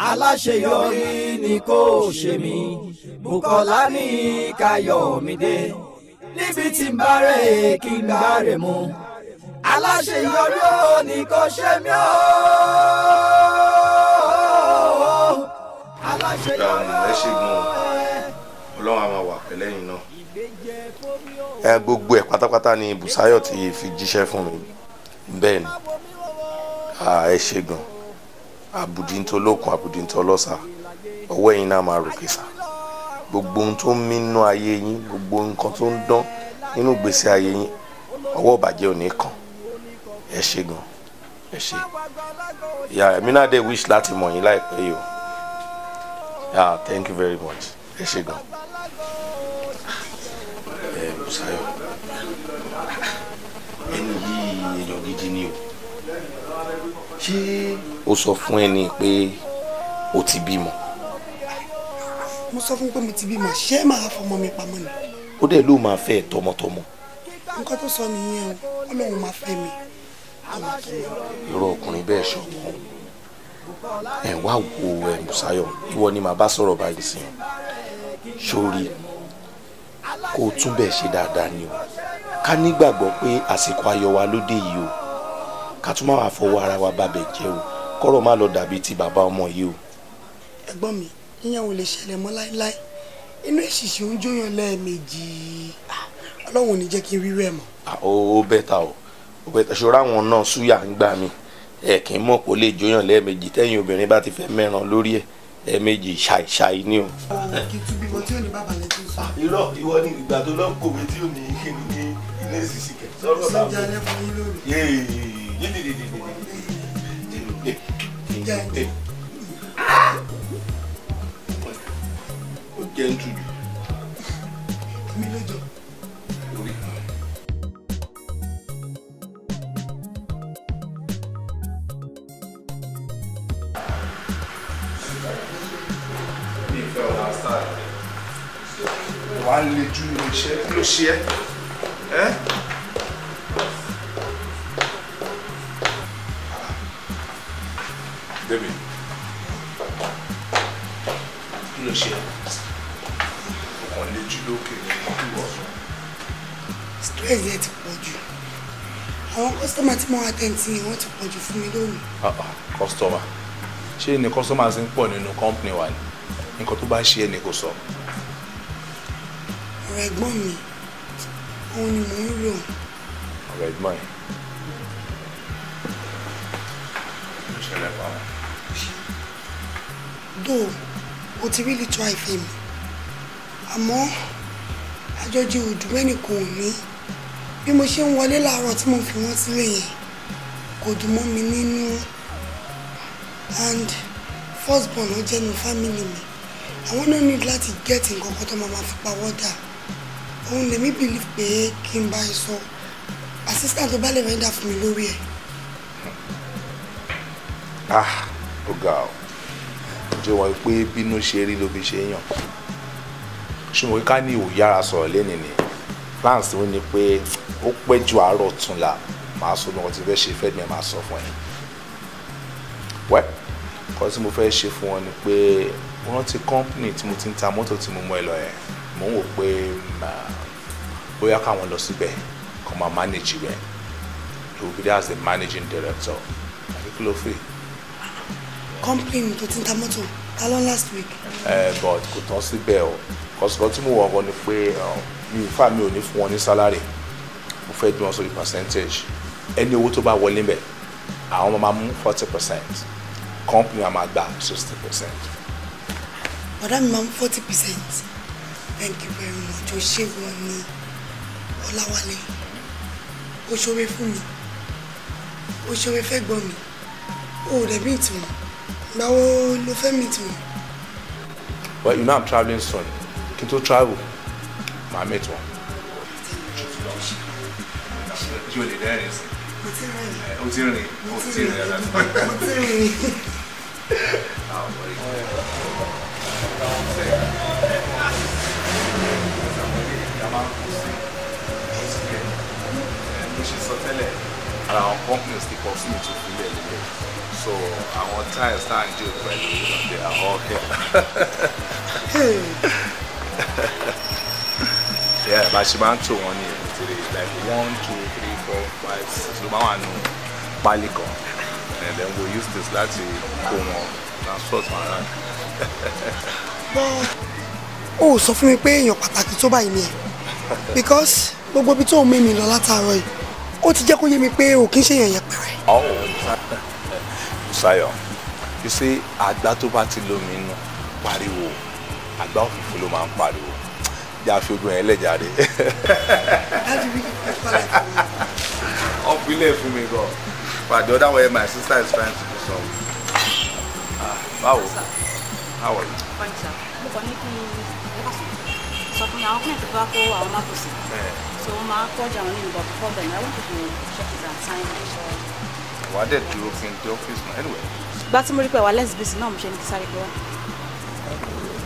[SPEAKER 1] aláṣeyọrí ni kò ṣe mí Bùkọ́lá ní Káyọ̀mídé níbi tí n bá rẹ̀ kí n bá rẹ̀ mú aláṣeyọrí ò ní kò ṣe mí o. aláṣeyọrí
[SPEAKER 3] ẹ ṣe gan Ọlọ́run á máa wà pẹ̀lẹ́yìn náà ẹ gbogbo ẹ̀ pátápátá ni Bùsáyọ̀ ti fi jíṣẹ́ fún mi bẹ́ẹ̀ ni ẹ ṣe gan àbùdíntó lókun àbùdíntó lọ́sà ọwọ́ ẹ̀yin náà máa ròkè sá gbogbo ohun tó ń mínú ayé yín gbogbo nǹkan tó ń dán nínú ìgbésí ayé yín ọwọ́ ìbàjẹ́ ò ní kàn ẹ ṣe gan ẹ ṣe ìyá èmi náà dé wish láti mọ̀ yín láìpẹ́ yìí o thank you very much ẹ ṣe gan Bùsáyọ̀ ẹni yìí èèyàn gidi ni o ṣé o sọ fún ẹni pé o ti bímọ.
[SPEAKER 6] mo sọ fún pé mo ti bímọ ṣé màá fọmọ mi pamọ́ ni.
[SPEAKER 3] ó dẹ̀ ló máa fẹ́ tọmọtọmọ.
[SPEAKER 6] nǹkan tó sọ nìyẹn o Ọlọ́run máa fẹ́ mi.
[SPEAKER 3] irú ọkùnrin bẹ́ẹ̀ ṣọ̀kan ẹ̀ wá wo Bùsáyọ̀ ìwọ ni màá bá sọ̀rọ̀ báyìí sí sórí kó o tún bẹ̀ ṣe dáadáa ni o ká nígbàgbọ́ pé àsìkò ayọ̀ wa ló dé yìí o ká tún máa fọwọ́ ara wa bàbẹ̀ jẹ́ o kọ́rọ̀ má lọ dàbí ti bàbá ọmọ yìí o.
[SPEAKER 6] ẹ̀gbọ́n mi ìyẹn ò lè ṣẹlẹ̀ mọ́ láéláé inú èṣìṣì ń jóyàn lẹ́ẹ̀mejì Ọlọ́run ò ní jẹ́ kí n rí rẹ̀ mọ́.
[SPEAKER 3] ó bẹ́ta o ó bẹ́ta ṣọ́ra àwọn náà súyà ń gbà mí ẹ kì í mọ̀ kó lè jóyàn lẹ́ẹ̀mejì tẹ́yìn obìnrin bá ti fẹ́ mẹ́ràn lórí ẹ̀ ẹ̀ẹ̀mejì ṣàìṣàì ni o.
[SPEAKER 6] kí tún bímọ tí ò ní bàbá lẹ tó sọ.
[SPEAKER 3] irọ́ ìwọ ni ìgbà tó lọ kòwé tí ò ní kíni ní ilé ìsìsì kẹ. sọ̀rọ̀
[SPEAKER 6] náà ṣe jẹ́ fún yín lónìí.
[SPEAKER 3] ó jẹ́ ń tùjú.
[SPEAKER 6] mi ló jọ.
[SPEAKER 17] wàá lè ju iṣẹ́ kí ló ṣe ẹ́ bébì kí ló ṣe ọkàn lè ju lókè kí wọ́n.
[SPEAKER 6] stress yẹn ti pọ̀ jù àwọn kọ́sítọ́mà tí mo wá tẹ̀ǹtì yẹn wọ́n ti pọ̀ jù fún mi lónìí.
[SPEAKER 17] kọ́sítọ́mà ṣé ni kọ́sítọ́mà ti ń pọ̀ nínú kọ́ńpìnì wa ni nǹkan tó bá ṣe é ni kò sọ.
[SPEAKER 6] ọ̀rọ̀ ẹ̀gbọ́n mi òun ni mò ń rò.
[SPEAKER 17] ọ̀rọ̀ ẹ̀gbọ́n yẹn ló ṣẹlẹ̀ pa wọn.
[SPEAKER 6] though o ti really try ìfẹ́ mi àmọ́ àjọjì òdùmẹ́nìkan ò ní bí mo ṣe ń wọlé láàárọ̀ tí mo fi wọ́n sílẹ̀ yẹn kò dùn mọ́ mi nínú and first born ó jẹ́ nu family mi àwọn náà need láti get nǹkan kan tó máa fi pawọ́ dà òun lèmi believe pé kí n bá ẹ sọ assistant tó bá lè rẹ́ńdà fún mi lórí ẹ̀.
[SPEAKER 17] ó ga ọ jẹ́ wọ́n pé bínú ṣe rí ló fi ṣe yàn ṣùgbọ́n ká ní ìwò yára sọ̀rọ̀ lẹ́nìí ni plans tó ní pé ó pẹ́ ju àárọ̀ tún la màá sọ bí wọ́n ti fẹ́ ṣe fẹ́ mi máa sọ fún ẹ wẹ́ kọ́ tí mo fẹ́ ṣe fún wọn ni pé wọ́n rántí company tí mo ti ń ta mọ́tò tí mo mú ẹ lọ yẹn mò ń wò pé bóyá káwọn lọ síbẹ̀ kó máa manage rẹ̀ he will be there as the managing director àbí kí ló fẹ́.
[SPEAKER 6] company tó ti ń ta mọ́tò ta lọ last week.
[SPEAKER 17] But kò tán síbẹ̀ o kọ́sìkọ́ tí mo wọ̀ ọ́ ni pé mi ò ní fún wọn ní salary mo fẹ́ gbé wọn sórí percentage ẹni owó tó bá wọlé mbẹ̀ àwọn máa mú 40% company a máa gba 60%.
[SPEAKER 6] bọ̀dá mi máa mú 40%. Thank you very much. O ṣe wọn ni Ọláwálé. O ṣoore fún mi. O ṣoore fẹ́ gbọ́ mi. O ò dẹ̀ bí ìtumọ̀. Ìgbà wo ló fẹ́ mi ìtumọ̀?
[SPEAKER 17] Well, you know I'm traveling soon. Kí n tó travel, màá meet wọn. Ṣé o lè dẹ́rìn sí?
[SPEAKER 6] Mo ti rìn.
[SPEAKER 17] O ti rìn. O ti rìn ẹ̀rọ.
[SPEAKER 6] Mo ti rìn.
[SPEAKER 17] Ara àwọn companies ti kọ fún mi tó fi lẹ̀ lélẹ̀ so àwọn tiles tá à ń jò pẹ̀lú ìrọ̀lẹ́ àwọn ọ̀kẹ́. Bá a ṣe máa ń tò wọ́n ní ìrètí like 1, 2, 3, 4, 5, 6 ló máa wà nù pálí kan and then we'll use this láti kó wọn transport wọn around.
[SPEAKER 6] O sọ fún mi pé èèyàn pàtàkì tó báyìí ni ẹ because gbogbo ibi tó ń mú mi lọ látàárọ̀ yìí ó ti jẹ́ kó yé mi pé o kì í ṣe èèyàn yẹpẹrẹ.
[SPEAKER 17] Ṣayọ̀ you see àgbà tó bá ti lómi inú pariwo àgbà òfìfo ló máa ń pariwo jẹ́ àfihàn ẹ̀ lẹ́jàre. ọ̀pìlẹ̀ fún mi gan but the other way my sister is trying to do some. Báwo? How are you?
[SPEAKER 18] Fine, sir. Mo kàn ní kí sọ fún mi àwọn kúnlẹ̀ tó bá kó àwọn máa kò sí. So máa kọjá àwọn nínú but before then I want you to check it and sign it.
[SPEAKER 17] Wà á dẹ̀ dúró kí n dé ọ́fíìsì náà anyway.
[SPEAKER 18] Gba tí mo rí pé wà less busy náà mo ṣe ní kí sáré pé wá.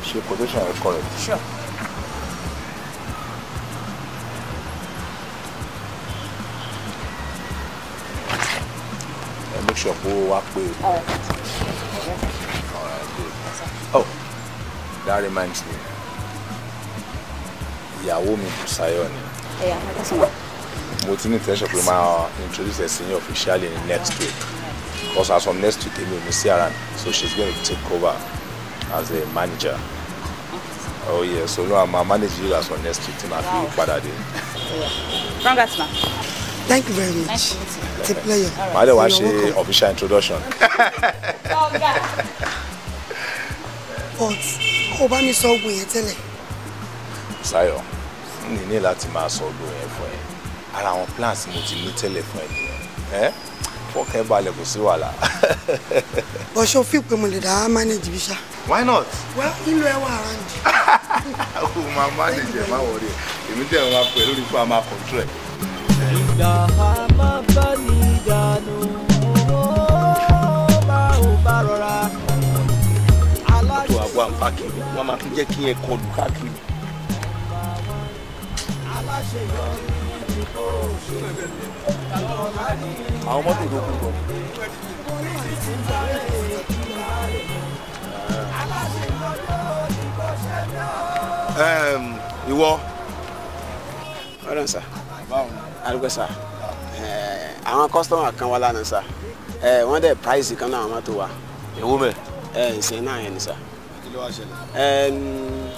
[SPEAKER 17] Ṣe quotation rẹ correct.
[SPEAKER 18] Sure.
[SPEAKER 17] Make sure kó wá pé. Alright, good. Oh, that reminds me. Ìyàwó mi Bùsáyọ̀ ni. Mo ti ní intention pé máa introduce ẹ̀sìn yín officially next week because as from next week èmi ò ní sí around so she's going to take over as a manager. Oh yeah, so no, I'm manage you as from next week tí màá fi padà dé.
[SPEAKER 18] Congrats ma.
[SPEAKER 6] Thank you very much. It's a pleasure.
[SPEAKER 17] Why don't I say official introduction?
[SPEAKER 6] But ó bá mi sọ ogun yẹn tẹ́lẹ̀.
[SPEAKER 17] Ṣayọ̀, ní láti máa sọ ogun yẹn fún ẹ. Ara àwọn plans mo ti ní tẹ́lẹ̀ fún ẹ nìyẹn. Fọkàn balẹ̀ kò sí wàhálà.
[SPEAKER 6] But ṣé o feel pé mo lè dá manage bí ṣá?
[SPEAKER 17] Why not?
[SPEAKER 6] Well, ìlú ẹ wà around.
[SPEAKER 17] O máa manage ẹ, má worry. Èmi tẹ̀ wọ́n máa pẹ̀ lórí fún àmà control ẹ̀.
[SPEAKER 1] Ìgbà máa bá ní ìdánù, bá ò bá rọra.
[SPEAKER 3] tó àgọ́ àǹfààkiri wọ́n máa fi jẹ́ kí ẹ kọlù káàkiri. àwọn mọ́tò ló kú bọ̀. ìwọ.
[SPEAKER 19] ọ̀rẹ́ sà arúgbó sà àwọn kọ́sítọ́mà kan wá lánàá sà wọ́n dẹ̀ price kan náà àwọn mọ́tò wa.
[SPEAKER 3] èwo mẹ́.
[SPEAKER 19] ìsìn náà yẹn ni sà.
[SPEAKER 3] kí ló wá ṣẹlẹ̀.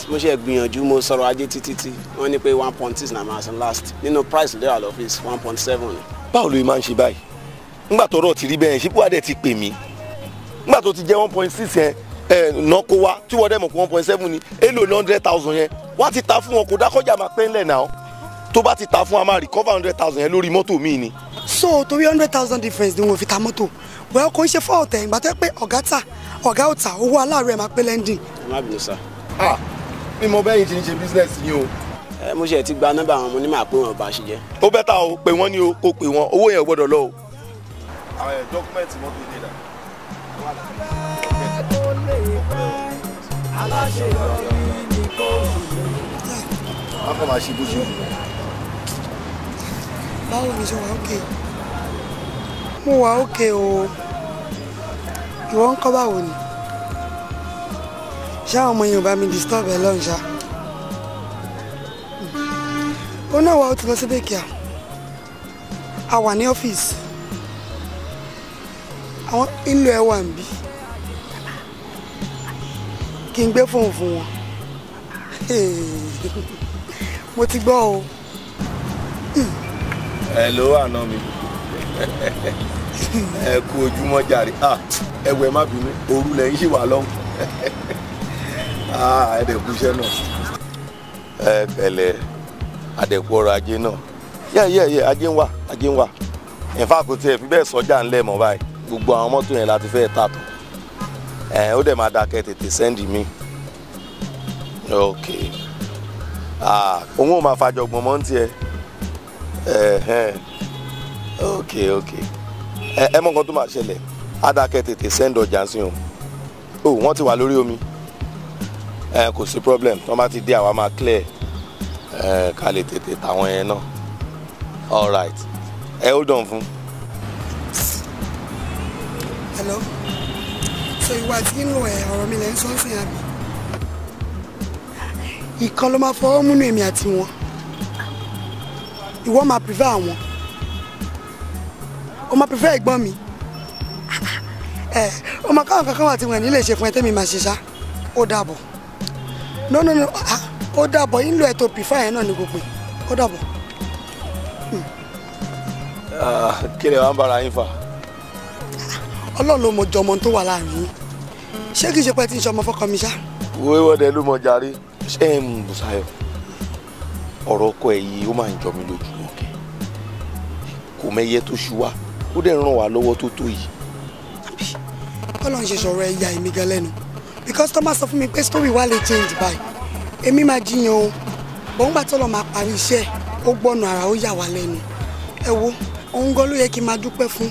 [SPEAKER 19] mo ṣe gbìyànjú mo sọ̀rọ̀ ajé títí wọ́n ní pé 1.6 na máa san last nínú price lórí àlọ́ office 1.7.
[SPEAKER 3] báwo ló máa ń ṣe báyìí nígbà tó rọ̀ ti rí bẹ́ẹ̀ ṣípò adé ti pè mí nígbà tó ti jẹ́ 1.6 yẹn náà kó wá tí wọ́n dẹ̀ mọ̀ pé 1.7 ni èlò ní 100,000 yẹn wọ́n á ti ta fún wọn kò dákọ́jà máa pẹ́ ńlẹ̀ náà tó bá ti ta fún wa máa recover 100,000 yẹn lórí mọ́tò míì ni.
[SPEAKER 6] so torí 100,000 difference ni wọn fi ta mọ́tò bóyá kò ń ṣe fọ́ ọ̀tẹ̀ ìgbà tó yẹ pé ọ̀gá ò ta owó aláàárẹ̀ máa pé lending.
[SPEAKER 19] má bínú sá.
[SPEAKER 3] mi mọ bẹ́yìn tí ń ṣe business yín o.
[SPEAKER 19] mo ṣe ti gba nọ́mbà àwọn ọmọ onímọ̀ pé wọn bá ṣe jẹ́.
[SPEAKER 3] ó bẹ́tà o pé wọ́n ní o kò pè wọ́n owó yẹn ò gbọ́dọ̀ lọ o. àwọn dọ́kúmẹ̀ntì mọ́tò dé dà. wọ́n kàn máa ṣe bó ṣe wù.
[SPEAKER 6] báwo ni ṣe wà ókè mo wà ókè o ìwọ ń kọ́ báwo ni ṣé àwọn ọmọ yẹn ò bá mi disturb ẹ lọ́run ṣá ó náà wà ó ti lọ sí bẹ́ẹ̀kì a wà ní ọ́fíìsì àwọn ìlú ẹ wà níbí kí n gbé fóònù fún wọn mo ti gbọ́ o.
[SPEAKER 3] Hello àná mi ẹ kú ojúmọ́ jàre ẹwẹ má bínú òru lẹ́yìn ṣì wà lọ́hùn ẹ̀ẹ́dẹ̀kú iṣẹ́ náà ẹ pẹ̀lẹ́ àdẹ̀kú ọrọ̀ ajé náà yẹ ajé ń wà ẹ̀fà kò tiẹ̀ fi bẹ́ẹ̀ sọ́jà ńlẹ̀ mọ́ báyìí gbogbo àwọn mọ́tò yẹn láti fẹ́ẹ́ tà tán ó dẹ̀ máa dákẹ́ tètè sẹ́ndì mi ok òun ò máa fàjọgbọ̀n mọ́ ń tiẹ̀ ok ẹ mọ nǹkan tó máa ṣẹlẹ̀ adakẹ́ tètè send ọjà sí wọn o wọ́n ti wà lórí omi kò sí problem tí wọ́n bá ti dé àwa máa clear ká lè tètè tàwọn yẹn náà all right hold on fún.
[SPEAKER 6] hello so ìwà tí ń lò ọ̀rọ̀ mi lẹ́ ń sọ́nsìn àbí ìkan ló máa fọwọ́ múnú èmi àti wọn ìwọ máa prefer àwọn o máa prefer ẹ̀gbọ́n mi o máa káwọn kankan wà tí wọn ní lè ṣe fún ẹ tẹ́mi máa ṣe ṣá ó dàbọ̀ no ó dàbọ̀ yín lo ẹ̀ tó prefer yẹn náà ní gbogbo ó dàbọ̀.
[SPEAKER 3] kí lè wá ń bára yín fà.
[SPEAKER 6] ọlọ́run ló mọ jọmọ tó wà láàrin yín ṣé kì í ṣe pé tí ń ṣe ọmọ fọkàn mi ṣá.
[SPEAKER 3] wíwọ́dẹ ló mọ jàre ṣé Bùsáyọ̀ ọ̀rọ̀ ọkọ ẹ̀ yìí ó máa ń jọ mí lójú ọ̀kẹ́ kò mẹ́yẹ tó ṣú wa ó dẹ̀ ràn wá lọ́wọ́ tó tó yìí.
[SPEAKER 6] Ọlọ́run ṣe sọ̀rọ̀ ẹ̀yà èmi gan lẹ́nu because tó máa sọ fún mi pé story wa lè change báyìí èmi máa jiyàn o bọ́n gbà tó lọ máa parí iṣẹ́ ó gbọ́nà ara ó yà wá lẹ́nu ẹ wo òun gan ló yẹ kí n máa dúpẹ́ fún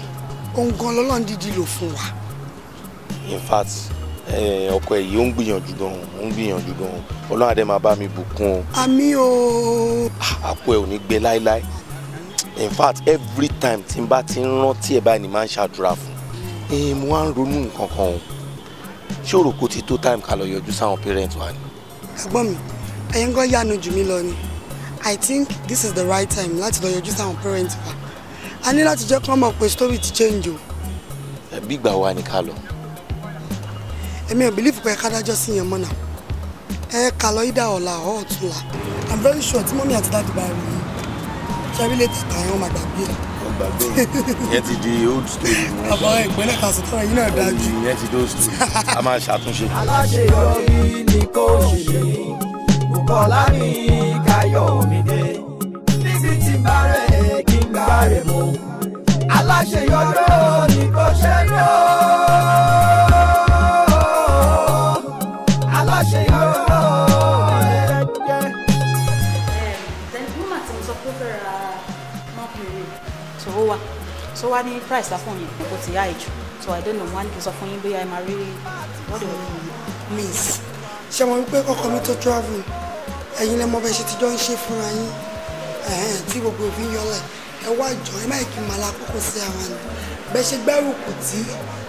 [SPEAKER 6] òun gan lọ́lọ́run dídí lò fún wa.
[SPEAKER 3] in fact ọkọ ẹ̀ yìí ó ń gbìyànjú gan Ọlọ́run adé máa bá mi bùkún o.
[SPEAKER 6] àmín o.
[SPEAKER 3] àpò ẹ̀ ò ní gbẹ láéláé in fact every time tí n bá ti ń rántí ẹ̀ báyìí ni máa ń ṣàdúrà fún mo wá ń ronú nǹkan kan o ṣé o rò kó ti tó time ká lọ yọjú sáwọn parents wa ni.
[SPEAKER 6] ẹ̀gbọ́n mi ẹ̀yin gan yánu jù mí lọ ni I think this is the right time láti lọ yọjú sáwọn parents wa a ní láti jẹ́ kí wọ́n mọ̀ pé story ti change o.
[SPEAKER 3] ẹbí ìgbà wa ni ká lọ.
[SPEAKER 6] èmi ò believe pé ká dájọ́ sí yẹn mọ́ náà ká lọ ìdá ọ̀la ọ̀túnla I'm very sure tí mọ́mí àti dáàdì bá rí i ṣe rí lè tẹ̀ka ẹ̀ wọ́n máa gbàgbé ẹ̀.
[SPEAKER 17] gbàgbé ìyẹn ti di old story.
[SPEAKER 6] àbá ìpínlẹ̀ kan sọ tọ́ra yín náà dájú.
[SPEAKER 17] ìyẹn ti di old story a máa ṣàtúnṣe.
[SPEAKER 1] aláṣeyọrí ni kò ṣe Bùkọ́lá ní Káyọ̀mídé níbi tí ń bá rẹ̀ kí n gbá rẹ̀ mú aláṣeyọrí ni kò ṣe lọ. aláṣeyọrí.
[SPEAKER 18] So wá ní price la fún yín kò ti yá ìjù so I don't know wọ́n á ní kí n sọ fún yín bóyá ẹ máa rí what do you mean.
[SPEAKER 6] miss ṣe mọ̀ wípé kọ́kọ́ mi tó travel ẹ̀yin lẹ́mọ bẹ́ẹ̀ ṣe ti jọ ń ṣe fúnra yín tí gbogbo òfin yọlẹ̀ ẹ wá jọ ẹ má kí n máa la kókó sí àwọn ni bẹ́ẹ̀ ṣe gbárùkù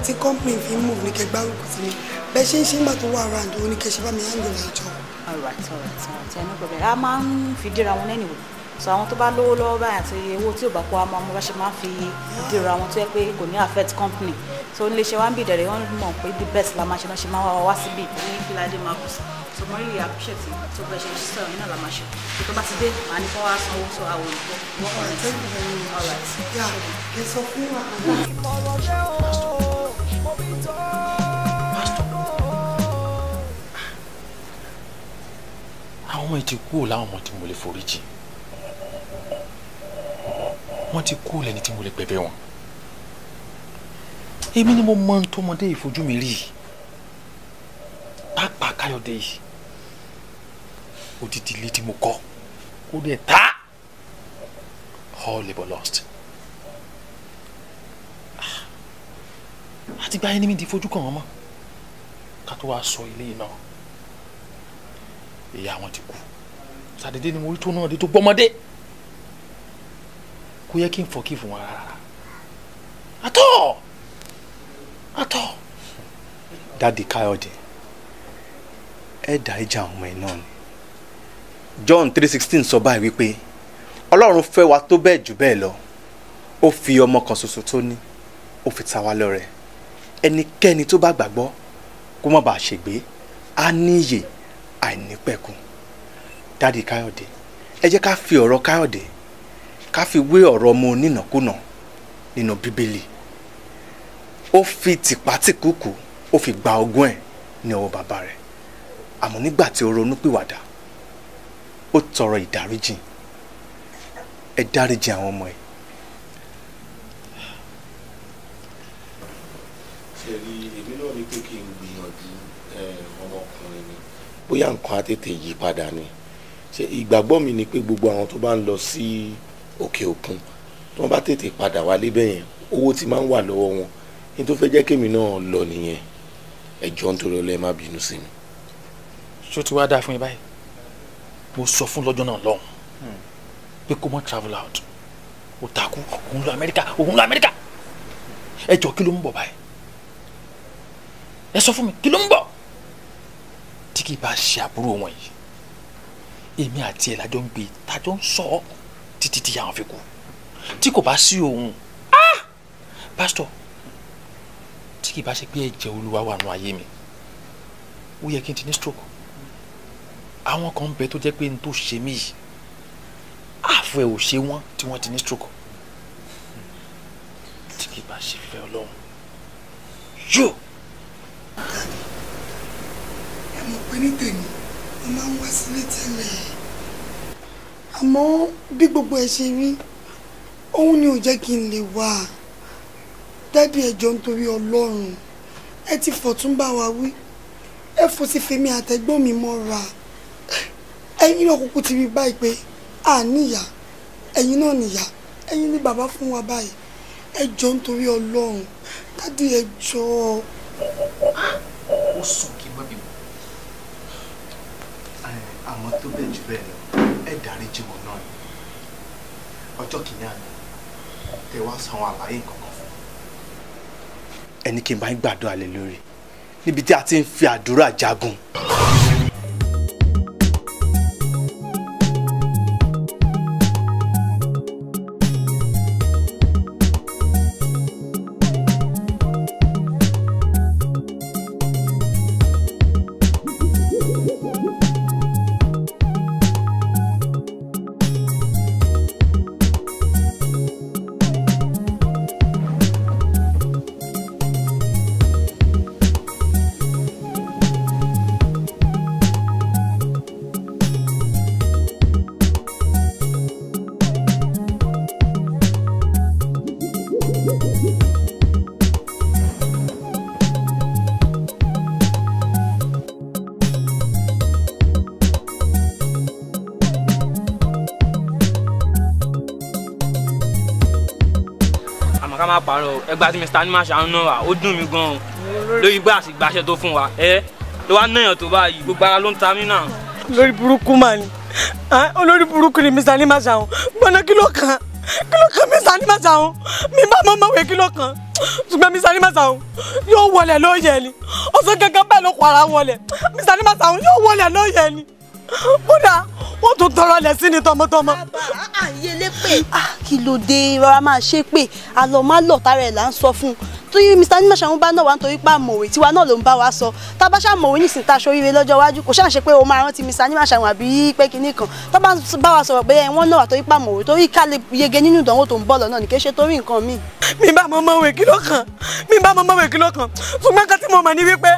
[SPEAKER 6] tí company fi ń move ní kẹ gbárùkù tí mi bẹ́ẹ̀ ṣe ń ṣe nígbà tó wà around òun ní kẹ ṣe bá mi handle ẹjọ́.
[SPEAKER 18] all right no problem a máa ń fi díra wọn anyway so àwọn tó bá lówó lọ́wọ́ báyìí àti owó tí ò bá kó wa máa mú bá ṣe máa ń fi dèrò àwọn tó yẹ pé kò ní affect company so nílé iṣẹ́ wa ń bì dẹ̀rẹ̀ wọ́n mọ̀ pé the best la máa ṣe náà ṣe máa wá síbí ní Fíládé Marcus so mo really appreciate tó bẹ́ẹ̀ ṣe ń ṣiṣẹ́ òyìn náà la máa ṣe so tó bá ti dé màá ní kó wá sanwó so àwọn olùkọ́ wọ́n kàn ní all right.
[SPEAKER 6] ẹ sọ fún wa.
[SPEAKER 7] àwọn ọmọ yìí ti kú láwọn ọmọ tí mo lè foríjì wọ́n ti kú lẹ́ni tí mo lè gbẹ̀bẹ̀ wọn èmi ni mo mọ ohun tó mọdé ìfojú mi rí pàápàá Káyọ̀dé yìí odidi ilé tí mo kọ́ ó dẹ̀ ta all labour lost àti báyìí ní mi ti fojú kàn wọ́n mọ́ ká tó wá sọ ilé yìí náà ìyá wọn ti kú sàdédé ni mo rí tó náà dé tó gbọ́mọdé kò yẹ kí n fọkí fún wa rárá àtọ.
[SPEAKER 20] Dádì Káyọ̀dé ẹ dá ìjà àwọn ọmọ ẹ náà ni John 3:16 sọ báyìí wípé Ọlọ́run fẹ́ wa tó bẹ́ẹ̀ jù bẹ́ẹ̀ lọ ó fi ọmọ kan ṣoṣo tó ní ó fi ta wá lọ́rẹ ẹnikẹ́ni tó bá gbàgbọ́ kó má bàa ṣègbé á ní ìyè àìnípẹ̀kun. Dádì Káyọ̀dé ẹ jẹ́ ká fi ọ̀rọ̀ Káyọ̀dé ká fi wé ọ̀rọ̀ ọmọ onínàkúnà nínú Bíbélì ó fi tìpátìkúkù ó fi gba ogún ẹ̀ ní ọwọ́ bàbá rẹ̀ àmọ́ nígbà tí ó ronú pìwàdà ó tọrọ ìdáríjì ẹ dáríjì àwọn ọmọ ẹ̀.
[SPEAKER 3] ṣe rí èmi náà ní pé kí n gbìyànjú ọmọkùnrin ni bóyá nǹkan á tètè yí padà ni ṣe ìgbàgbọ́ mi ni pé gbogbo àwọn tó bá ń lọ sí òkè òkun tí wọ́n bá tètè padà wálé bẹ́yẹn owó ti máa ń wà lọ́wọ́ wọn ní tó fẹ́ jẹ́ kémi náà lọ nìyẹn ẹjọ́ nítorí ọlọ́ ẹ má bínú sí mi.
[SPEAKER 7] ṣó ti wá dáa fún yín báyìí mo sọ fún lọ́jọ́ náà lọ́hùn pé kó mọ́ travel out ó takú òun lọ Amẹ́ríkà ẹ jọ kí ló ń bọ̀ báyìí ẹ sọ fún mi kí ló ń bọ̀ tí kì í bá ṣe àbúrò wọn yìí èmi àti ẹ̀ lájọ ń gbé tájọ ń sọ ọ́ títí tí àwọn fi kú tí kò bá sí òun pásítọ̀ tí kì í bá ṣe pé ẹ̀jẹ̀ Olúwa wà nù ayé mi ó yẹ kí n ti ní stroke àwọn kan ń bẹ tó jẹ́ pé n tó ṣe mí yìí àfọ ẹ̀ ò ṣe wọ́n tí wọ́n ti ní stroke tí kì í bá ṣe fẹ́ Ọlọ́run yóò.
[SPEAKER 6] ẹ mọ̀ pé ní tèmi mo máa ń wá sílé tẹ́lẹ̀ àmọ́ bí gbogbo ẹ ṣe rí òun ni ò jẹ́ kí n lè wá dádì ẹjọ́ nítorí Ọlọ́run ẹ ti fọ̀tún bá wa wí ẹ fò sí fèmí àtẹ̀gbọ́n mi mọ́ra ẹ̀yin náà kúkú ti rí báyìí pé a níyà ẹ̀yin náà níyà ẹ̀yin ní bàbá fún wa báyìí ẹjọ́ nítorí Ọlọ́run dádì ẹjọ́.
[SPEAKER 7] ó sùn kí n má bímọ.
[SPEAKER 20] àmọ́ tó bẹ́ẹ̀ jù bẹ́ẹ̀ lọ ẹ dáríjì wọn náà ọjọ́ kìíní àná tẹ wá sáwọn àlàyé nǹkan kan fún ẹni kí n bá ń gbàdúrà lé lórí níbi tí a ti ń fi àdúrà jagun.
[SPEAKER 21] ká má parọ́ ẹgbàá tí Mr. Nima ṣàánú náà wà ó dùn mí gan-an lórí gbà àti gbàṣẹ tó fún wa ló wá náyàn tó báyìí gbogbo ara ló ń ta mí náà.
[SPEAKER 6] olórí burúkú mà ní olórí burúkú ni Mr. Nima ṣàwọn gbọ́dọ̀ kí ló kàn Mr. Nima ṣàwọn mi bá mọ́ mọ́wé kí ló kàn ṣùgbọ́n Mr. Nima ṣàwọn yóò wọlé lóye ni ọ̀sán gẹ́gẹ́ bẹ́ẹ̀ ló kọ́ ara wọlé Mr. Nima ṣàwọn yóò wọlé lóye ni kódà wọ́n tún tọrọ lẹ̀ sí ni tọmọtọmọ.
[SPEAKER 8] àyè lépè kí ló dé rárá máa ṣe pé àlọ́ má lọ tara ẹ̀ là ń sọ fún un tóyí Mr. Nima ṣàwọn bá náà wá nítorí pé àmọ̀wé tiwa náà ló ń bá wa sọ tá a bá ṣàmọ̀wé nísìnyí tá a ṣoríire lọ́jọ́ iwájú kò ṣàǹṣe pé o máa rántí Mr. Nima ṣàwọn àbí pé kinní kan tó bá wa sọ̀rọ̀ pé wọ́n náà wà torí pé àmọ̀wé torí ká lè yege nínú ìdánwò tó ń bọ̀ lọ́nà ní kí ṣe torí nǹkan míì. mi bá mọ mọ̀wé kí ló kàn ṣùgbọ́n kan tí mo mọ̀ ní wípé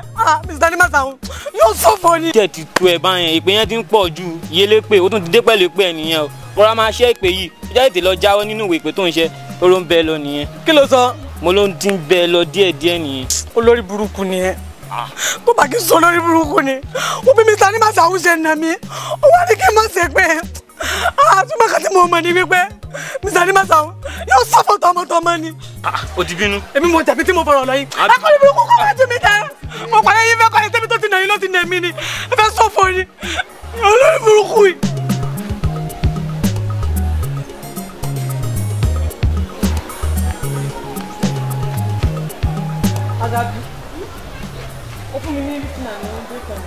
[SPEAKER 8] Mr. Nima ṣàwọn yóò ṣọ̀fọ̀ ni.
[SPEAKER 21] díẹ̀ ti tu ẹ̀ báyẹn ìpè yẹn ti ń pọ̀ ju yẹlé pé ó tún ti dé pẹ̀lú pé ẹnìyẹn o rọra máa ṣe ìpè yìí ó jáde lọ jáwọ́ nínú ìwé ìpè tó ń ṣe tó ló ń bẹ lọ nìyẹn.
[SPEAKER 6] kí ló sọ.
[SPEAKER 21] mo ló ń dín bẹ lọ díẹ̀díẹ̀ nìyẹn.
[SPEAKER 6] olórí burúkú ni ẹ tó bá kí n sọ olórí burúkú ni ó bí Mr. Nima ṣàwọn ṣe nà mí ó wá ní kí n má ṣe pé àtúmọ̀ kan tí mo mọ̀ ní wípé Mr. Nima ṣàwọn yóò sọ́fọ̀ tọmọtọmọ ni.
[SPEAKER 21] ó ti bínú.
[SPEAKER 6] èmi mo jẹ̀bi tí mo fọ̀rọ̀ lọ yìí akọ́ni burúkú kọ́ bá tún mi jẹ́ mo pàdé yín fẹ́ kọ́ ẹ tẹ́bi tó ti nà yín ló ti nà mí ni ẹ fẹ́ sọ́fọ̀ ni olórí burúkú yìí. Agabi, ó fún mi ní lítìnà ní ọdún kan.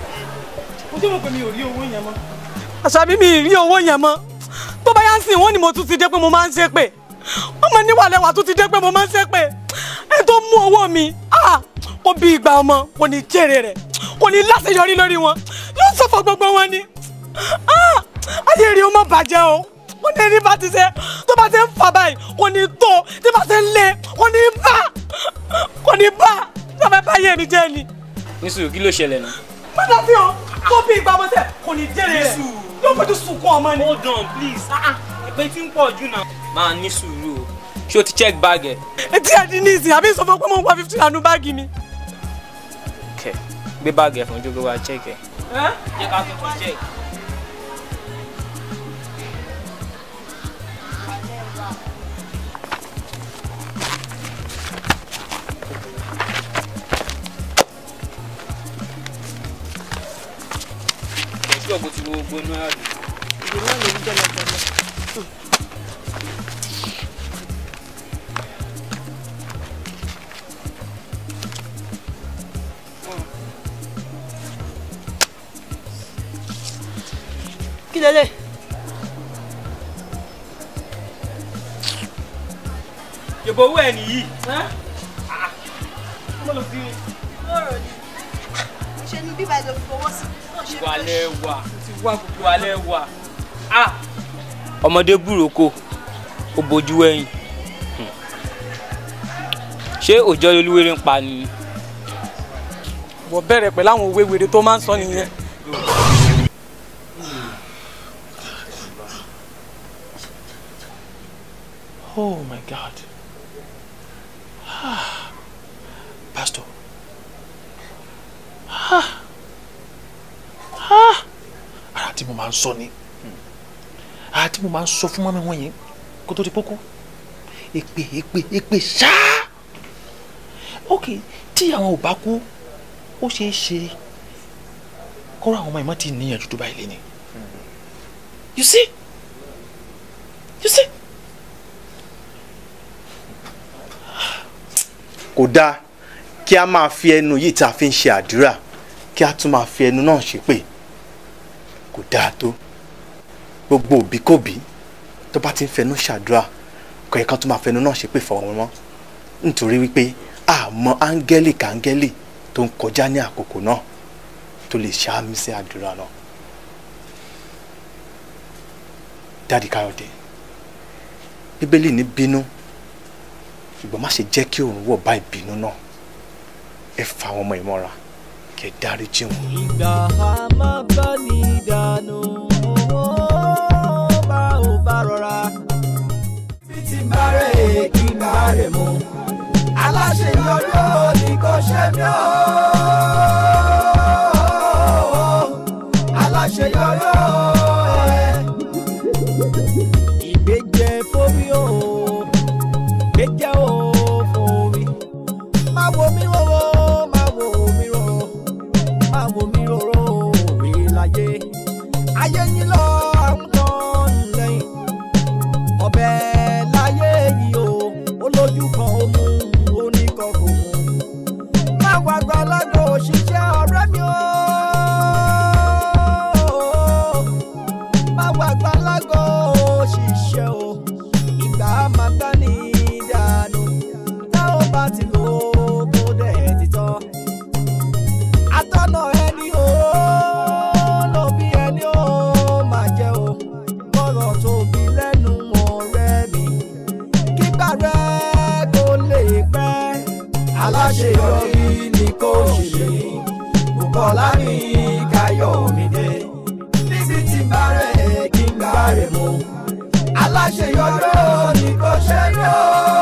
[SPEAKER 6] Mo tí mo pè mí ò rí owó yẹn mọ́. Àṣàbí mi ì rí owó yẹn mọ́. Tó bá yá ń sìn wọ́n ni mo tún ti dé pé mo máa ń ṣe pé. Wọ́n mọ níwàlẹ́wà tún ti dé pé mo máa ń ṣe pé. Ẹ tó mú owó mi, kó bí ìgbà ọmọ, kò ní jèrè rẹ̀, kò ní láṣeyọrí lórí wọn. Yóò sọ̀fọ̀ gbogbo wọn ni. Ayé rí o mọ̀ bàjẹ́ o. Wọ́n ní ẹni bá ti ṣe tó bá ti ń fà báyìí, kò ní tó, tí bá ti ń lé, kò ní bá sábà bá yé mi jẹ́ ni.
[SPEAKER 21] nísùúrù kí ló ṣẹlẹ̀ náà.
[SPEAKER 6] padà sí ọ tó bí ìgbà ọmọọṣẹ kò ní jẹ́rẹ̀ rẹ̀ yóò fojú sunkún ọmọ ni.
[SPEAKER 21] hold on please ẹgbẹ́ tí ń pọ̀ jù náà. máa ní sùúrù o ṣé o ti check bag ẹ.
[SPEAKER 6] etí ẹ di ní ìsìn àbí sọ fún pé mo ń wá 50 àánú báàgì mi.
[SPEAKER 21] kẹ gbé báàgì ẹ fún ojú gbogbo wa check ẹ. jẹ́ ká tuntun check. ọkọ̀ tí gbogbo inú àdùn.
[SPEAKER 6] ìdè náà ló ń jẹ́ lọ́pọ̀lọ́. kí lélẹ̀.
[SPEAKER 21] yòbó owó ẹ̀ nìyí.
[SPEAKER 6] mo lọ sí
[SPEAKER 8] lọ́rọ̀ ni ṣe ni bíbá ẹ̀ lọ fọwọ́ sí.
[SPEAKER 21] wàlẹ̀ wà gbogbo wàlẹ̀ wà. ọmọdé burúkú ó bojú ẹ̀yìn ṣé òjò olúwere ń pa ni.
[SPEAKER 6] wọ́n bẹ̀rẹ̀ pẹ̀lú àwọn òwe wèrè tó máa ń sọ nìyẹn.
[SPEAKER 7] Oh my God. Pastor. Ara tí mo máa ń sọ ni. Ara tí mo máa ń sọ fún mọ́mí wọn yẹn kó tó di pókó. Èpè ṣáá. Ok, tí àwọn ò bá kú, ó ṣeé ṣe kọ́ra àwọn ọmọ ìmọ̀ tí níyànjú tó báyìí lé ni. You see? You see?
[SPEAKER 20] kò dáa kí a máa fi ẹnu yìí tí a fi ń ṣe àdúrà kí a tún máa fi ẹnu náà ṣépè kò dáa tó gbogbo òbíkòbí tó bá ti ń fẹnu ṣàdúrà kò yẹ ká tún máa fẹnu náà ṣépè fọwọ́ mọ́ nítorí wípé àmọ́ áńgẹ́lì káńgẹ́lì tó ń kọjá ní àkókò náà tó lè ṣàmì sí àdúrà náà. Dáàdì Káyọ̀dé bíbélì ní bínú ṣùgbọ́n má ṣe jẹ́ kí òun wọ̀ bá ìbínú náà ẹ fa àwọn ọmọ ìmọ̀ra kẹ́ dáríjì wọn.
[SPEAKER 1] ìgbà a máa bá ní ìdáná bá ò bá rọra bí ti bá rẹ̀ kí bá rẹ̀ mú aláṣeyọrí ò ní kò ṣe mí ó aláṣeyọrí ò ìgbéjẹ fómi ó gbéjẹ ó. aláṣeyọrí ni kò ṣe mí Bùkọ́lá ní Káyọ̀mídé níbi tí n bá rẹ̀ kí n gbá rẹ̀ mú aláṣeyọrí ni kò ṣe mí o.